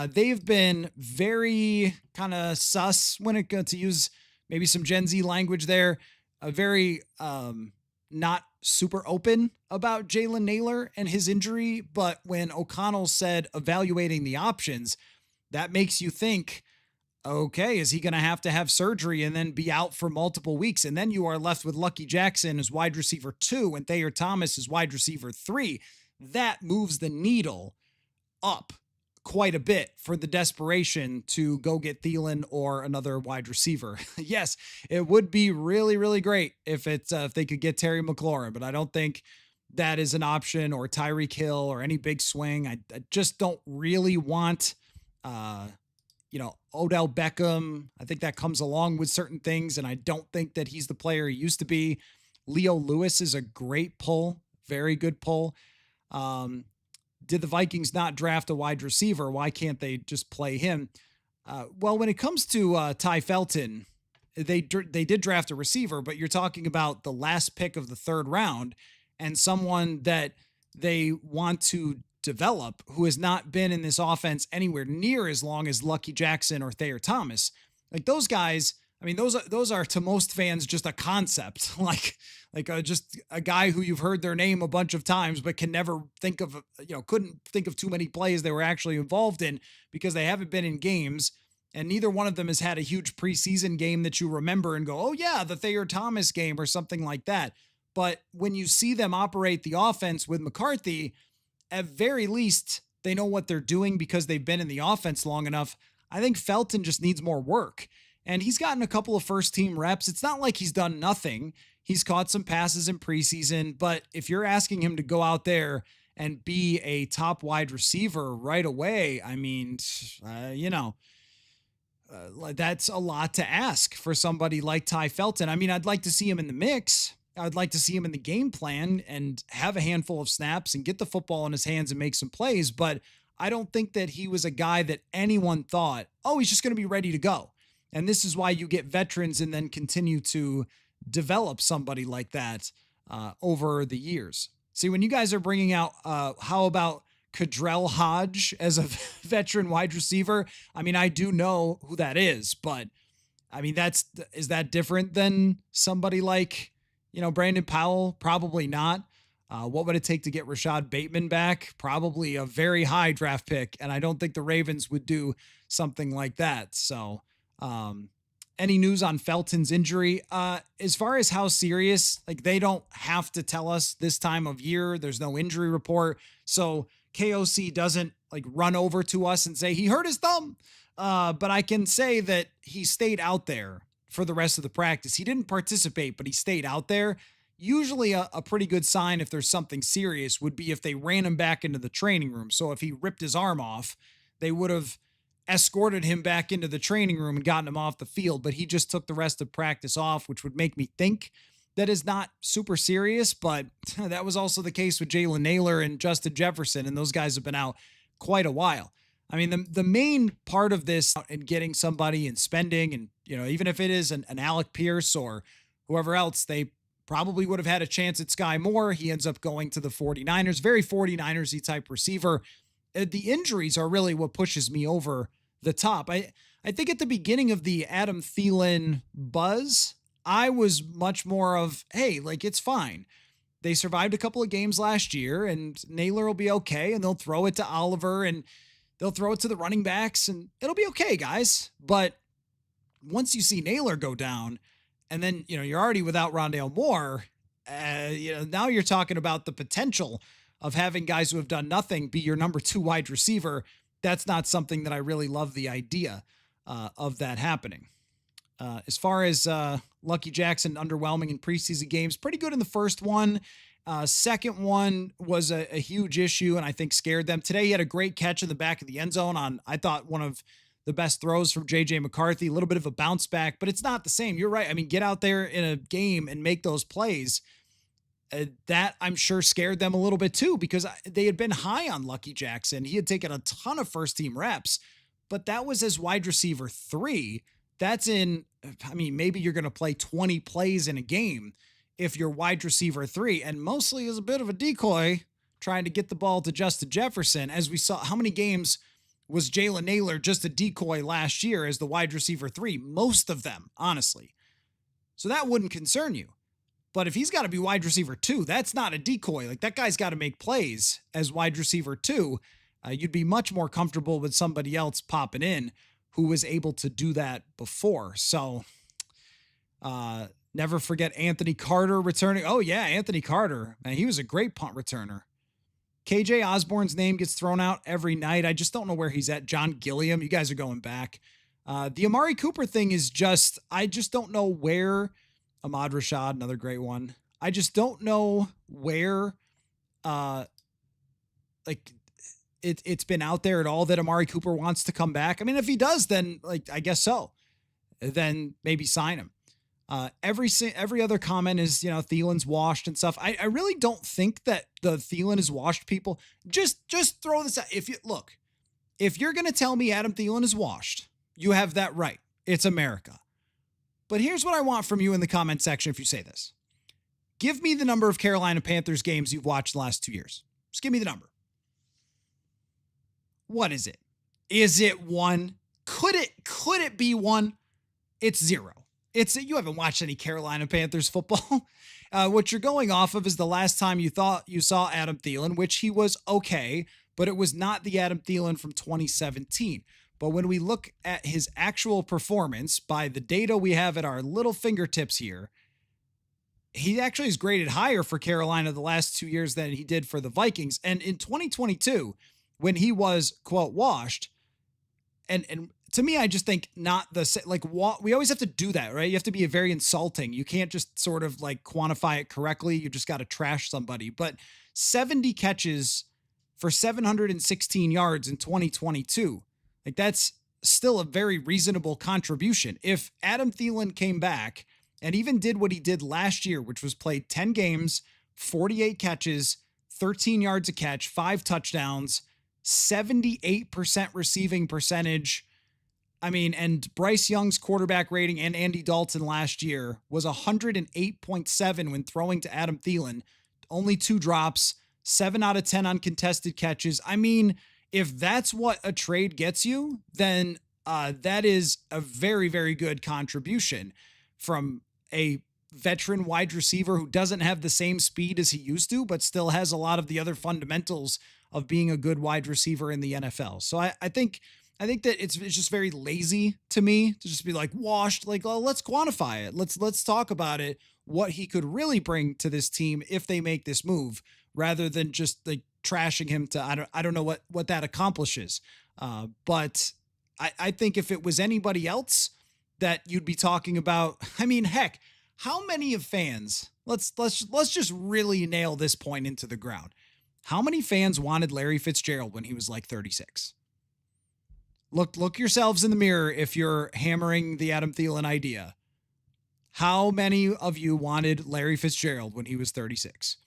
They've been very kind of sus when it comes to use maybe some Gen Z language there, very not super open about Jalen Naylor and his injury. But when O'Connell said evaluating the options, that makes you think, okay, is he going to have surgery and then be out for multiple weeks? And then you are left with Lucky Jackson as wide receiver 2 and Thayer Thomas as wide receiver 3. That moves the needle up quite a bit for the desperation to go get Thielen or another wide receiver. Yes, it would be really, really great if they could get Terry McLaurin, but I don't think that is an option, or Tyreek Hill or any big swing. I just don't really want Odell Beckham. I think that comes along with certain things, and I don't think that he's the player he used to be. Leo Lewis is a great pull, very good pull. Did the Vikings not draft a wide receiver? Why can't they just play him? Well, when it comes to Ty Felton, they did draft a receiver, but you're talking about the last pick of the 3rd round and someone that they want to develop who has not been in this offense anywhere near as long as Lucky Jackson or Thayer Thomas. Like those guys, I mean, those are to most fans just a concept, just a guy who you've heard their name a bunch of times, but can never think of, couldn't think of too many plays they were actually involved in because they haven't been in games. And neither one of them has had a huge preseason game that you remember and go, oh yeah, the Thayer Thomas game or something like that. But when you see them operate the offense with McCarthy, at very least, they know what they're doing because they've been in the offense long enough. I think Felton just needs more work. And he's gotten a couple of first-team reps. It's not like he's done nothing. He's caught some passes in preseason. But if you're asking him to go out there and be a top wide receiver right away, I mean, that's a lot to ask for somebody like Ty Felton. I mean, I'd like to see him in the mix. I'd like to see him in the game plan and have a handful of snaps and get the football in his hands and make some plays. But I don't think that he was a guy that anyone thought, oh, he's just going to be ready to go. And this is why you get veterans and then continue to develop somebody like that over the years. See, when you guys are bringing out, how about Cadrell Hodge as a veteran wide receiver? I mean, I do know who that is, but I mean, is that different than somebody like, Brandon Powell? Probably not. What would it take to get Rashad Bateman back? Probably a very high draft pick. And I don't think the Ravens would do something like that. So, any news on Felton's injury? As far as how serious, they don't have to tell us this time of year. There's no injury report. So KOC doesn't run over to us and say he hurt his thumb. But I can say that he stayed out there for the rest of the practice. He didn't participate, but he stayed out there. Usually a pretty good sign if there's something serious would be if they ran him back into the training room. So if he ripped his arm off, they would have escorted him back into the training room and gotten him off the field, but he just took the rest of practice off, which would make me think that is not super serious. But that was also the case with Jalen Naylor and Justin Jefferson, and those guys have been out quite a while. I mean, the main part of this and getting somebody and spending, and even if it is an Alec Pierce or whoever else, they probably would have had a chance at Sky Moore. He ends up going to the 49ers, very 49ers-y type receiver. The injuries are really what pushes me over the top. I think at the beginning of the Adam Thielen buzz, I was much more of, hey, like, it's fine. They survived a couple of games last year, and Naylor will be okay, and they'll throw it to Oliver, and they'll throw it to the running backs, and it'll be okay, guys. But once you see Naylor go down, and then, you're already without Rondale Moore, now you're talking about the potential of having guys who have done nothing be your number 2 wide receiver. That's not something that I really love the idea of that happening. As far as Lucky Jackson underwhelming in preseason games, pretty good in the first one. Second one was a huge issue and I think scared them. Today he had a great catch in the back of the end zone on, I thought, one of the best throws from J.J. McCarthy, a little bit of a bounce back, but it's not the same. You're right. I mean, get out there in a game and make those plays. That I'm sure scared them a little bit too, because they had been high on Lucky Jackson. He had taken a ton of first team reps, but that was as wide receiver 3. That's maybe you're going to play 20 plays in a game if you're wide receiver 3, and mostly as a bit of a decoy trying to get the ball to Justin Jefferson. As we saw, how many games was Jalen Naylor just a decoy last year as the wide receiver 3? Most of them, honestly. So that wouldn't concern you. But if he's got to be wide receiver 2, that's not a decoy. Like, that guy's got to make plays as wide receiver 2. You'd be much more comfortable with somebody else popping in who was able to do that before. So never forget Anthony Carter returning. Oh, yeah, Anthony Carter. Man, he was a great punt returner. KJ Osborne's name gets thrown out every night. I just don't know where he's at. John Gilliam, you guys are going back. The Amari Cooper thing is just, I just don't know where. Ahmad Rashad, another great one. I just don't know where, it's been out there at all that Amari Cooper wants to come back. I mean, if he does, then I guess so. Then maybe sign him. Every other comment is, Thielen's washed and stuff. I really don't think that the Thielen is washed, people. Just throw this out. If you're going to tell me Adam Thielen is washed, you have that right. It's America. But here's what I want from you in the comment section if you say this. Give me the number of Carolina Panthers games you've watched the last 2 years. Just give me the number. What is it? Is it 1? Could it be 1? It's 0. You haven't watched any Carolina Panthers football. What you're going off of is the last time you thought you saw Adam Thielen, which he was okay, but it was not the Adam Thielen from 2017. But when we look at his actual performance by the data we have at our little fingertips here, he actually is graded higher for Carolina the last 2 years than he did for the Vikings. And in 2022, when he was, quote, washed, and to me, I just think not we always have to do that, right? You have to be very insulting. You can't just sort of quantify it correctly. You just got to trash somebody. But 70 catches for 716 yards in 2022. That's still a very reasonable contribution. If Adam Thielen came back and even did what he did last year, which was played 10 games, 48 catches, 13 yards a catch, 5 touchdowns, 78% receiving percentage. And Bryce Young's quarterback rating and Andy Dalton last year was 108.7 when throwing to Adam Thielen. Only 2 drops, 7 out of 10 uncontested catches. If that's what a trade gets you, then that is a very, very good contribution from a veteran wide receiver who doesn't have the same speed as he used to, but still has a lot of the other fundamentals of being a good wide receiver in the NFL. So I think that it's just very lazy to me to just be washed. Let's quantify it. Let's talk about it, what he could really bring to this team if they make this move, rather than just trashing him to, I don't know what that accomplishes. But I think if it was anybody else that you'd be talking about, heck, How many of fans, let's just really nail this point into the ground. How many fans wanted Larry Fitzgerald when he was like 36? Look yourselves in the mirror if you're hammering the Adam Thielen idea. How many of you wanted Larry Fitzgerald when he was 36?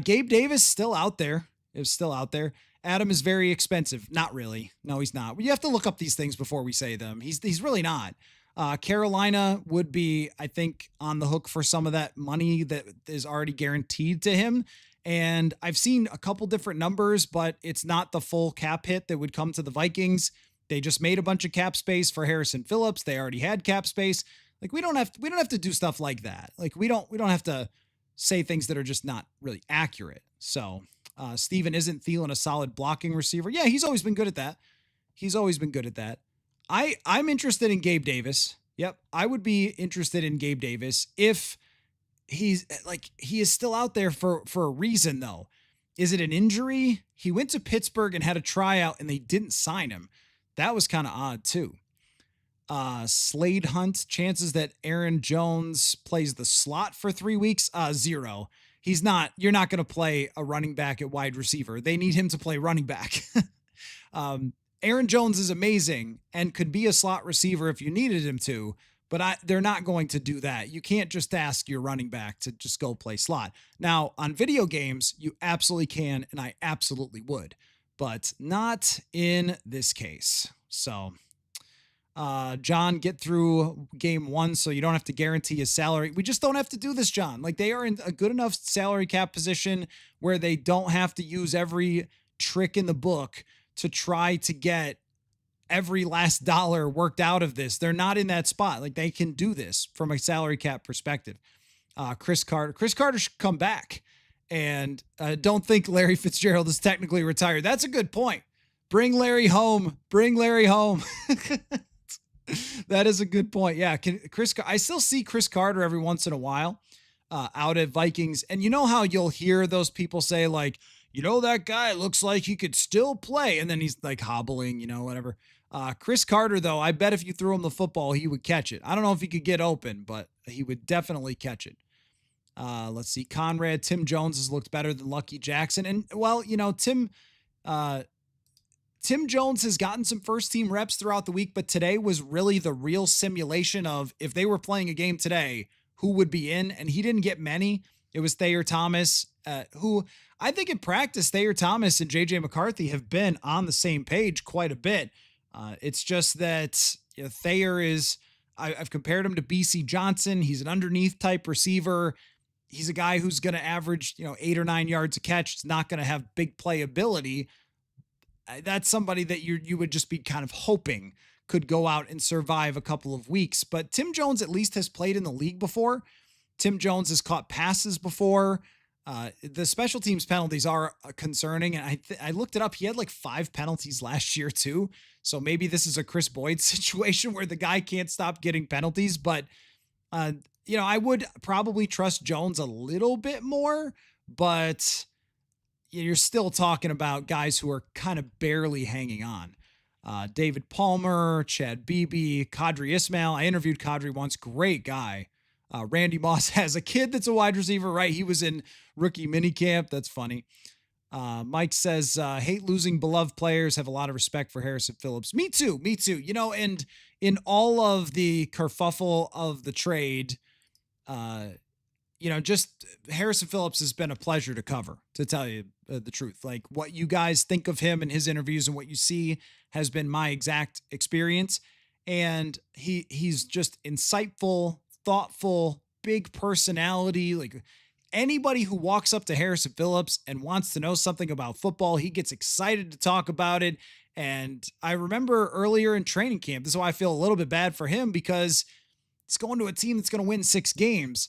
Gabe Davis still out there. Is still out there. Adam is very expensive. Not really. No, he's not. You have to look up these things before we say them. He's really not. Carolina would be, I think, on the hook for some of that money that is already guaranteed to him. And I've seen a couple different numbers, but it's not the full cap hit that would come to the Vikings. They just made a bunch of cap space for Harrison Phillips. They already had cap space. Like we don't have to do stuff like that. Like we don't have to say things that are just not really accurate. So, Steven, isn't Thielen a solid blocking receiver? Yeah, he's always been good at that. He's always been good at that. I'm interested in Gabe Davis. Yep, I would be interested in Gabe Davis if he is still out there for a reason though. Is it an injury? He went to Pittsburgh and had a tryout and they didn't sign him. That was kind of odd too. Slade Hunt, chances that Aaron Jones plays the slot for 3 weeks? 0. He's not, you're not going to play a running back at wide receiver. They need him to play running back. Aaron Jones is amazing and could be a slot receiver if you needed him to, but they're not going to do that. You can't just ask your running back to just go play slot. Now, on video games, you absolutely can, and I absolutely would, but not in this case. So, John, get through game 1 so you don't have to guarantee his salary. We just don't have to do this, John. Like, they are in a good enough salary cap position where they don't have to use every trick in the book to try to get every last dollar worked out of this. They're not in that spot. Like, they can do this from a salary cap perspective. Chris Carter should come back. And don't think Larry Fitzgerald is technically retired. That's a good point. Bring Larry home. Bring Larry home. That is a good point. Yeah, I still see Chris Carter every once in a while out at Vikings. And you know how you'll hear those people say, like, that guy looks like he could still play. And then he's like hobbling, whatever. Chris Carter, though, I bet if you threw him the football, he would catch it. I don't know if he could get open, but he would definitely catch it. Let's see. Conrad, Tim Jones has looked better than Lucky Jackson. And, well, Tim Jones has gotten some first team reps throughout the week, but today was really the real simulation of if they were playing a game today, who would be in, and he didn't get many. It was Thayer Thomas, who I think in practice, Thayer Thomas and JJ McCarthy have been on the same page quite a bit. It's just that Thayer is, I've compared him to BC Johnson. He's an underneath type receiver. He's a guy who's going to average, 8 or 9 yards a catch. It's not going to have big playability. That's somebody that you would just be kind of hoping could go out and survive a couple of weeks. But Tim Jones at least has played in the league before. Tim Jones has caught passes before. The special teams penalties are concerning. And I looked it up. He had like 5 penalties last year too. So maybe this is a Chris Boyd situation where the guy can't stop getting penalties. But, I would probably trust Jones a little bit more, but you're still talking about guys who are kind of barely hanging on. David Palmer, Chad Beebe, Kadri Ismail. I interviewed Kadri once. Great guy. Randy Moss has a kid that's a wide receiver, right? He was in rookie minicamp. That's funny. Mike says, hate losing beloved players, have a lot of respect for Harrison Phillips. Me too. And in all of the kerfuffle of the trade, just Harrison Phillips has been a pleasure to cover, to tell you the truth. Like what you guys think of him in his interviews and what you see has been my exact experience. And he's just insightful, thoughtful, big personality. Like anybody who walks up to Harrison Phillips and wants to know something about football, he gets excited to talk about it. And I remember earlier in training camp, this is why I feel a little bit bad for him, because it's going to a team that's going to win 6 games.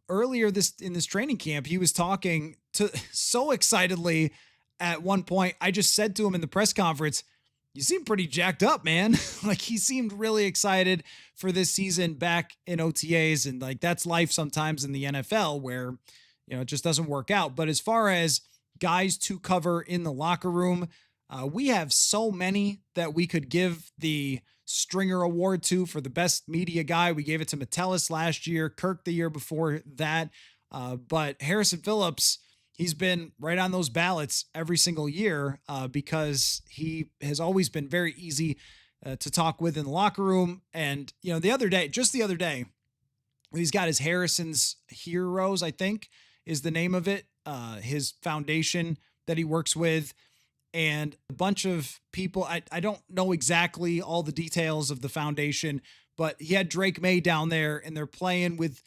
Earlier in this training camp, he was talking to so excitedly at one point. I just said to him in the press conference, you seem pretty jacked up, man. Like he seemed really excited for this season back in OTAs. And like, that's life sometimes in the NFL where, it just doesn't work out. But as far as guys to cover in the locker room, we have so many that we could give the Stringer Award to for the best media guy. We gave it to Metellus last year, Kirk the year before that. But Harrison Phillips, he's been right on those ballots every single year because he has always been very easy to talk with in the locker room. And, just the other day, he's got his Harrison's Heroes, I think is the name of it, his foundation that he works with. And a bunch of people, I don't know exactly all the details of the foundation, but he had Drake May down there and they're playing with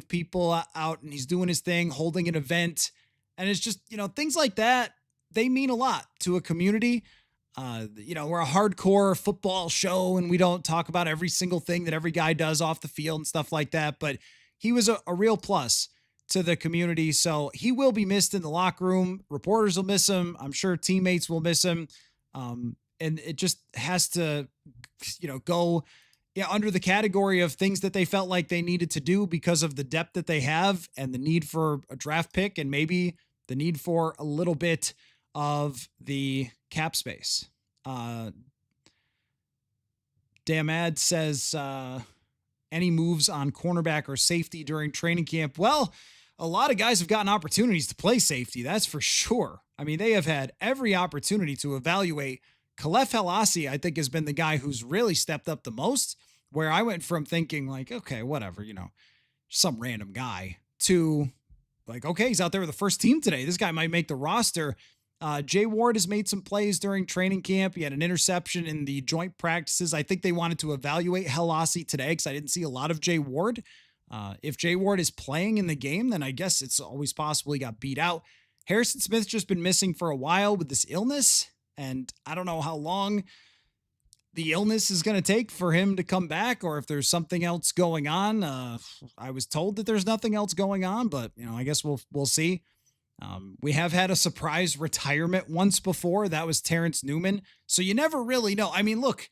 people out and he's doing his thing, holding an event. And it's just, things like that, they mean a lot to a community. We're a hardcore football show and we don't talk about every single thing that every guy does off the field and stuff like that. But he was a real plus to the community. So he will be missed in the locker room. Reporters will miss him. I'm sure teammates will miss him. And it just has to, go under the category of things that they felt like they needed to do because of the depth that they have and the need for a draft pick and maybe the need for a little bit of the cap space. Damad says, any moves on cornerback or safety during training camp? Well, a lot of guys have gotten opportunities to play safety. That's for sure. I mean, they have had every opportunity to evaluate. Khalef Helassi, I think, has been the guy who's really stepped up the most, where I went from thinking like, okay, whatever, some random guy to like, okay, he's out there with the first team today. This guy might make the roster. Jay Ward has made some plays during training camp. He had an interception in the joint practices. I think they wanted to evaluate Helassi today because I didn't see a lot of Jay Ward. If Jay Ward is playing in the game, then I guess it's always possible he got beat out. Harrison Smith's just been missing for a while with this illness, and I don't know how long the illness is going to take for him to come back or if there's something else going on. I was told that there's nothing else going on, but I guess we'll see. We have had a surprise retirement once before. That was Terrence Newman. So you never really know. I mean, look,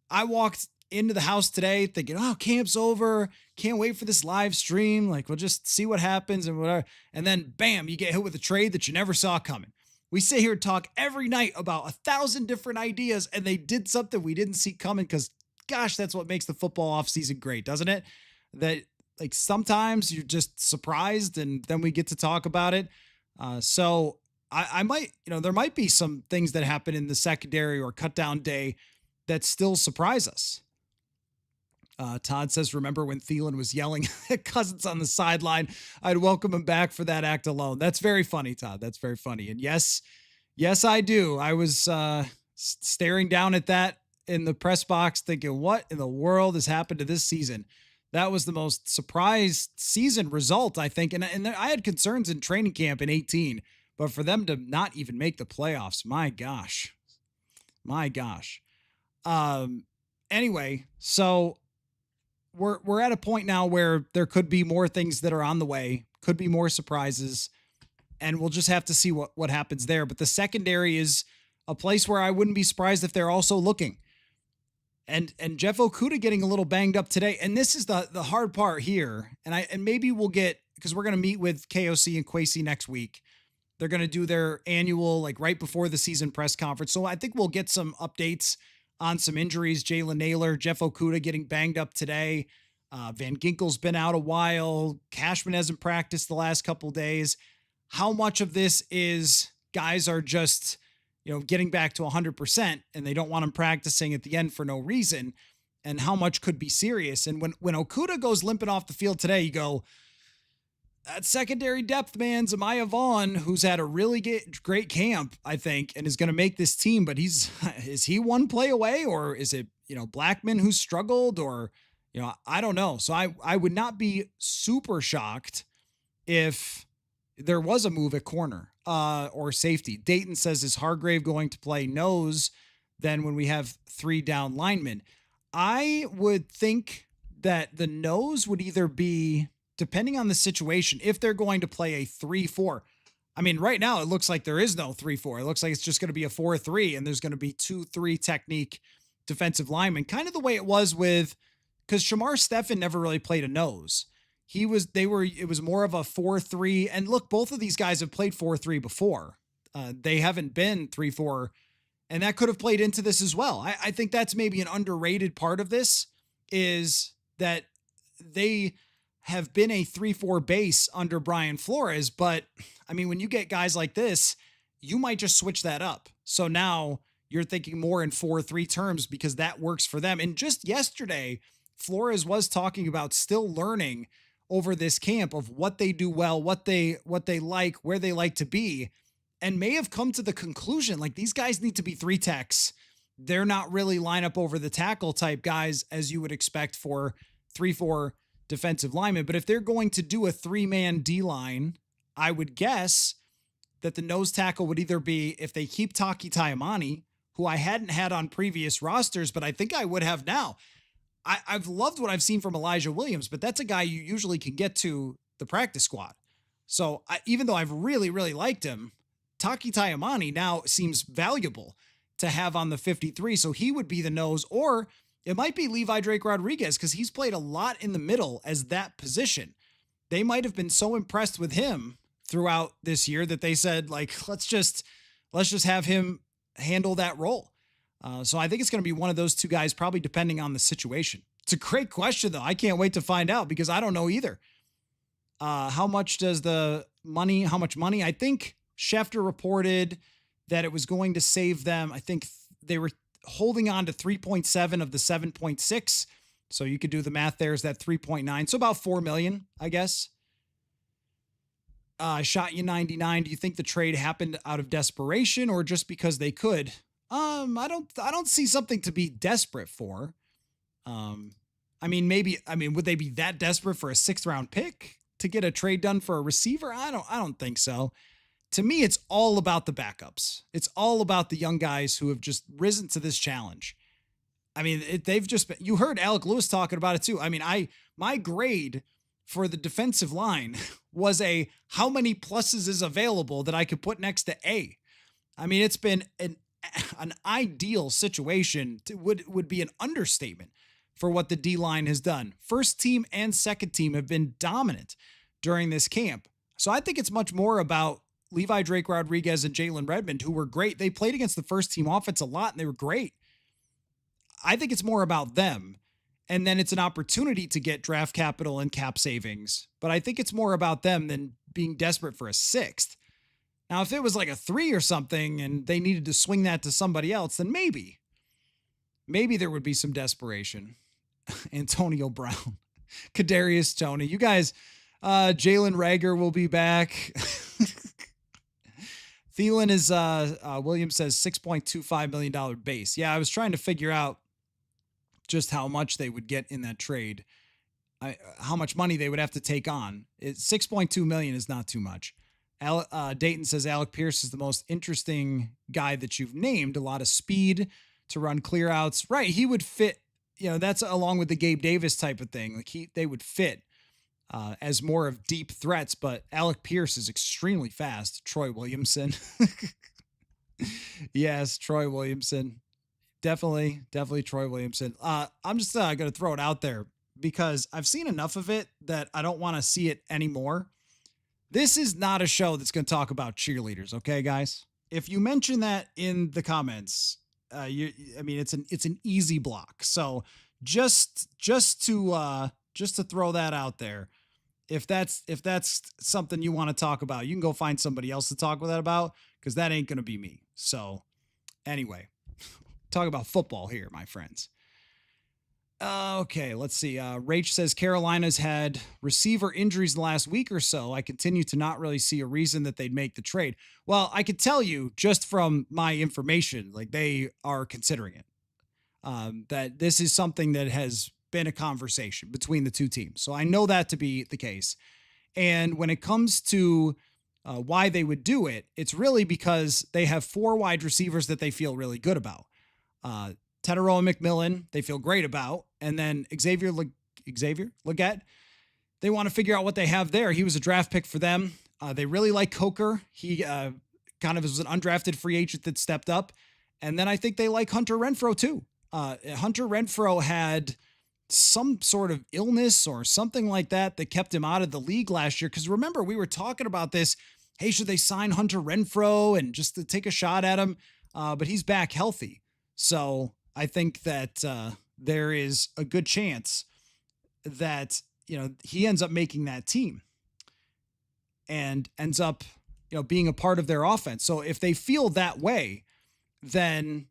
I walked into the house today thinking, oh, camp's over. Can't wait for this live stream. Like, we'll just see what happens and whatever. And then bam, you get hit with a trade that you never saw coming. We sit here and talk every night about 1,000 different ideas and they did something we didn't see coming because gosh, that's what makes the football offseason great, doesn't it? That like sometimes you're just surprised and then we get to talk about it. So I might, there might be some things that happen in the secondary or cut down day that still surprise us. Todd says, remember when Thielen was yelling at Cousins on the sideline? I'd welcome him back for that act alone. That's very funny, Todd. That's very funny. And yes, I do. I was staring down at that in the press box thinking, what in the world has happened to this season? That was the most surprise season result, I think. And I had concerns in training camp in 18, but for them to not even make the playoffs, my gosh. Anyway, so we're at a point now where there could be more things that are on the way, could be more surprises, and we'll just have to see what happens there. But the secondary is a place where I wouldn't be surprised if they're also looking. And Jeff Okudah getting a little banged up today. And this is the hard part here. And maybe we'll get, because we're going to meet with KOC and Kwesi next week. They're going to do their annual, like right before the season press conference. So I think we'll get some updates on some injuries. Jalen Naylor, Jeff Okudah getting banged up today. Van Ginkel's been out a while. Cashman hasn't practiced the last couple days. How much of this is guys are just, getting back to 100% and they don't want him practicing at the end for no reason, and how much could be serious? And when Okudah goes limping off the field today, you go, that secondary depth, man, Zamaya Vaughn, who's had a really great camp, I think, and is going to make this team, but is he one play away, or is it, Blackman who struggled, or, I don't know. So I would not be super shocked if there was a move at corner or safety. Dayton says, is Hargrave going to play nose then when we have 3 down linemen? I would think that the nose would either be, depending on the situation, if they're going to play a 3-4. I mean, right now it looks like there is no 3-4. It looks like it's just going to be a 4-3 and there's going to be 2-3 technique defensive linemen, kind of the way it was with, because Shamar Stephen never really played a nose. It was more of a 4-3. And look, both of these guys have played 4-3 before. They haven't been 3-4 And that could have played into this as well. I think that's maybe an underrated part of this is that they have been a 3-4 base under Brian Flores. But I mean, when you get guys like this, you might just switch that up. So now you're thinking more in 4-3 terms because that works for them. And just yesterday, Flores was talking about still learning over this camp of what they do well, what they like, where they like to be, and may have come to the conclusion like these guys need to be 3 techs. They're not really line up over the tackle type guys as you would expect for 3-4 defensive linemen. But if they're going to do a 3-man D line, I would guess that the nose tackle would either be, if they keep Taki Taimani, who I hadn't had on previous rosters, but I think I would have now. I've loved what I've seen from Elijah Williams, but that's a guy you usually can get to the practice squad. So even though I've really, really liked him, Taki Taimani now seems valuable to have on the 53. So he would be the nose, or it might be Levi Drake Rodriguez because he's played a lot in the middle as that position. They might have been so impressed with him throughout this year that they said, like, let's just have him handle that role. So I think it's going to be one of those two guys, probably depending on the situation. It's a great question, though. I can't wait to find out because I don't know either. How much money? I think Schefter reported that it was going to save them. I think they were holding on to 3.7 of the 7.6. So you could do the math there. Is that 3.9? So about $4 million, I guess. Shot you 99. Do you think the trade happened out of desperation or just because they could? I don't see something to be desperate for. Would they be that desperate for a 6th round pick to get a trade done for a receiver? I don't think so. To me, it's all about the backups. It's all about the young guys who have just risen to this challenge. I mean, you heard Alec Lewis talking about it too. I mean, my grade for the defensive line was how many pluses is available that I could put next to A. I mean, it's been an ideal situation would be an understatement for what the D line has done. First team and second team have been dominant during this camp. So I think it's much more about Levi Drake Rodriguez and Jalen Redmond, who were great. They played against the first team offense a lot and they were great. I think it's more about them. And then it's an opportunity to get draft capital and cap savings. But I think it's more about them than being desperate for a 6th. Now, if it was like a 3 or something and they needed to swing that to somebody else, then maybe there would be some desperation. Antonio Brown, Kadarius Toney, you guys, Jalen Reagor will be back. Thielen is, Williams says $6.25 million base. Yeah, I was trying to figure out just how much they would get in that trade, how much money they would have to take on. 6.2 million is not too much. Dayton says Alec Pierce is the most interesting guy that you've named. A lot of speed to run clear outs. Right. He would fit, that's along with the Gabe Davis type of thing. Like they would fit as more of deep threats, but Alec Pierce is extremely fast. Troy Williamson. Yes. Troy Williamson. Definitely Troy Williamson. I'm just going to throw it out there because I've seen enough of it that I don't want to see it anymore. This is not a show that's going to talk about cheerleaders, okay, guys? If you mention that in the comments, it's an easy block. So just to throw that out there, if that's something you want to talk about, you can go find somebody else to talk with that about because that ain't going to be me. So anyway, talk about football here, my friends. Okay, let's see. Rach says Carolina's had receiver injuries the last week or so. I continue to not really see a reason that they'd make the trade. Well, I could tell you just from my information, like they are considering it. That this is something that has been a conversation between the two teams. So I know that to be the case. And when it comes to why they would do it, it's really because they have 4 wide receivers that they feel really good about. Tetero and McMillan, they feel great about. And then Xavier Legette, they want to figure out what they have there. He was a draft pick for them. They really like Coker. He kind of was an undrafted free agent that stepped up. And then I think they like Hunter Renfrow too. Hunter Renfrow had some sort of illness or something like that kept him out of the league last year. Because remember, we were talking about this. Hey, should they sign Hunter Renfrow and just to take a shot at him? but he's back healthy. So I think that there is a good chance that, he ends up making that team and ends up, being a part of their offense. So if they feel that way, then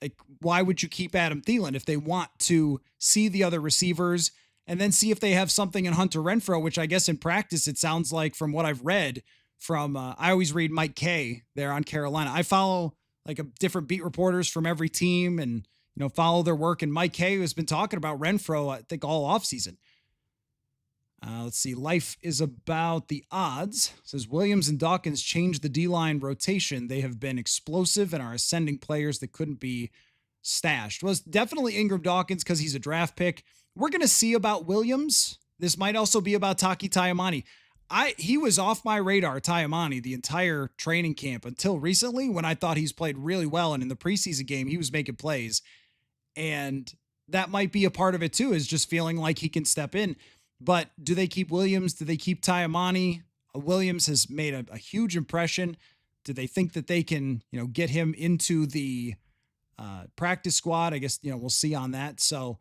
like, why would you keep Adam Thielen if they want to see the other receivers and then see if they have something in Hunter Renfrow, which I guess in practice, it sounds like from what I've read from, I always read Mike Kay there on Carolina. I follow like different beat reporters from every team and, follow their work. And Mike Kay has been talking about Renfrow, I think all offseason. Let's see. Life is about the odds. It says Williams and Dawkins changed the D-line rotation. They have been explosive and are ascending players that couldn't be stashed. Was definitely Ingram Dawkins because he's a draft pick. We're going to see about Williams. This might also be about Taki Taimani. He was off my radar, Taimani, the entire training camp until recently when I thought he's played really well. And in the preseason game, he was making plays. And that might be a part of it too, is just feeling like he can step in. But do they keep Williams? Do they keep Taimani? Williams has made a huge impression. Do they think that they can, get him into the practice squad? I guess, we'll see on that. So,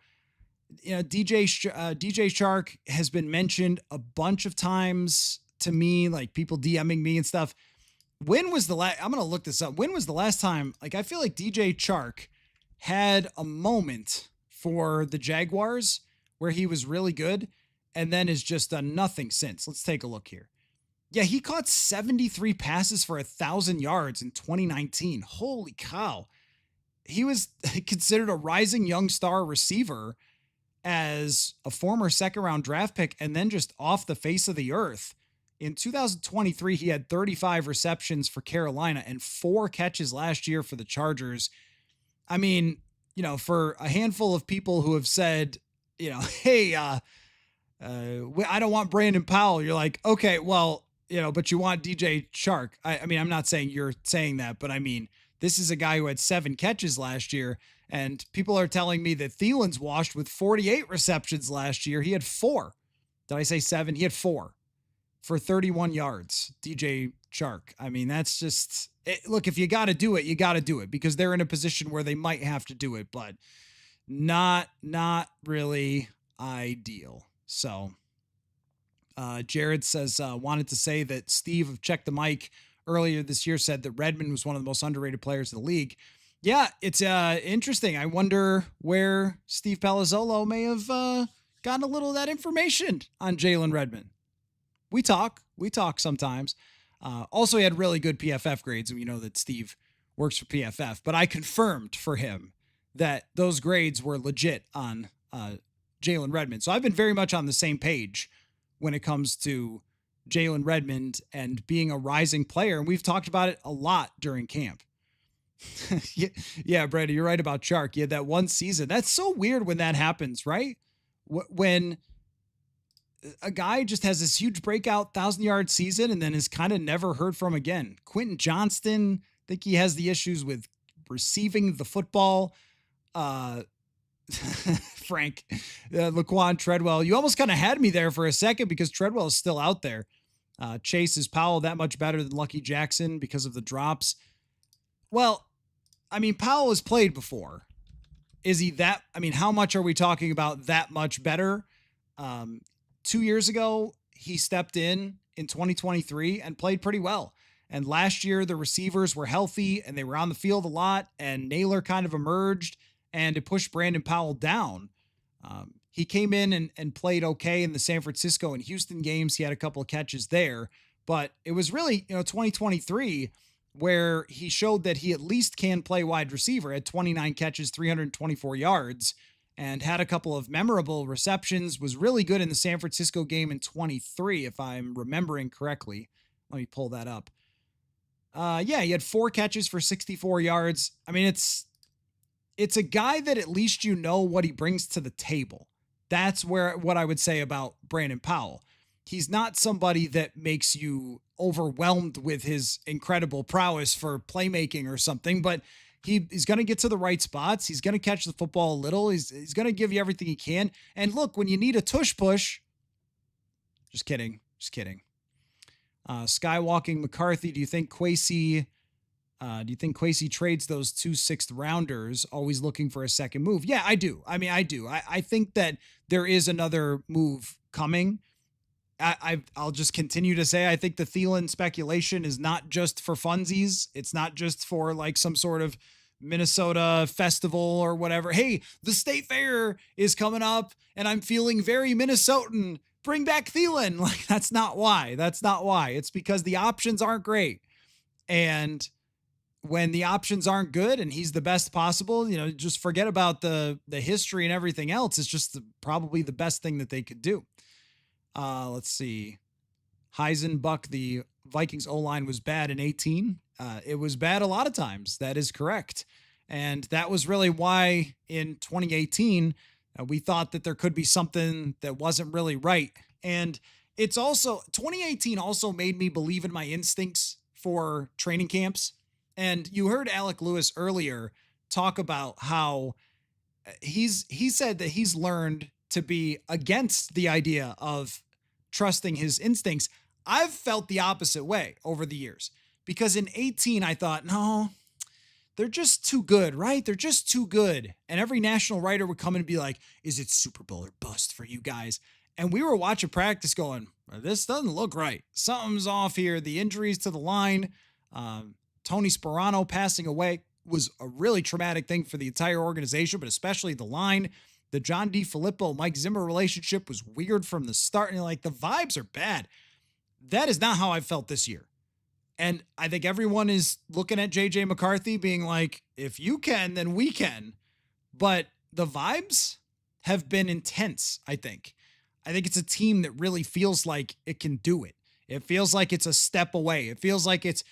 DJ Chark has been mentioned a bunch of times to me, like people DMing me and stuff. When was the last, I'm going to look this up. When was the last time, like, I feel like DJ Chark had a moment for the Jaguars where he was really good and then has just done nothing since. Let's take a look here. Yeah, he caught 73 passes for 1,000 yards in 2019. Holy cow. He was considered a rising young star receiver as a former second-round draft pick and then just off the face of the earth. In 2023, he had 35 receptions for Carolina and 4 catches last year for the Chargers. I mean, for a handful of people who have said, hey, I don't want Brandon Powell. You're like, okay, well, but you want DJ Chark. I mean, I'm not saying you're saying that, but I mean, this is a guy who had 7 catches last year, and people are telling me that Thielen's washed with 48 receptions last year. He had 4. Did I say 7? He had 4 for 31 yards. DJ Chark. I mean, that's just look, if you got to do it, you got to do it because they're in a position where they might have to do it, but not really ideal. So, Jared says, wanted to say that Steve of Check the Mic earlier this year said that Redmond was one of the most underrated players in the league. Yeah, it's interesting. I wonder where Steve Palazzolo may have gotten a little of that information on Jalen Redmond. We talk sometimes. Also, he had really good PFF grades. We know that Steve works for PFF, but I confirmed for him that those grades were legit on Jalen Redmond. So I've been very much on the same page when it comes to Jalen Redmond and being a rising player. And we've talked about it a lot during camp. Yeah, Brady, you're right about Chark. You had that one season. That's so weird when that happens, right? When a guy just has this huge breakout 1,000-yard season and then is kind of never heard from again. Quentin Johnston, I think he has the issues with receiving the football. Frank, Laquan Treadwell. You almost kind of had me there for a second because Treadwell is still out there. Chase, is Powell that much better than Lucky Jackson because of the drops? Well, I mean, Powell has played before. Is he that? I mean, how much are we talking about that much better? 2 years ago, he stepped in 2023 and played pretty well. And last year, the receivers were healthy and they were on the field a lot, and Naylor kind of emerged and it pushed Brandon Powell down. He came in and played okay in the San Francisco and Houston games. He had a couple of catches there, but it was really, 2023 where he showed that he at least can play wide receiver. Had 29 catches, 324 yards, and had a couple of memorable receptions, was really good in the San Francisco game in 23, if I'm remembering correctly. Let me pull that up. He had 4 catches for 64 yards. I mean, it's a guy that at least what he brings to the table. That's what I would say about Brandon Powell. He's not somebody that makes you overwhelmed with his incredible prowess for playmaking or something, but he's going to get to the right spots. He's going to catch the football a little. He's going to give you everything he can. And look, when you need a tush push, just kidding. Skywalking McCarthy, do you think Kwesi Do you think Kwesi trades those 2 6th rounders, always looking for a second move? Yeah, I do. I mean, I do. I think that there is another move coming. I'll just continue to say I think the Thielen speculation is not just for funsies. It's not just for like some sort of Minnesota festival or whatever. Hey, the state fair is coming up and I'm feeling very Minnesotan. Bring back Thielen. Like, that's not why. That's not why. It's because the options aren't great. And when the options aren't good and he's the best possible, just forget about the history and everything else. It's just probably the best thing that they could do. Let's see. Heisenbuck, the Vikings O-line was bad in 18. It was bad a lot of times. That is correct. And that was really why in 2018, we thought that there could be something that wasn't really right. And it's also, 2018 also made me believe in my instincts for training camps. And you heard Alec Lewis earlier talk about how he said that he's learned to be against the idea of trusting his instincts. I've felt the opposite way over the years because in 18, I thought, no, they're just too good, right? They're just too good. And every national writer would come in and be like, is it Super Bowl or bust for you guys? And we were watching practice going, this doesn't look right. Something's off here. The injuries to the line, Tony Sperano passing away was a really traumatic thing for the entire organization, but especially the line. The John DeFilippo, Mike Zimmer relationship was weird from the start. And like, the vibes are bad. That is not how I felt this year. And I think everyone is looking at JJ McCarthy being like, if you can, then we can. But the vibes have been intense, I think. I think it's a team that really feels like it can do it. It feels like it's a step away. It feels like it's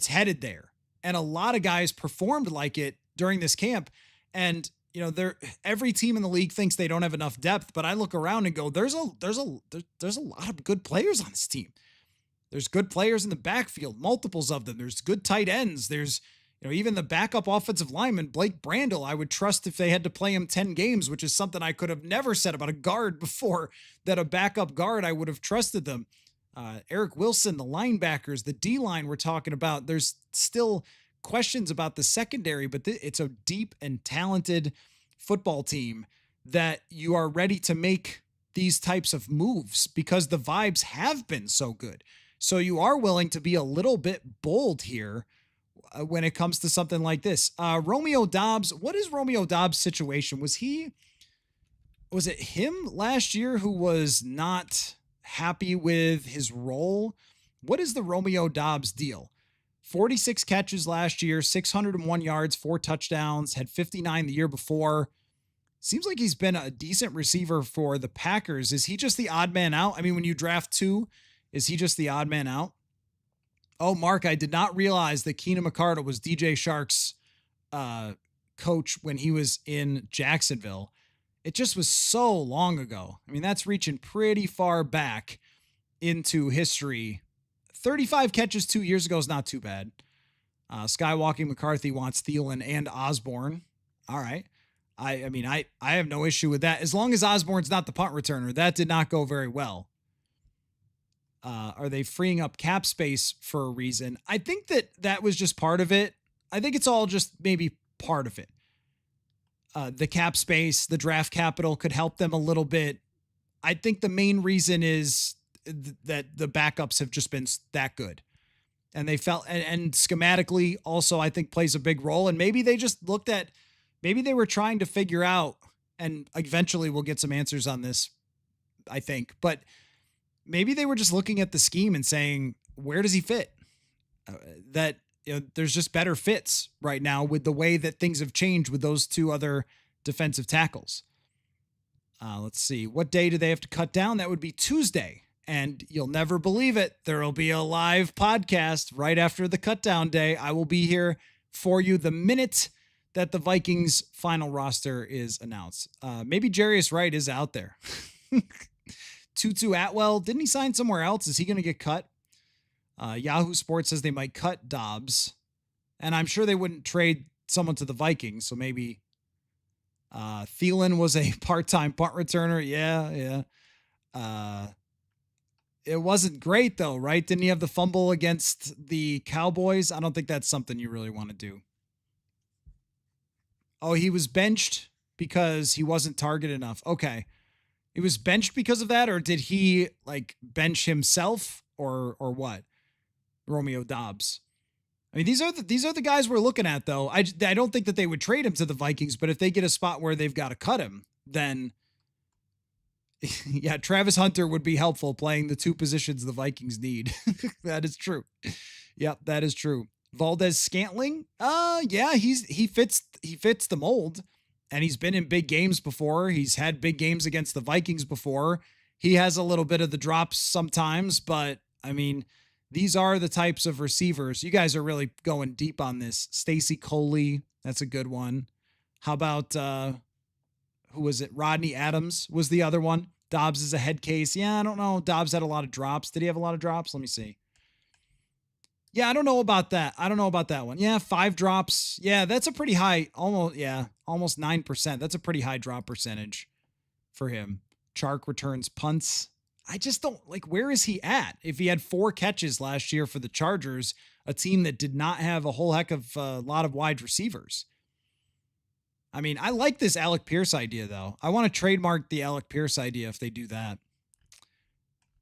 headed there. And a lot of guys performed like it during this camp. And every team in the league thinks they don't have enough depth, but I look around and go, there's a lot of good players on this team. There's good players in the backfield, multiples of them. There's good tight ends. There's, even the backup offensive lineman, Blake Brandel, I would trust if they had to play him 10 games, which is something I could have never said about a guard before, that a backup guard, I would have trusted them. Eric Wilson, the linebackers, the D-line we're talking about, there's still questions about the secondary, but it's a deep and talented football team that you are ready to make these types of moves because the vibes have been so good. So you are willing to be a little bit bold here when it comes to something like this. Romeo Doubs, what is Romeo Doubs' situation? Was it him last year who was not happy with his role? What is the Romeo Doubs deal? 46 catches last year, 601 yards, 4 touchdowns, had 59 the year before. Seems like he's been a decent receiver for the Packers. Is he just the odd man out? I mean, when you draft 2, is he just the odd man out? Oh, Mark, I did not realize that Keenan McCardle was DJ Shark's coach when he was in Jacksonville. It just was so long ago. I mean, that's reaching pretty far back into history. 35 catches 2 years ago is not too bad. Skywalking McCarthy wants Thielen and Osborne. All right. I mean, I have no issue with that. As long as Osborne's not the punt returner. That did not go very well. Are they freeing up cap space for a reason? I think that was just part of it. I think it's all just maybe part of it. The cap space, the draft capital could help them a little bit. I think the main reason is that the backups have just been that good. And they felt, and schematically also, I think plays a big role. And maybe they just maybe they were trying to figure out, and eventually we'll get some answers on this, I think, but maybe they were just looking at the scheme and saying, where does he fit? There's just better fits right now with the way that things have changed with those 2 other defensive tackles. Let's see. What day do they have to cut down? That would be Tuesday. And you'll never believe it. There'll be a live podcast right after the cut down day. I will be here for you the minute that the Vikings final roster is announced. Maybe Jarius Wright is out there. Tutu Atwell, didn't he sign somewhere else? Is he going to get cut? Yahoo Sports says they might cut Dobbs. And I'm sure they wouldn't trade someone to the Vikings. So maybe Thielen was a part-time punt returner. Yeah. It wasn't great though, right? Didn't he have the fumble against the Cowboys? I don't think that's something you really want to do. Oh, he was benched because he wasn't targeted enough. Okay. He was benched because of that, or did he like bench himself or what? Romeo Dobbs. I mean, these are the guys we're looking at though. I don't think that they would trade him to the Vikings, but if they get a spot where they've got to cut him, then yeah, Travis Hunter would be helpful playing the two positions the Vikings need. That is true. Yep, that is true. Valdez Scantling, yeah, he fits the mold, and he's been in big games before. He's had big games against the Vikings before. He has a little bit of the drops sometimes, but I mean, these are the types of receivers. You guys are really going deep on this. Stacy Coley, that's a good one. How about who was it? Rodney Adams was the other one. Dobbs is a head case. Yeah, I don't know. Dobbs had a lot of drops. Did he have a lot of drops? Let me see. Yeah, I don't know about that. I don't know about that one. Yeah, 5 drops. Yeah, that's a pretty high, almost 9%. That's a pretty high drop percentage for him. Chark returns punts. I just don't like, where is he at? If he had 4 catches last year for the Chargers, a team that did not have a whole heck of a lot of wide receivers. I mean, I like this Alec Pierce idea though. I want to trademark the Alec Pierce idea if they do that.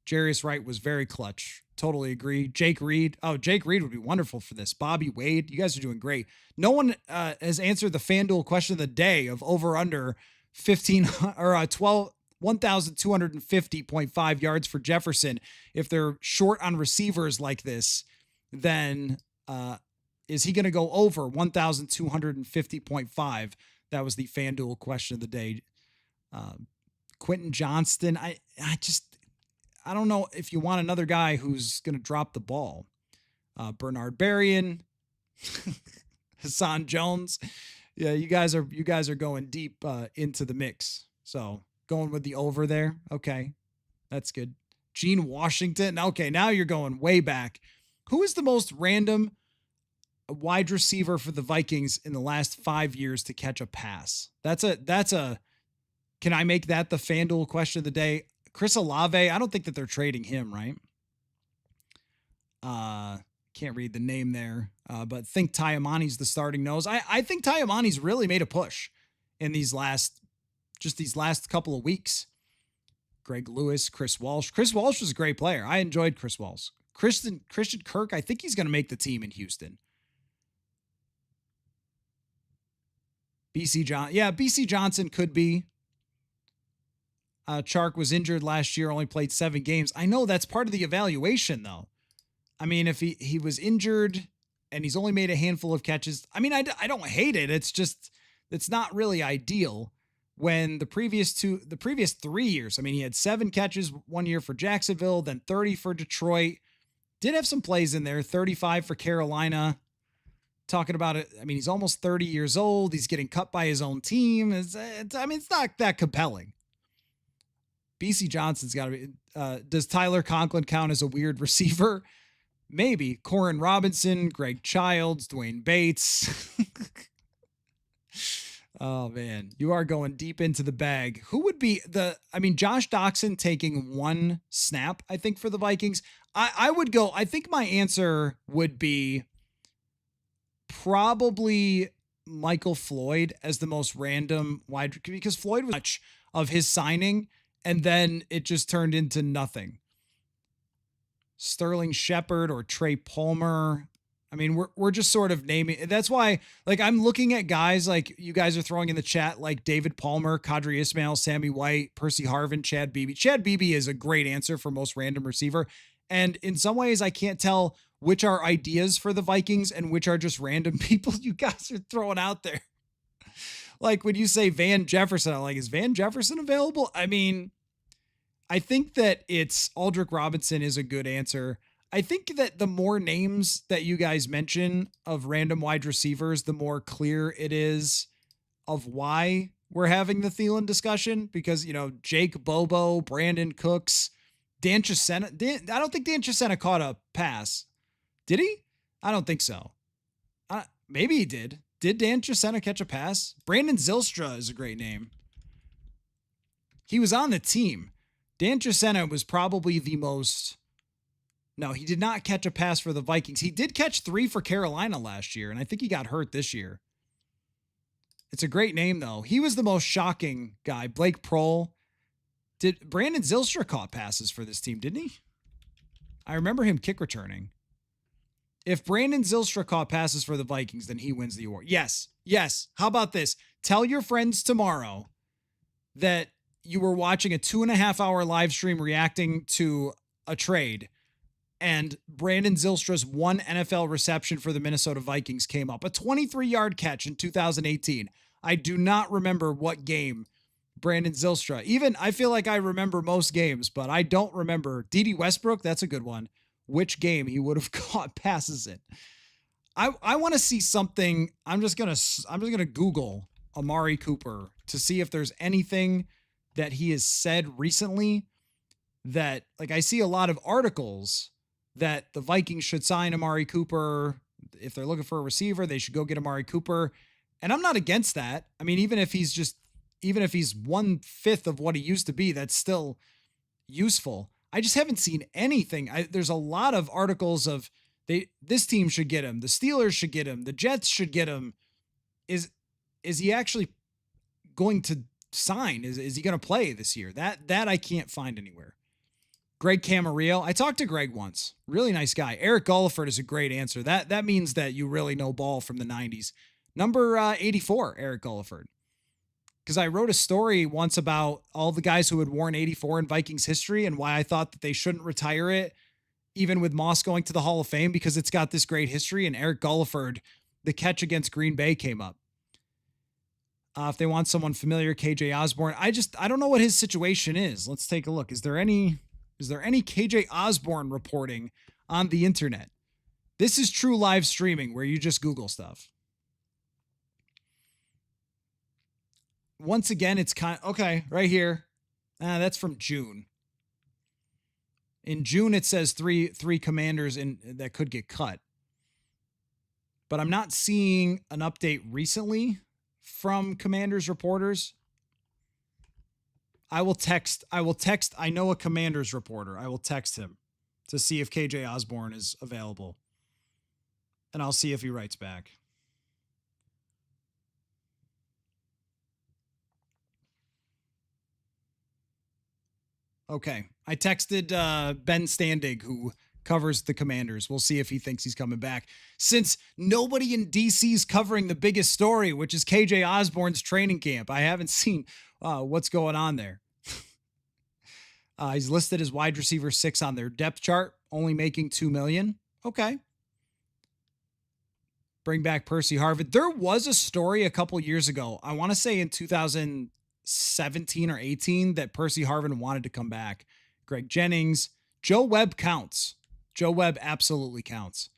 Jarius Wright was very clutch. Totally agree. Jake Reed. Oh, Jake Reed would be wonderful for this. Bobby Wade. You guys are doing great. No one has answered the FanDuel question of the day of over under 15 or 1,250.5 yards for Jefferson. If they're short on receivers like this, then is he going to go over 1,250.5? That was the FanDuel question of the day. Quentin Johnston. I don't know if you want another guy who's going to drop the ball. Bernard Berrien, Hassan Jones. Yeah, you guys are going deep into the mix. So going with the over there. Okay, that's good. Gene Washington. Okay, now you're going way back. Who is the most random wide receiver for the Vikings in the last 5 years to catch a pass? That's a. Can I make that the FanDuel question of the day? Chris Olave, I don't think that they're trading him, right? Can't read the name there, but think Tyamani's the starting nose. I think Tyamani's really made a push in these last couple of weeks. Greg Lewis, Chris Walsh. Chris Walsh was a great player. I enjoyed Chris Walsh. Christian Kirk, I think he's going to make the team in Houston. BC Johnson could be. Chark was injured last year, only played 7 games. I know that's part of the evaluation, though. I mean, if he was injured and he's only made a handful of catches, I mean, I don't hate it. It's just, it's not really ideal when the previous 3 years, I mean, he had 7 catches one year for Jacksonville, then 30 for Detroit. Did have some plays in there, 35 for Carolina. Talking about it, I mean, he's almost 30 years old. He's getting cut by his own team. It's not that compelling. BC Johnson's got to be. Does Tyler Conklin count as a weird receiver? Maybe. Corin Robinson, Greg Childs, Dwayne Bates. Oh, man. You are going deep into the bag. Who would be Josh Doxson taking 1 snap, I think, for the Vikings. I would go, I think my answer would be probably Michael Floyd as the most random wide, because Floyd was much of his signing, and then it just turned into nothing. Sterling Shepard or Trey Palmer. I mean, we're just sort of naming. That's why, like, I'm looking at guys like you guys are throwing in the chat, like David Palmer, Kadri Ismail, Sammy White, Percy Harvin, Chad Beebe. Chad Beebe is a great answer for most random receiver. And in some ways, I can't tell which are ideas for the Vikings and which are just random people you guys are throwing out there. Like when you say Van Jefferson, I'm like, is Van Jefferson available? I mean, I think that it's Aldrick Robinson is a good answer. I think that the more names that you guys mention of random wide receivers, the more clear it is of why we're having the Thielen discussion, because, Jake Bobo, Brandon Cooks, Dan Chisena. I don't think Dan Chisena caught a pass. Did he? I don't think so. Maybe he did. Did Dan Chisena catch a pass? Brandon Zylstra is a great name. He was on the team. Dan Trisena was probably the most. No, he did not catch a pass for the Vikings. He did catch 3 for Carolina last year, and I think he got hurt this year. It's a great name, though. He was the most shocking guy. Blake Prohl. Did Brandon Zylstra caught passes for this team, didn't he? I remember him kick returning. If Brandon Zylstra caught passes for the Vikings, then he wins the award. Yes. Yes. How about this? Tell your friends tomorrow that you were watching a 2.5-hour live stream reacting to a trade, and Brandon Zylstra's one NFL reception for the Minnesota Vikings came up. A 23-yard catch in 2018. I do not remember what game Brandon Zylstra. Even I feel like I remember most games, but I don't remember. D.D. Westbrook, that's a good one. Which game he would have caught passes in. I want to see something. I'm just gonna Google Amari Cooper to see if there's anything that he has said recently that, like, I see a lot of articles that the Vikings should sign Amari Cooper. If they're looking for a receiver, they should go get Amari Cooper. And I'm not against that. I mean, even if he's 1/5 of what he used to be, that's still useful. I just haven't seen anything. There's a lot of articles of this team should get him. The Steelers should get him. The Jets should get him. Is he actually going to sign? Is he going to play this year? That I can't find anywhere. Greg Camarillo. I talked to Greg once. Really nice guy. Eric Gulliford is a great answer. That means that you really know ball from the 90s. Number 84, Eric Gulliford. Because I wrote a story once about all the guys who had worn 84 in Vikings history and why I thought that they shouldn't retire it, even with Moss going to the Hall of Fame, because it's got this great history. And Eric Gulliford, the catch against Green Bay, came up. If they want someone familiar, KJ Osborne. I don't know what his situation is. Let's take a look. Is there any KJ Osborne reporting on the internet? This is true live streaming where you just Google stuff. Once again, it's okay, right here. That's from June. In June, it says three commanders that could get cut. But I'm not seeing an update recently from Commanders reporters. I will text. I know a Commanders reporter. I will text him to see if KJ Osborne is available. And I'll see if he writes back. Okay. I texted Ben Standig, who covers the Commanders. We'll see if he thinks he's coming back. Since nobody in DC's covering the biggest story, which is KJ Osborne's training camp. I haven't seen what's going on there. He's listed as wide receiver 6 on their depth chart, only making $2 million. Okay. Bring back Percy Harvin. There was a story a couple years ago, I want to say in 2017 or 18, that Percy Harvin wanted to come back. Greg Jennings. Joe Webb counts. Joe Webb absolutely counts.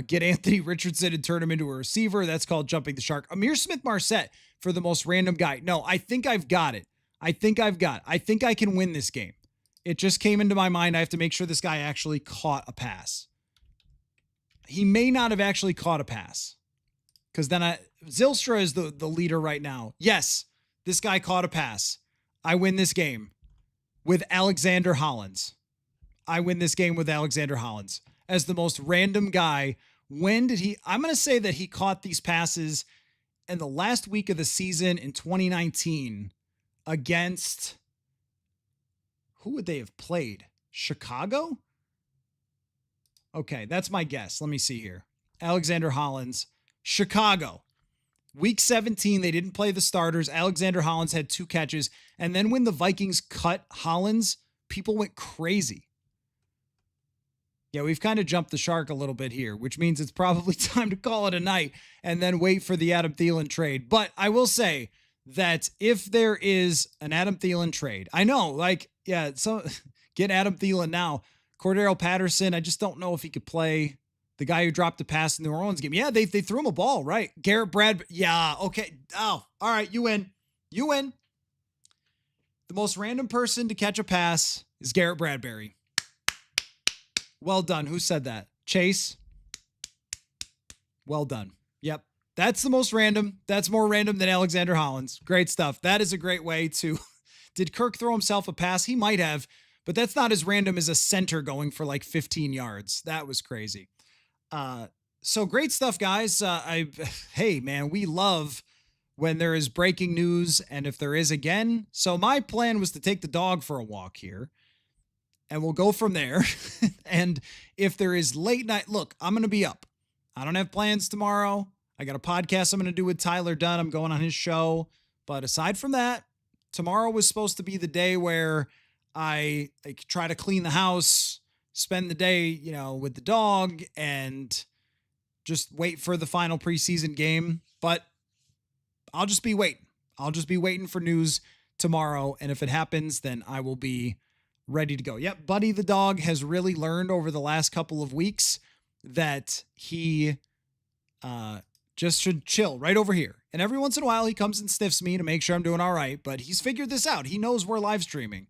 Get Anthony Richardson and turn him into a receiver. That's called jumping the shark. Amir Smith-Marset for the most random guy. No, I think I've got it. I think I can win this game. It just came into my mind. I have to make sure this guy actually caught a pass. He may not have actually caught a pass. Because then Zylstra is the leader right now. Yes, this guy caught a pass. I win this game with Alexander Hollins. I'm going to as the most random guy. When did he? I'm going to say that he caught these passes in the last week of the season in 2019 against, who would they have played? Chicago? Okay, that's my guess. Let me see here. Alexander Hollins, Chicago. Week 17, they didn't play the starters. Alexander Hollins had 2 catches. And then when the Vikings cut Hollins, people went crazy. Yeah, we've kind of jumped the shark a little bit here, which means it's probably time to call it a night and then wait for the Adam Thielen trade. But I will say that if there is an Adam Thielen trade, I know, so get Adam Thielen now. Cordero Patterson, I just don't know if he could play. The guy who dropped the pass in the New Orleans game. Yeah, they threw him a ball, right? Garrett Bradbury. Yeah, okay. Oh, all right, you win. You win. The most random person to catch a pass is Garrett Bradbury. Well done. Who said that? Chase? Well done. Yep. That's the most random. That's more random than Alexander Hollins. Great stuff. That is a great way to Did Kirk throw himself a pass? He might have, but that's not as random as a center going for like 15 yards. That was crazy. So great stuff, guys. Hey, man, we love when there is breaking news, and if there is again. So my plan was to take the dog for a walk here, and we'll go from there. And if there is late night, look, I'm going to be up. I don't have plans tomorrow. I got a podcast I'm going to do with Tyler Dunn. I'm going on his show. But aside from that, tomorrow was supposed to be the day where I try to clean the house, spend the day, with the dog, and just wait for the final preseason game. But I'll just be waiting. I'll just be waiting for news tomorrow. And if it happens, then I will be ready to go. Yep, Buddy the dog has really learned over the last couple of weeks that he just should chill right over here. And every once in a while, he comes and sniffs me to make sure I'm doing all right. But he's figured this out. He knows we're live streaming.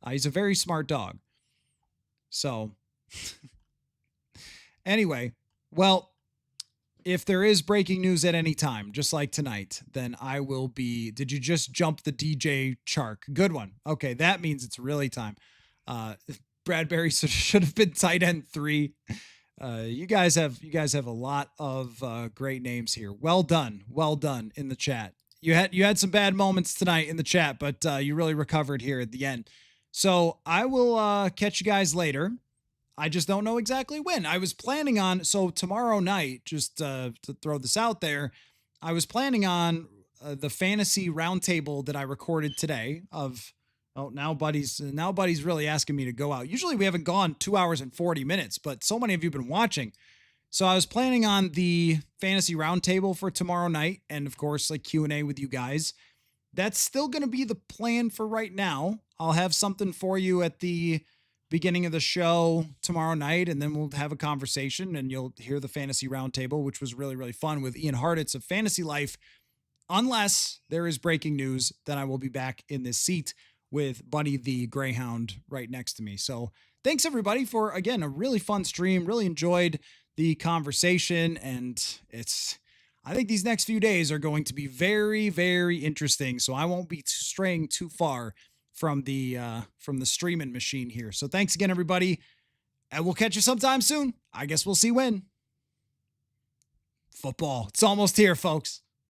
He's a very smart dog. So anyway, well, if there is breaking news at any time, just like tonight, then I will be. Did you just jump the DJ Chark? Good one. Okay, that means it's really time. Bradbury should have been tight end 3. You guys have a lot of great names here. Well done in the chat. You had some bad moments tonight in the chat, but you really recovered here at the end. So I will catch you guys later. I just don't know exactly when. I was planning on, so tomorrow night, just to throw this out there, I was planning on the fantasy roundtable that I recorded today now Buddy's really asking me to go out. Usually we haven't gone 2 hours and 40 minutes, but so many of you have been watching. So I was planning on the fantasy roundtable for tomorrow night. And of course, like Q&A with you guys. That's still going to be the plan for right now. I'll have something for you at the beginning of the show tomorrow night, and then we'll have a conversation and you'll hear the fantasy roundtable, which was really, really fun with Ian Hartitz of Fantasy Life. Unless there is breaking news, then I will be back in this seat with Buddy the Greyhound right next to me. So thanks everybody for, again, a really fun stream. Really enjoyed the conversation, and I think these next few days are going to be very, very interesting. So I won't be straying too far from the streaming machine here. So thanks again, everybody. And we'll catch you sometime soon. I guess we'll see when. Football. It's almost here, folks.